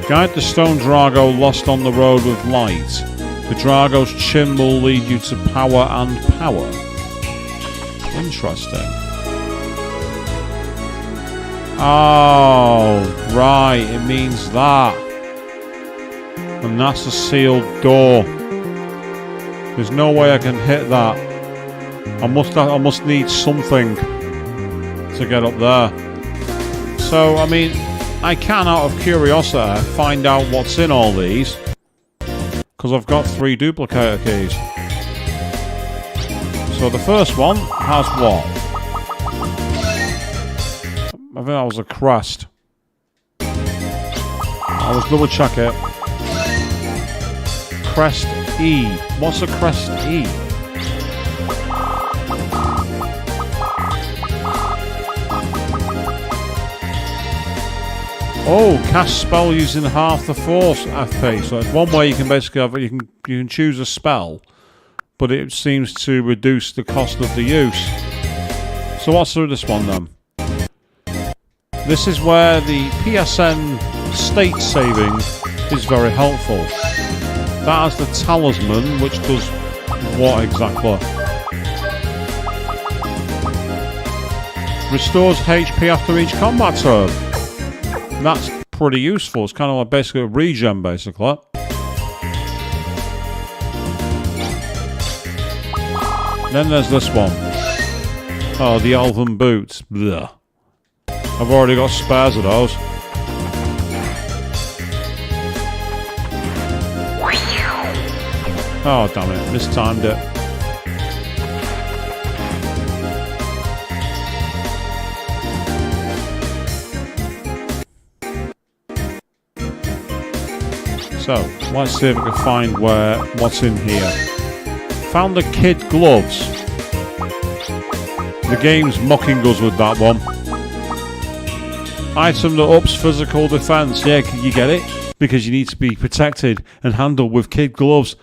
A: Guide the stone Drago lost on the road with light. The Drago's chin will lead you to power and power. Interesting. Oh, right, it means that. And that's a sealed door. There's no way I can hit that. I must need something to get up there. So, I mean, I can, out of curiosity, find out what's in all these. Because I've got 3 duplicator keys. So the first one has what? I think that was a crest. I was double check it. Crest E. What's a crest E? Oh, cast spell using half the force FP. So it's one way you can basically have, you can choose a spell, but it seems to reduce the cost of the use. So what's through this one then? This is where the PSN state saving is very helpful. That has the talisman, which does what exactly? Restores HP after each combat turn. That's pretty useful. It's kind of like basically a regen, basically. Then there's this one. Oh, the elven boots. Blech. I've already got spares of those. Oh, damn it. Mistimed it. So, let's see if we can find what's in here. Found the kid gloves. The game's mocking us with that one.
C: Item that ups physical defense. Yeah, you get it? Because you need to be protected and handled with kid gloves.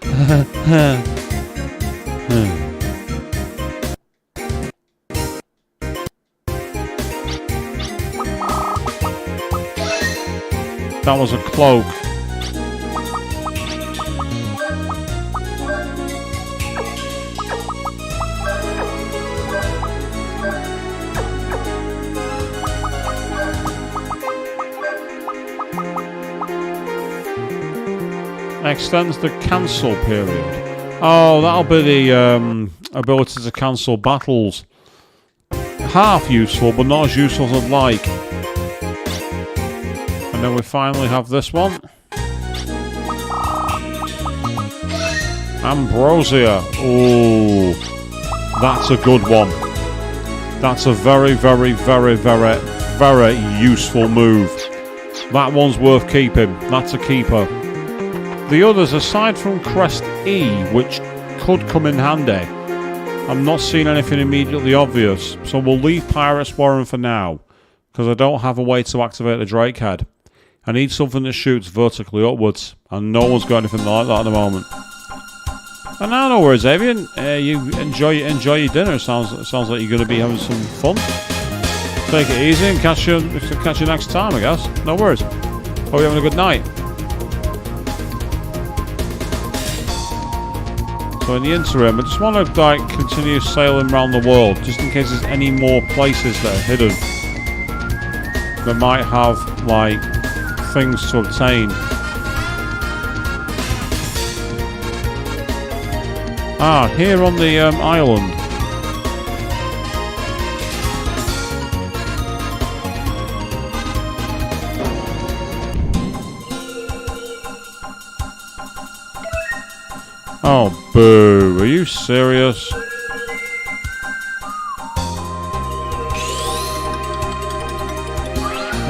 C: That was a cloak. Extends the cancel period. Oh, that'll be the ability to cancel battles. Half useful, but not as useful as I'd like. And then we finally have this one. Ambrosia. Oh, that's a good one. That's a very, very, very, very, very useful move. That one's worth keeping. That's a keeper. The others, aside from Crest E, which could come in handy, I'm not seeing anything immediately obvious. So we'll leave Pirate's Warren for now, because I don't have a way to activate the Drake Head. I need something that shoots vertically upwards, and no one's got anything like that at the moment. And now, no worries, Avian. You enjoy your dinner. Sounds like you're going to be having some fun. Take it easy and catch you next time, I guess. No worries. Hope you're having a good night. So in the interim, I just want to continue sailing around the world, just in case there's any more places that are hidden that might have things to obtain. Ah, here on the island. Oh, boo. Are you serious?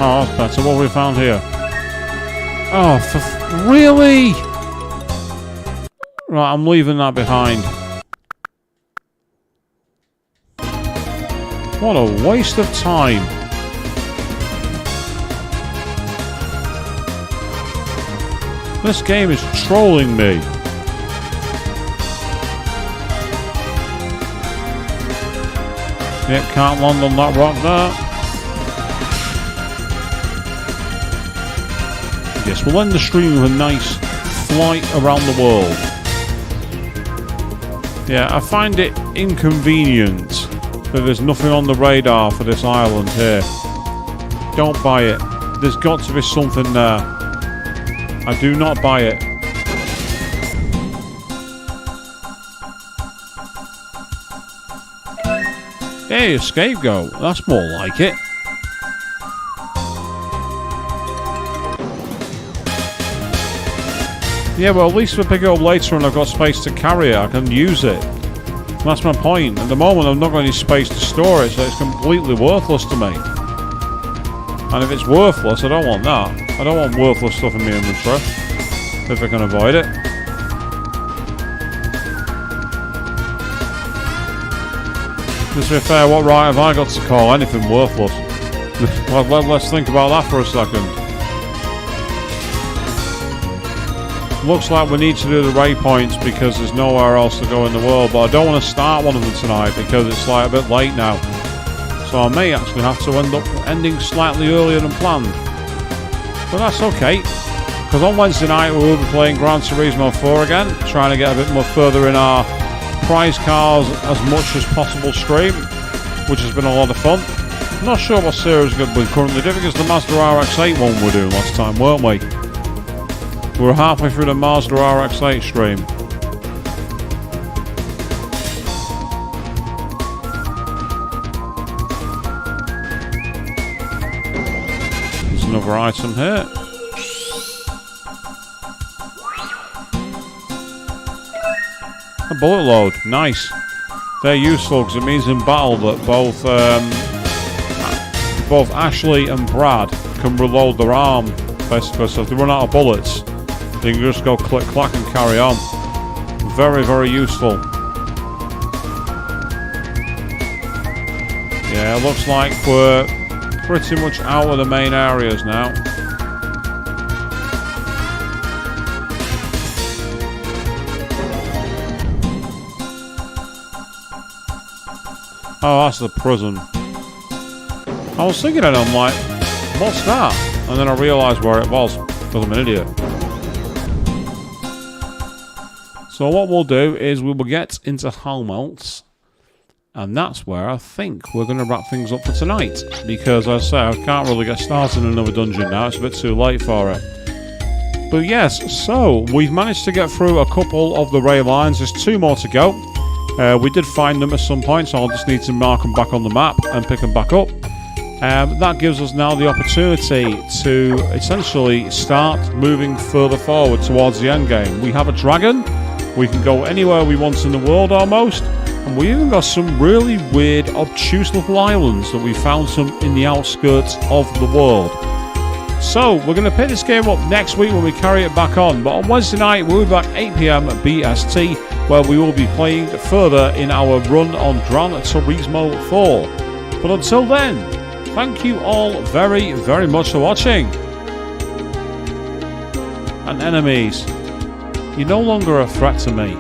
C: Oh, that's better. What have we found here? Oh, really? Right, I'm leaving that behind. What a waste of time. This game is trolling me. Yep, can't land on that rock there. Yes, we'll end the stream with a nice flight around the world. Yeah, I find it inconvenient that there's nothing on the radar for this island here. Don't buy it. There's got to be something there. I do not buy it. Hey, a scapegoat. That's more like it. Yeah, well, at least if I pick it up later and I've got space to carry it, I can use it. That's my point. At the moment, I've not got any space to store it, so it's completely worthless to me. And if it's worthless, I don't want that. I don't want worthless stuff in my inventory, if I can avoid it. To be fair, what right have I got to call anything worthless? Let's think about that for a second. Looks like we need to do the raid points because there's nowhere else to go in the world, but I don't want to start one of them tonight because it's a bit late now. So I may actually have to end up ending slightly earlier than planned. But that's okay, because on Wednesday night we will be playing Gran Turismo 4 again, trying to get a bit more further in our prize cars as much as possible stream, which has been a lot of fun. I'm not sure what series we're currently doing, because the Mazda RX-8 one we were doing last time, weren't we? We were halfway through the Mazda RX-8 stream. There's another item here. A bullet load, nice. They're useful because it means in battle that both Ashley and Brad can reload their arm, basically. So if they run out of bullets, they can just go click clack and carry on. Very, very useful. Yeah, it looks like we're pretty much out of the main areas now. Oh, that's the prison. I was thinking and I'm like, what's that? And then I realised where it was, because I'm an idiot. So what we'll do is we will get into Helmholtz, and that's where I think we're going to wrap things up for tonight. Because as I say, I can't really get started in another dungeon now, it's a bit too late for it. But yes, so we've managed to get through a couple of the ray lines, there's 2 more to go. We did find them at some point, so I'll just need to mark them back on the map and pick them back up. That gives us now the opportunity to essentially start moving further forward towards the end game. We have a dragon, we can go anywhere we want in the world almost, and we even got some really weird, obtuse little islands that we found some in the outskirts of the world. So we're going to pick this game up next week when we carry it back on, but on Wednesday night we'll be back 8 PM at BST, where we will be playing further in our run on Gran Turismo 4. But until then, thank you all very, very much for watching. And enemies, you're no longer a threat to me.